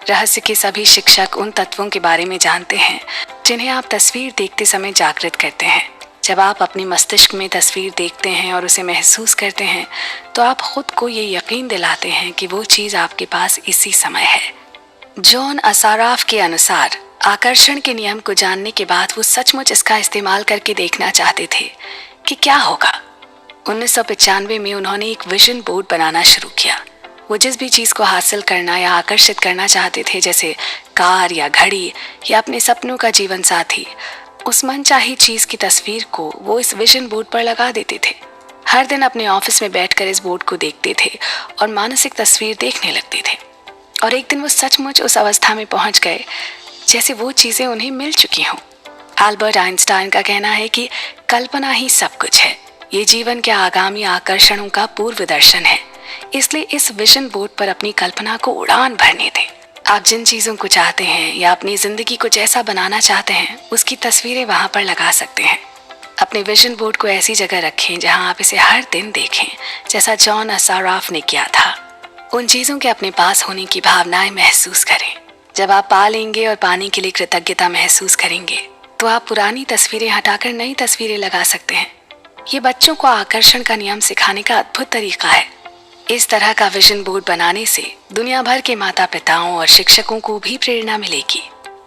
Speaker 1: रहस्य के सभी शिक्षक उन तत्वों के बारे में जानते हैं जिन्हें आप तस्वीर देखते समय जागृत करते हैं। जब आप अपने मस्तिष्क में तस्वीर देखते हैं और उसे महसूस करते हैं तो आप खुद को ये यकीन दिलाते हैं कि वो चीज आपके पास इसी समय है। जॉन असाराफ के अनुसार आकर्षण के नियम को जानने के बाद वो सचमुच इसका इस्तेमाल करके देखना चाहते थे कि क्या होगा। 1995 में उन्होंने एक विजन बोर्ड बनाना शुरू किया। वो जिस भी चीज को हासिल करना या आकर्षित करना चाहते थे, जैसे कार या घड़ी या अपने सपनों का जीवन साथी, उस मनचाही चीज की तस्वीर को वो इस विजन बोर्ड पर लगा देते थे। हर दिन अपने ऑफिस में बैठकर इस बोर्ड को देखते थे और मानसिक तस्वीर देखने लगते थे। और एक दिन वो सचमुच उस अवस्था में पहुंच गए जैसे वो चीजें उन्हें मिल चुकी हों। अल्बर्ट आइंस्टाइन का कहना है कि कल्पना ही सब कुछ है। ये जीवन के आगामी आकर्षणों का पूर्व दर्शन है। इसलिए इस विजन बोर्ड पर अपनी कल्पना को उड़ान भरने दें। आप जिन चीजों को चाहते हैं या अपनी जिंदगी को जैसा बनाना चाहते हैं उसकी तस्वीरें वहां पर लगा सकते हैं। अपने विजन बोर्ड को ऐसी जगह रखें जहां आप इसे हर दिन देखें, जैसा जॉन असाराफ ने किया था। उन चीजों के अपने पास होने की भावनाएं महसूस करें। जब आप पा लेंगे और पाने के लिए कृतज्ञता महसूस करेंगे तो आप पुरानी तस्वीरें हटाकर नई तस्वीरें लगा सकते हैं। ये बच्चों को आकर्षण का नियम सिखाने का अद्भुत तरीका है। इस तरह का विजन बोर्ड बनाने से दुनिया भर के माता पिताओं और शिक्षकों को भी प्रेरणा मिलेगी।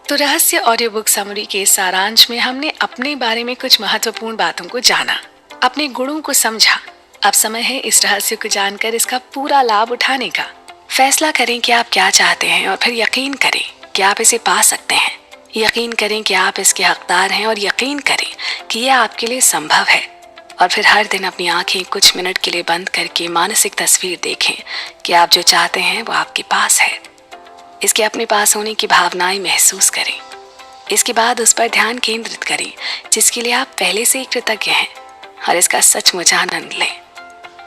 Speaker 1: तो रहस्य ऑडियो बुक समरी के सारांश में हमने अपने बारे में कुछ महत्वपूर्ण बातों को जाना, अपने गुणों को समझा। अब समय है इस रहस्य को जानकर इसका पूरा लाभ उठाने का। फैसला करें कि आप क्या चाहते हैं और फिर यकीन करें कि आप इसे पा सकते हैं। यकीन करें कि आप इसके हकदार हैं और यकीन करें कि यह आपके लिए संभव है। और फिर हर दिन अपनी आंखें कुछ मिनट के लिए बंद करके मानसिक तस्वीर देखें कि आप जो चाहते हैं वो आपके पास है। इसके अपने पास होने की भावनाएं महसूस करें। इसके बाद उस पर ध्यान केंद्रित करें जिसके लिए आप पहले से ही कृतज्ञ हैं और इसका सचमुच आनंद लें।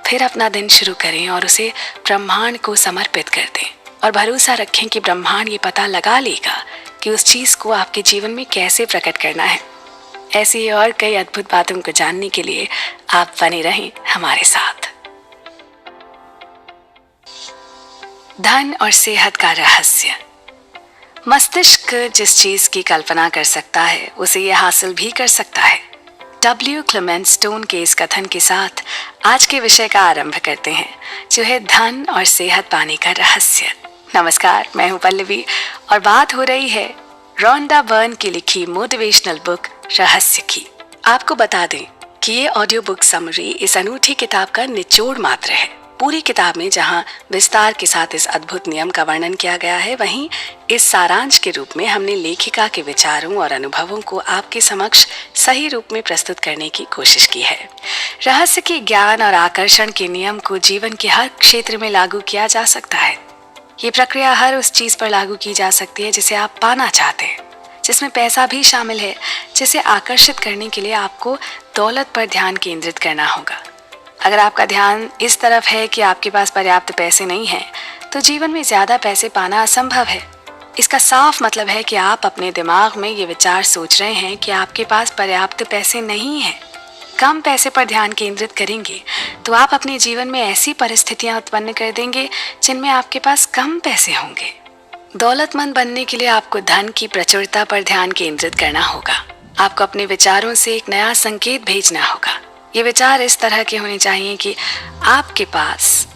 Speaker 1: फिर अपना दिन शुरू करें और उसे ब्रह्मांड को समर्पित कर दें और भरोसा रखें कि ब्रह्मांड ये पता लगा लेगा कि उस चीज को आपके जीवन में कैसे प्रकट करना है। ऐसी और कई अद्भुत बातों को जानने के लिए आप बने रहें हमारे साथ। धन और सेहत का रहस्य। मस्तिष्क जिस चीज की कल्पना कर सकता है उसे यह हासिल भी कर सकता है। डब्ल्यू क्लेमेंट स्टोन के इस कथन के साथ आज के विषय का आरंभ करते हैं, जो है धन और सेहत पाने का रहस्य। नमस्कार, मैं हूं पल्लवी और बात हो रही है रोंडा बर्न की लिखी मोटिवेशनल बुक रहस्य की। आपको बता दें कि ये ऑडियो बुक समरी इस अनूठी किताब का निचोड़ मात्र है। पूरी किताब में जहां विस्तार के साथ इस अद्भुत नियम का वर्णन किया गया है, वहीं इस सारांश के रूप में हमने लेखिका के विचारों और अनुभवों को आपके समक्ष सही रूप में प्रस्तुत करने की कोशिश की है। रहस्य के ज्ञान और आकर्षण के नियम को जीवन के हर क्षेत्र में लागू किया जा सकता है। ये प्रक्रिया हर उस चीज पर लागू की जा सकती है जिसे आप पाना चाहते हैं, जिसमें पैसा भी शामिल है, जिसे आकर्षित करने के लिए आपको दौलत पर ध्यान केंद्रित करना होगा। अगर आपका ध्यान इस तरफ है कि आपके पास पर्याप्त पैसे नहीं हैं, तो जीवन में ज्यादा पैसे पाना असंभव है। इसका साफ मतलब है कि आप अपने दिमाग में ये विचार सोच रहे हैं कि आपके पास पर्याप्त पैसे नहीं हैं। कम पैसे पर ध्यान केंद्रित करेंगे तो आप अपने जीवन में ऐसी परिस्थितियां उत्पन्न कर देंगे जिनमें आपके पास कम पैसे होंगे। दौलतमंद बनने के लिए आपको धन की प्रचुरता पर ध्यान केंद्रित करना होगा। आपको अपने विचारों से एक नया संकेत भेजना होगा। ये विचार इस तरह के होने चाहिए कि आपके पास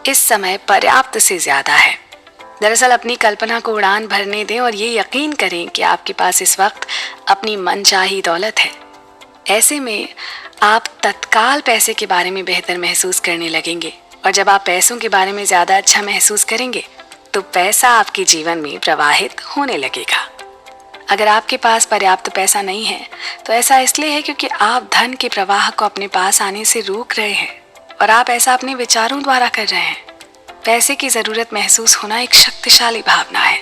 Speaker 1: इस समय पर्याप्त से ज्यादा है। दरअसल अपनी कल्पना को उड़ान भरने दें और ये यकीन करें कि आपके पास इस वक्त अपनी मनचाही दौलत है। ऐसे में आप तत्काल पैसे के बारे में बेहतर महसूस करने लगेंगे और जब आप पैसों के बारे में ज्यादा अच्छा महसूस करेंगे तो पैसा आपके जीवन में प्रवाहित होने लगेगा। अगर आपके पास पर्याप्त पैसा नहीं है तो ऐसा इसलिए है क्योंकि आप धन के प्रवाह को अपने पास आने से रोक रहे हैं और आप ऐसा अपने विचारों द्वारा कर रहे हैं। पैसे की जरूरत महसूस होना एक शक्तिशाली भावना है,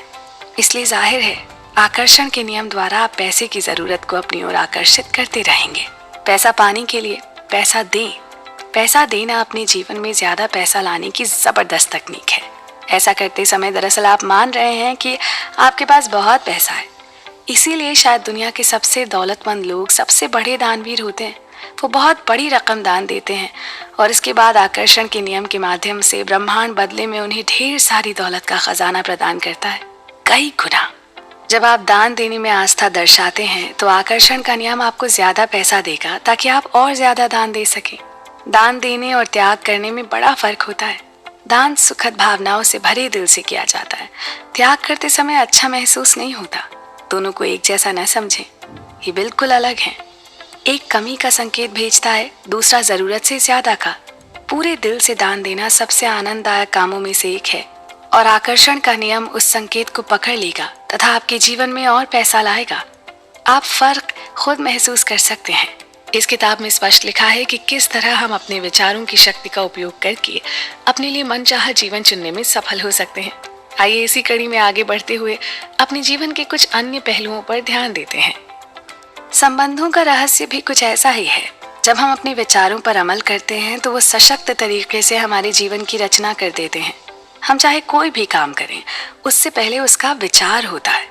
Speaker 1: इसलिए जाहिर है आकर्षण के नियम द्वारा आप पैसे की जरूरत को अपनी ओर आकर्षित करते रहेंगे। पैसा पाने के लिए पैसा दें। पैसा देना अपने जीवन में ज्यादा पैसा लाने की जबरदस्त तकनीक है। ऐसा करते समय दरअसल आप मान रहे हैं कि आपके पास बहुत पैसा है। इसीलिए शायद दुनिया के सबसे दौलतमंद लोग सबसे बड़े दानवीर होते हैं। वो बहुत बड़ी रकम दान देते हैं और इसके बाद आकर्षण के नियम के माध्यम से ब्रह्मांड बदले में उन्हें ढेर सारी दौलत का खजाना प्रदान करता है, कई गुना। जब आप दान देने में आस्था दर्शाते हैं तो आकर्षण का नियम आपको ज्यादा पैसा देगा ताकि आप और ज्यादा दान दे सकें। दान देने और त्याग करने में बड़ा फर्क होता है। दान सुखद भावनाओं से भरे दिल से किया जाता है। त्याग करते समय अच्छा महसूस नहीं होता। दोनों को एक जैसा न समझें, ये बिल्कुल अलग हैं। एक कमी का संकेत भेजता है, दूसरा जरूरत से ज्यादा का। पूरे दिल से दान देना सबसे आनंददायक कामों में से एक है और आकर्षण का नियम उस संकेत को पकड़ लेगा तथा आपके जीवन में और पैसा लाएगा। आप फर्क खुद महसूस कर सकते हैं। इस किताब में स्पष्ट लिखा है कि किस तरह हम अपने विचारों की शक्ति का उपयोग करके अपने लिए मनचाहा जीवन चुनने में सफल हो सकते हैं। आइए इसी कड़ी में आगे बढ़ते हुए अपने जीवन के कुछ अन्य पहलुओं पर ध्यान देते हैं। संबंधों का रहस्य भी कुछ ऐसा ही है। जब हम अपने विचारों पर अमल करते हैं तो वो सशक्त तरीके से हमारे जीवन की रचना कर देते हैं। हम चाहे कोई भी काम करें, उससे पहले उसका विचार होता है।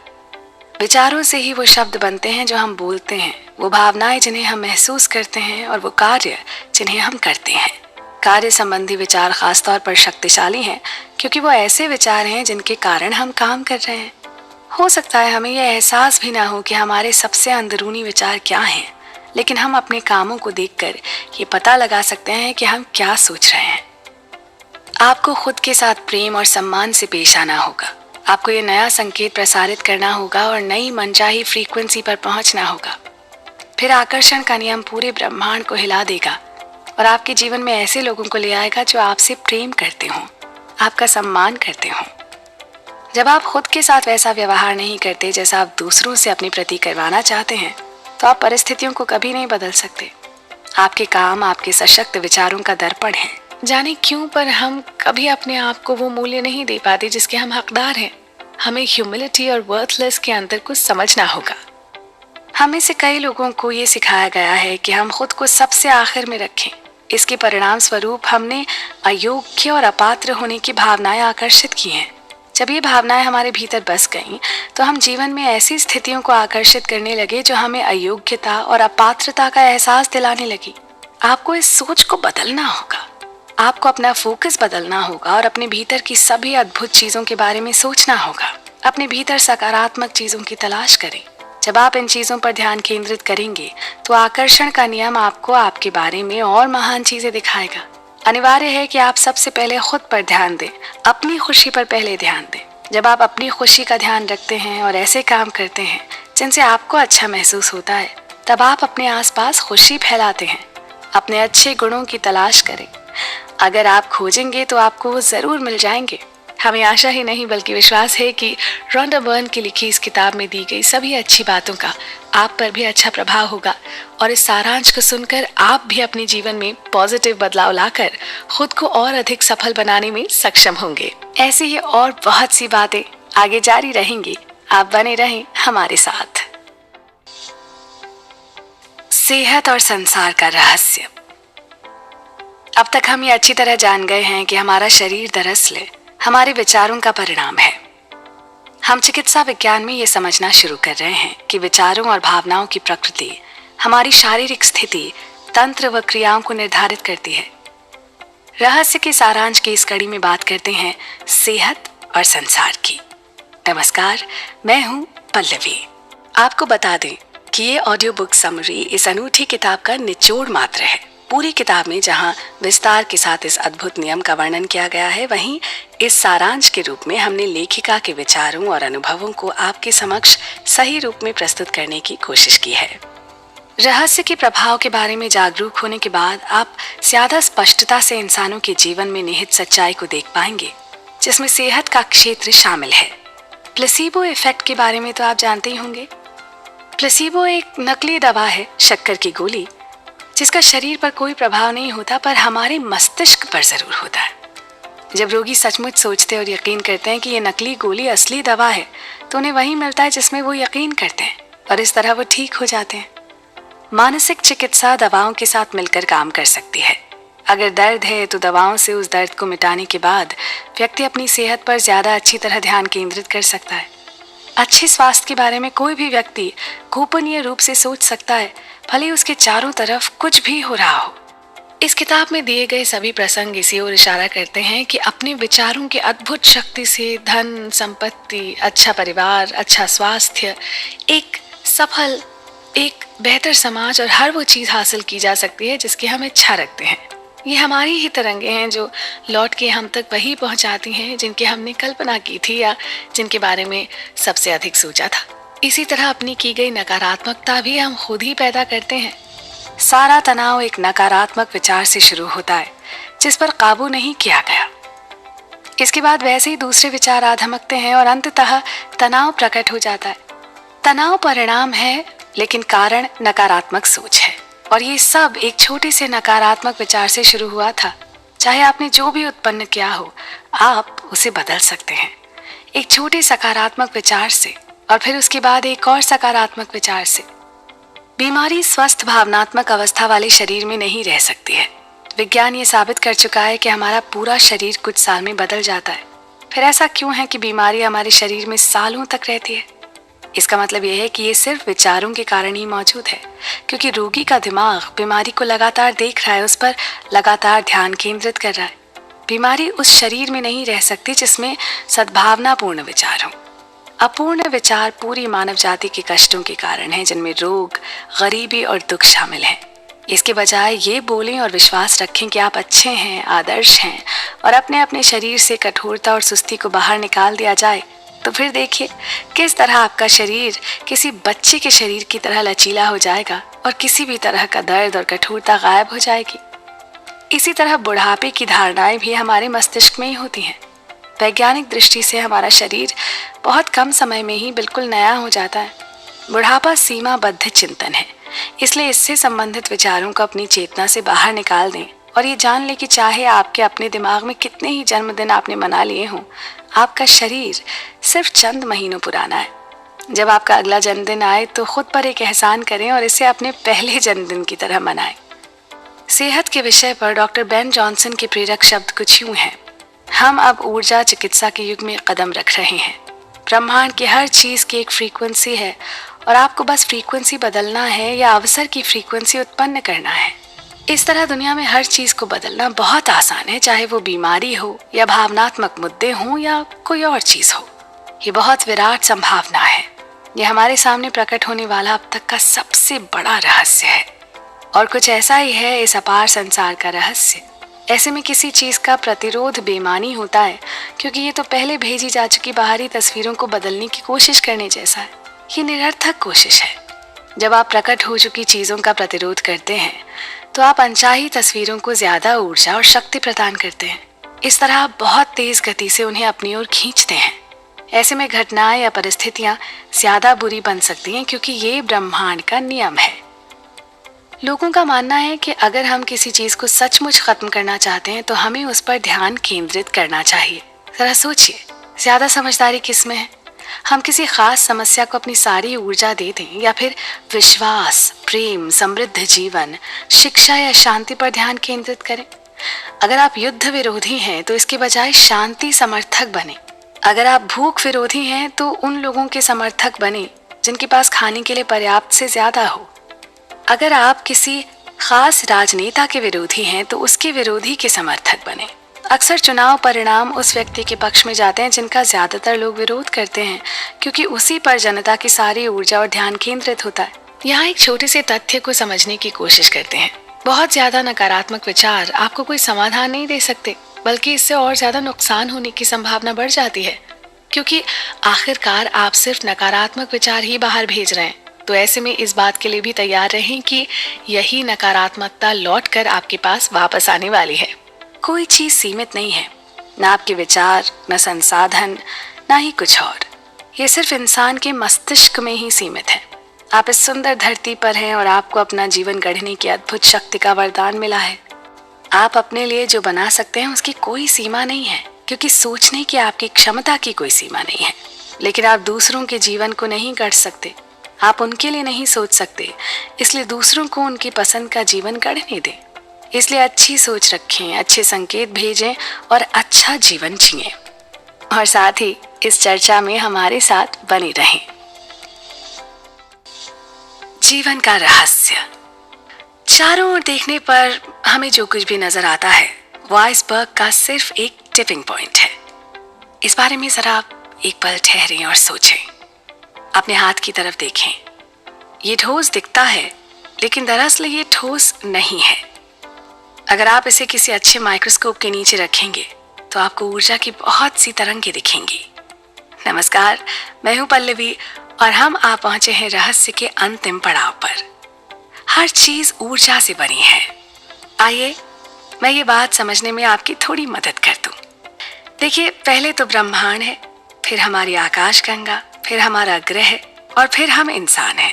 Speaker 1: विचारों से ही वो शब्द बनते हैं जो हम बोलते हैं, वो भावनाएं जिन्हें हम महसूस करते हैं और वो कार्य जिन्हें हम करते हैं। कार्य संबंधी विचार खासतौर पर शक्तिशाली हैं क्योंकि वो ऐसे विचार हैं जिनके कारण हम काम कर रहे हैं। हो सकता है हमें यह एहसास भी ना हो कि हमारे सबसे अंदरूनी विचार क्या हैं, लेकिन हम अपने कामों को देखकर ये पता लगा सकते हैं कि हम क्या सोच रहे हैं। आपको खुद के साथ प्रेम और सम्मान से पेश आना होगा। आपको ये नया संकेत प्रसारित करना होगा और नई मनचाही फ्रीक्वेंसी पर पहुंचना होगा। फिर आकर्षण का नियम पूरे ब्रह्मांड को हिला देगा और आपके जीवन में ऐसे लोगों को ले आएगा जो आपसे प्रेम करते हों, आपका सम्मान करते हों। जब आप खुद के साथ वैसा व्यवहार नहीं करते जैसा आप दूसरों से अपने प्रति करवाना चाहते हैं, तो आप परिस्थितियों को कभी नहीं बदल सकते। आपके काम आपके सशक्त विचारों का दर्पण है। जाने क्यों, पर हम कभी अपने आप को वो मूल्य नहीं दे पाते जिसके हम हकदार हैं। हमें ह्यूमिलिटी और वर्थलेस के अंतर को समझना होगा। हमें से कई लोगों को ये सिखाया गया है कि हम खुद को सबसे आखिर में रखें। इसके परिणाम स्वरूप हमने अयोग्य और अपात्र होने की भावनाएं आकर्षित की हैं। जब ये भावनाएं हमारे भीतर बस गईं, तो हम जीवन में ऐसी स्थितियों को आकर्षित करने लगे जो हमें अयोग्यता और अपात्रता का एहसास दिलाने लगी। आपको इस सोच को बदलना होगा। आपको अपना फोकस बदलना होगा और अपने भीतर की सभी अद्भुत चीजों के बारे में सोचना होगा। अपने भीतर सकारात्मक चीजों की तलाश करें। जब आप इन चीजों पर ध्यान केंद्रित करेंगे, तो आकर्षण का नियम आपको आपके बारे में और महान चीजें दिखाएगा। अनिवार्य है कि आप सबसे पहले खुद पर ध्यान दें, अपनी खुशी पर पहले ध्यान दें। जब आप अपनी खुशी का ध्यान रखते हैं और ऐसे काम करते हैं जिनसे आपको अच्छा महसूस होता है, तब आप अपने आसपास खुशी फैलाते हैं। अपने अच्छे गुणों की तलाश करें। अगर आप खोजेंगे तो आपको वो जरूर मिल जाएंगे। हमें आशा ही नहीं बल्कि विश्वास है कि रॉन्डा बर्न की लिखी इस किताब में दी गई सभी अच्छी बातों का आप पर भी अच्छा प्रभाव होगा और इस सारांश को सुनकर आप भी अपने जीवन में पॉजिटिव बदलाव लाकर खुद को और अधिक सफल बनाने में सक्षम होंगे। ऐसी ही और बहुत सी बातें आगे जारी रहेंगी। आप बने रहें हमारे साथ। सेहत और संसार का रहस्य। अब तक हम ये अच्छी तरह जान गए हैं कि हमारा शरीर दरअसल हमारे विचारों का परिणाम है। हम चिकित्सा विज्ञान में ये समझना शुरू कर रहे हैं कि विचारों और भावनाओं की प्रकृति हमारी शारीरिक स्थिति, तंत्र व क्रियाओं को निर्धारित करती है। रहस्य के सारांश की इस कड़ी में बात करते हैं सेहत और संसार की। नमस्कार, मैं हूँ पल्लवी। आपको बता दें कि ये ऑडियो बुक समरी इस अनूठी किताब का निचोड़ मात्र है। पूरी किताब में जहां विस्तार के साथ इस अद्भुत नियम का वर्णन किया गया है, वहीं इस सारांश के रूप में हमने लेखिका के विचारों और अनुभवों को आपके समक्ष सही रूप में प्रस्तुत करने की कोशिश की है। रहस्य के प्रभाव के बारे में जागरूक होने के बाद आप ज्यादा स्पष्टता से इंसानों के जीवन में निहित सच्चाई को देख पाएंगे, जिसमें सेहत का क्षेत्र शामिल है। प्लेसीबो इफेक्ट के बारे में तो आप जानते ही होंगे। प्लेसीबो एक नकली दवा है, शक्कर की गोली, जिसका शरीर पर कोई प्रभाव नहीं होता पर हमारे मस्तिष्क पर जरूर होता है। जब रोगी सचमुच सोचते और यकीन करते हैं कि ये नकली गोली असली दवा है, तो उन्हें वही मिलता है जिसमें वो यकीन करते हैं और इस तरह वो ठीक हो जाते हैं। मानसिक चिकित्सा दवाओं के साथ मिलकर काम कर सकती है। अगर दर्द है तो दवाओं से उस दर्द को मिटाने के बाद व्यक्ति अपनी सेहत पर ज्यादा अच्छी तरह ध्यान केंद्रित कर सकता है। अच्छे स्वास्थ्य के बारे में कोई भी व्यक्ति गोपनीय रूप से सोच सकता है, भले उसके चारों तरफ कुछ भी हो रहा हो। इस किताब में दिए गए सभी प्रसंग इसी ओर इशारा करते हैं कि अपने विचारों की अद्भुत शक्ति से धन, संपत्ति, अच्छा परिवार, अच्छा स्वास्थ्य, एक सफल, एक बेहतर समाज और हर वो चीज हासिल की जा सकती है जिसकी हम इच्छा रखते हैं। ये हमारी ही तरंगे हैं जो लौट के हम तक वही पहुंचाती हैं जिनकी हमने कल्पना की थी या जिनके बारे में सबसे अधिक सोचा था। इसी तरह अपनी की गई नकारात्मकता भी हम खुद ही पैदा करते हैं। सारा तनाव एक नकारात्मक विचार से शुरू होता है जिस पर काबू नहीं किया गया। इसके बाद वैसे ही दूसरे विचार आ धमकते हैं और अंततः तनाव प्रकट हो जाता है। तनाव परिणाम है, लेकिन कारण नकारात्मक सोच है। और ये सब एक छोटे से नकारात्मक विचार से शुरू हुआ था। चाहे आपने जो भी उत्पन्न किया हो, आप उसे बदल सकते हैं एक छोटे सकारात्मक विचार से, और फिर उसके बाद एक और सकारात्मक विचार से। बीमारी स्वस्थ भावनात्मक अवस्था वाले शरीर में नहीं रह सकती है। विज्ञान ये साबित कर चुका है कि हमारा पूरा शरीर कुछ साल में बदल जाता है। फिर ऐसा क्यों है कि बीमारी हमारे शरीर में सालों तक रहती है? इसका मतलब यह है कि ये सिर्फ विचारों के कारण ही मौजूद है, क्योंकि रोगी का दिमाग बीमारी को लगातार देख रहा है, उस पर लगातार ध्यान केंद्रित कर रहा है। बीमारी उस शरीर में नहीं रह सकती जिसमें सद्भावनापूर्ण विचार हो। अपूर्ण विचार पूरी मानव जाति के कष्टों के कारण है, जिनमें रोग, गरीबी और दुख शामिल हैं। इसके बजाय ये बोलें और विश्वास रखें कि आप अच्छे हैं, आदर्श हैं, और अपने अपने शरीर से कठोरता और सुस्ती को बाहर निकाल दिया जाए, तो फिर देखिए किस तरह आपका शरीर किसी बच्चे के शरीर की तरह लचीला हो जाएगा और किसी भी तरह का दर्द और कठोरता गायब हो जाएगी। इसी तरह बुढ़ापे की धारणाएं भी हमारे मस्तिष्क में ही होती हैं। वैज्ञानिक दृष्टि से हमारा शरीर बहुत कम समय में ही बिल्कुल नया हो जाता है। बुढ़ापा सीमाबद्ध चिंतन है, इसलिए इससे संबंधित विचारों को अपनी चेतना से बाहर निकाल दें और ये जान लें कि चाहे आपके अपने दिमाग में कितने ही जन्मदिन आपने मना लिए हों, आपका शरीर सिर्फ चंद महीनों पुराना है। जब आपका अगला जन्मदिन आए तो खुद पर एक एहसान करें और इसे अपने पहले जन्मदिन की तरह मनाएं। सेहत के विषय पर डॉक्टर बेन जॉनसन के प्रेरक शब्द कुछ यूं हैं: हम अब ऊर्जा चिकित्सा के युग में कदम रख रहे हैं। ब्रह्मांड की हर चीज की एक फ्रीक्वेंसी है और आपको बस फ्रीक्वेंसी बदलना है या अवसर की फ्रीक्वेंसी उत्पन्न करना है। इस तरह दुनिया में हर चीज को बदलना बहुत आसान है, चाहे वो बीमारी हो या भावनात्मक मुद्दे हों या कोई और चीज हो। ये बहुत विराट संभावना है। ये हमारे सामने प्रकट होने वाला अब तक का सबसे बड़ा रहस्य है और कुछ ऐसा ही है इस अपार संसार का रहस्य। ऐसे में किसी चीज का प्रतिरोध बेमानी होता है, क्योंकि ये तो पहले भेजी जा चुकी बाहरी तस्वीरों को बदलने की कोशिश करने जैसा है। ये निरर्थक कोशिश है। जब आप प्रकट हो चुकी चीजों का प्रतिरोध करते हैं तो आप अनचाही तस्वीरों को ज्यादा ऊर्जा और शक्ति प्रदान करते हैं। इस तरह आप बहुत तेज गति से उन्हें अपनी ओर खींचते हैं। ऐसे में घटनाएं या परिस्थितियां ज्यादा बुरी बन सकती हैं, क्योंकि ये ब्रह्मांड का नियम है। लोगों का मानना है कि अगर हम किसी चीज को सचमुच खत्म करना चाहते हैं तो हमें उस पर ध्यान केंद्रित करना चाहिए। जरा सोचिए, ज्यादा समझदारी किस में है? हम किसी खास समस्या को अपनी सारी ऊर्जा दे दें या फिर विश्वास, प्रेम, समृद्ध जीवन, शिक्षा या शांति पर ध्यान केंद्रित करें? अगर आप युद्ध विरोधी हैं तो इसके बजाय शांति समर्थक बने। अगर आप भूख विरोधी हैं तो उन लोगों के समर्थक बने जिनके पास खाने के लिए पर्याप्त से ज्यादा हो। अगर आप किसी खास राजनेता के विरोधी हैं तो उसके विरोधी के समर्थक बने। अक्सर चुनाव परिणाम उस व्यक्ति के पक्ष में जाते हैं जिनका ज्यादातर लोग विरोध करते हैं, क्योंकि उसी पर जनता की सारी ऊर्जा और ध्यान केंद्रित होता है। यहाँ एक छोटे से तथ्य को समझने की कोशिश करते हैं। बहुत ज्यादा नकारात्मक विचार आपको कोई समाधान नहीं दे सकते, बल्कि इससे और ज्यादा नुकसान होने की संभावना बढ़ जाती है, क्योंकि आखिरकार आप सिर्फ नकारात्मक विचार ही बाहर भेज रहे हैं। तो ऐसे में इस बात के लिए भी तैयार रहें कि यही नकारात्मकता लौटकर आपके पास वापस आने वाली है। कोई चीज सीमित नहीं है, ना आपके विचार, न संसाधन, ना ही कुछ और। ये सिर्फ इंसान के मस्तिष्क में ही सीमित है। आप इस सुंदर धरती पर हैं और आपको अपना जीवन गढ़ने की अद्भुत शक्ति का वरदान मिला है। आप अपने लिए जो बना सकते हैं उसकी कोई सीमा नहीं है, क्योंकि सोचने की आपकी क्षमता की कोई सीमा नहीं है। लेकिन आप दूसरों के जीवन को नहीं गढ़ सकते, आप उनके लिए नहीं सोच सकते, इसलिए दूसरों को उनकी पसंद का जीवन गढ़ने दें। इसलिए अच्छी सोच रखें, अच्छे संकेत भेजें और अच्छा जीवन जिएं। और साथ ही इस चर्चा में हमारे साथ बने रहें। जीवन का रहस्य। चारों ओर देखने पर हमें जो कुछ भी नजर आता है वो आइसबर्ग का सिर्फ एक टिपिंग पॉइंट है। इस बारे में जरा आप एक पल ठहरें और सोचें। अपने हाथ की तरफ देखें। ये ठोस दिखता है, लेकिन दरअसल ये ठोस नहीं है। अगर आप इसे किसी अच्छे माइक्रोस्कोप के नीचे रखेंगे तो आपको ऊर्जा की बहुत सी तरंगें दिखेंगी। नमस्कार, मैं हूं पल्लवी और हम आ पहुंचे हैं रहस्य के अंतिम पड़ाव पर। हर चीज ऊर्जा से बनी है। आइए मैं ये बात समझने में आपकी थोड़ी मदद कर दूं। देखिए, पहले तो ब्रह्मांड है, फिर हमारी आकाशगंगा, फिर हमारा ग्रह और फिर हम इंसान हैं।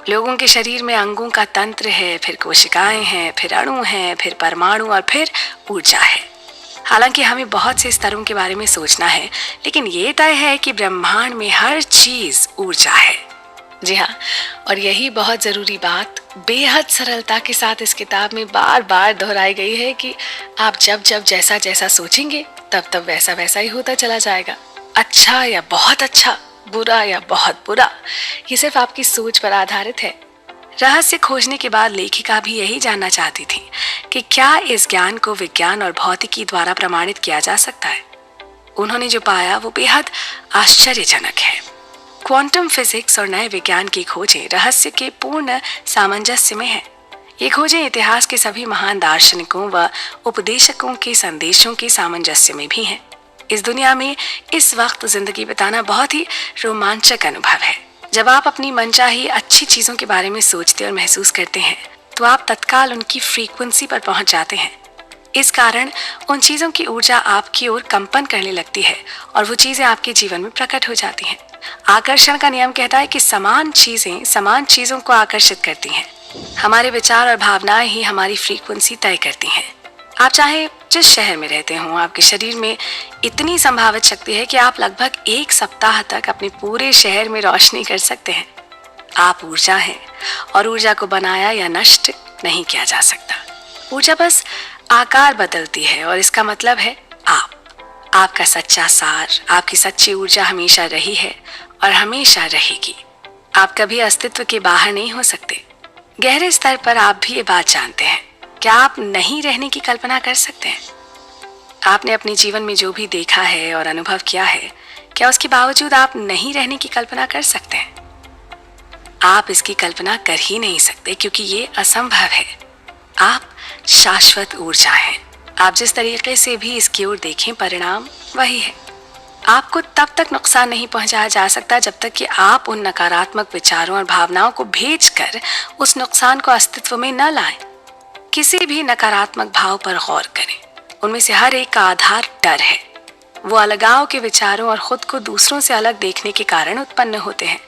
Speaker 1: लोगों के शरीर में अंगों का तंत्र है, फिर कोशिकाएं हैं, फिर अणु हैं, फिर परमाणु और फिर ऊर्जा है। हालांकि हमें बहुत से स्तरों के बारे में सोचना है, लेकिन ये तय है कि ब्रह्मांड में हर चीज ऊर्जा है। जी हाँ, और यही बहुत जरूरी बात बेहद सरलता के साथ इस किताब में बार बार दोहराई गई है कि आप जब जब जैसा जैसा सोचेंगे तब तब वैसा वैसा ही होता चला जाएगा। अच्छा या बहुत अच्छा, बुरा या बहुत बुरा, ये सिर्फ आपकी सोच पर आधारित है। रहस्य खोजने के बाद लेखिका भी यही जानना चाहती थी कि क्या इस ज्ञान को विज्ञान और भौतिकी द्वारा प्रमाणित किया जा सकता है। उन्होंने जो पाया वो बेहद आश्चर्यजनक है। क्वांटम फिजिक्स और नए विज्ञान की खोजें रहस्य के पूर्ण सामंजस्य में है। ये खोजें इतिहास के सभी महान दार्शनिकों व उपदेशकों के संदेशों के सामंजस्य में भी हैं। इस दुनिया में इस वक्त जिंदगी बिताना बहुत ही रोमांचक अनुभव है। जब आप अपनी मनचाही अच्छी चीजों के बारे में सोचते और महसूस करते हैं तो आप तत्काल उनकी फ्रीक्वेंसी पर पहुंच जाते हैं। इस कारण उन चीजों की ऊर्जा आपकी ओर कंपन करने लगती है और वो चीजें आपके जीवन में प्रकट हो जाती हैं। आकर्षण का नियम कहता है कि समान चीजें समान चीजों को आकर्षित करती हैं। हमारे विचार और भावनाएं ही हमारी फ्रीक्वेंसी तय करती हैं। आप चाहे जिस शहर में रहते हो, आपके शरीर में इतनी संभावित शक्ति है कि आप लगभग 1 सप्ताह तक अपने पूरे शहर में रोशनी कर सकते हैं। आप ऊर्जा हैं और ऊर्जा को बनाया या नष्ट नहीं किया जा सकता। ऊर्जा बस आकार बदलती है और इसका मतलब है आपका सच्चा सार, आपकी सच्ची ऊर्जा हमेशा रही है और हमेशा रहेगी। आप कभी अस्तित्व के बाहर नहीं हो सकते। गहरे स्तर पर आप भी ये बात जानते हैं। क्या आप नहीं रहने की कल्पना कर सकते हैं? आपने अपने जीवन में जो भी देखा है और अनुभव किया है, क्या उसके बावजूद आप नहीं रहने की कल्पना कर सकते हैं? आप इसकी कल्पना कर ही नहीं सकते क्योंकि ये असंभव है। आप शाश्वत ऊर्जा हैं। आप जिस तरीके से भी इसकी ओर देखें, परिणाम वही है। आपको तब तक नुकसान नहीं पहुंचाया जा सकता जब तक कि आप उन नकारात्मक विचारों और भावनाओं को भेजकर उस नुकसान को अस्तित्व में न लाएं। किसी भी नकारात्मक भाव पर गौर करें। उनमें से हर एक का आधार डर है। वो अलगाव के विचारों और खुद को दूसरों से अलग देखने के कारण उत्पन्न होते हैं।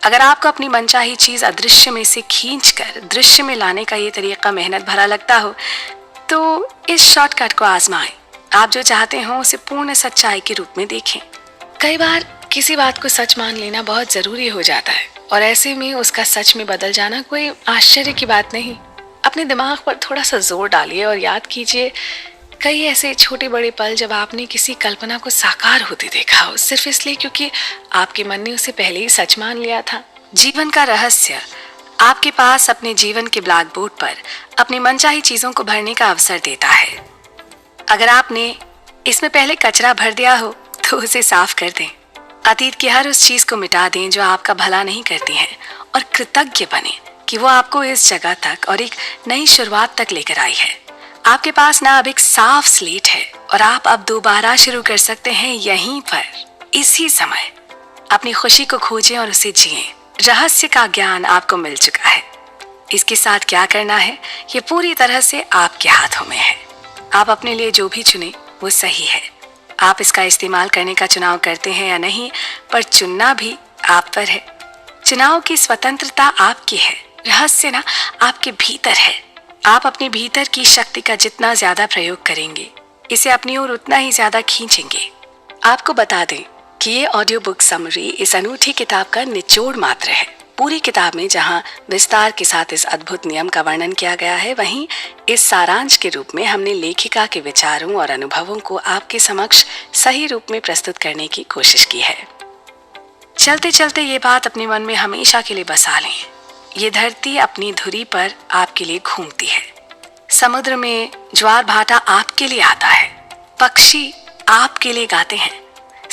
Speaker 1: अगर आपको अपनी मनचाही चीज अदृश्य में से खींचकर दृश्य में लाने का ये तरीका मेहनत भरा लगता हो तो इस शॉर्टकट को आजमाएं। आप जो चाहते हो उसे पूर्ण सच्चाई के रूप में देखें। कई बार किसी बात को सच मान लेना बहुत जरूरी हो जाता है और ऐसे में उसका सच में बदल जाना कोई आश्चर्य की बात नहीं। अपने दिमाग पर थोड़ा सा जोर डालिए और याद कीजिए कई ऐसे छोटे बड़े पल जब आपने किसी कल्पना को साकार होते देखा हो, सिर्फ इसलिए क्योंकि आपके मन ने उसे पहले ही सच मान लिया था। जीवन का रहस्य आपके पास अपने जीवन के ब्लैक बोर्ड पर अपनी मनचाही चीजों को भरने का अवसर देता है। अगर आपने इसमें पहले कचरा भर दिया हो तो उसे साफ कर दें। अतीत की हर उस चीज को मिटा दें जो आपका भला नहीं करती है और कृतज्ञ बने कि वो आपको इस जगह तक और एक नई शुरुआत तक लेकर आई है। आपके पास ना अब एक साफ स्लेट है और आप अब दोबारा शुरू कर सकते हैं यहीं पर, इसी समय। अपनी खुशी को खोजें और उसे जिएं। रहस्य का ज्ञान आपको मिल चुका है। इसके साथ क्या करना है ये पूरी तरह से आपके हाथों में है। आप अपने लिए जो भी चुने वो सही है। आप इसका इस्तेमाल करने का चुनाव करते हैं या नहीं, पर चुनना भी आप पर है। चुनाव की स्वतंत्रता आपकी है। रहस्य ना आपके भीतर है। आप अपने भीतर की शक्ति का जितना ज्यादा प्रयोग करेंगे, इसे अपनी ओर उतना ही ज्यादा खींचेंगे। आपको बता दें कि ये ऑडियो बुक समरी इस अनूठी किताब का निचोड़ मात्र है। पूरी किताब में जहां विस्तार के साथ इस अद्भुत नियम का वर्णन किया गया है, वहीं इस सारांश के रूप में हमने लेखिका के विचारों और अनुभवों को आपके समक्ष सही रूप में प्रस्तुत करने की कोशिश की है। चलते चलते ये बात अपने मन में हमेशा के लिए बसा लें। ये धरती अपनी धुरी पर आपके लिए घूमती है। समुद्र में ज्वार भाटा आपके लिए आता है। पक्षी आपके लिए गाते हैं।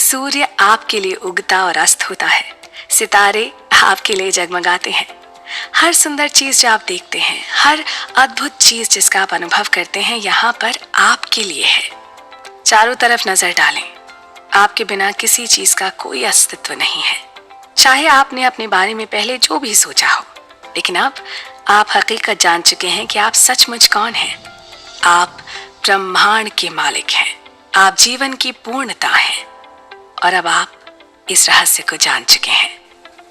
Speaker 1: सूर्य आपके लिए उगता और अस्त होता है। सितारे आपके लिए जगमगाते हैं। हर सुंदर चीज जो आप देखते हैं, हर अद्भुत चीज जिसका आप अनुभव करते हैं, यहाँ पर आपके लिए है। चारों तरफ नजर डालें। आपके बिना किसी चीज का कोई अस्तित्व नहीं है। चाहे आपने अपने बारे में पहले जो भी सोचा हो, लेकिन अब आप हकीकत जान चुके हैं कि आप सचमुच कौन हैं। आप ब्रह्मांड के मालिक हैं। आप जीवन की पूर्णता हैं और अब आप इस रहस्य को जान चुके हैं।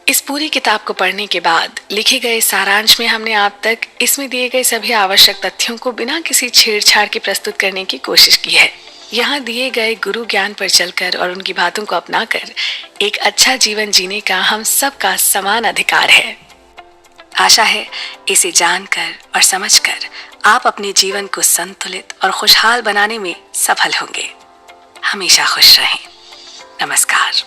Speaker 1: इस पूरी किताब को पढ़ने के बाद लिखे गए सारांश में हमने आप तक इसमें दिए गए सभी आवश्यक तथ्यों को बिना किसी छेड़छाड़ के प्रस्तुत करने की कोशिश की है। यहाँ दिए गए गुरु ज्ञान पर चलकर और उनकी बातों को अपनाकर एक अच्छा जीवन जीने का हम सबका समान अधिकार है। आशा है इसे जानकर और समझकर आप अपने जीवन को संतुलित और खुशहाल बनाने में सफल होंगे। हमेशा खुश रहें। नमस्कार।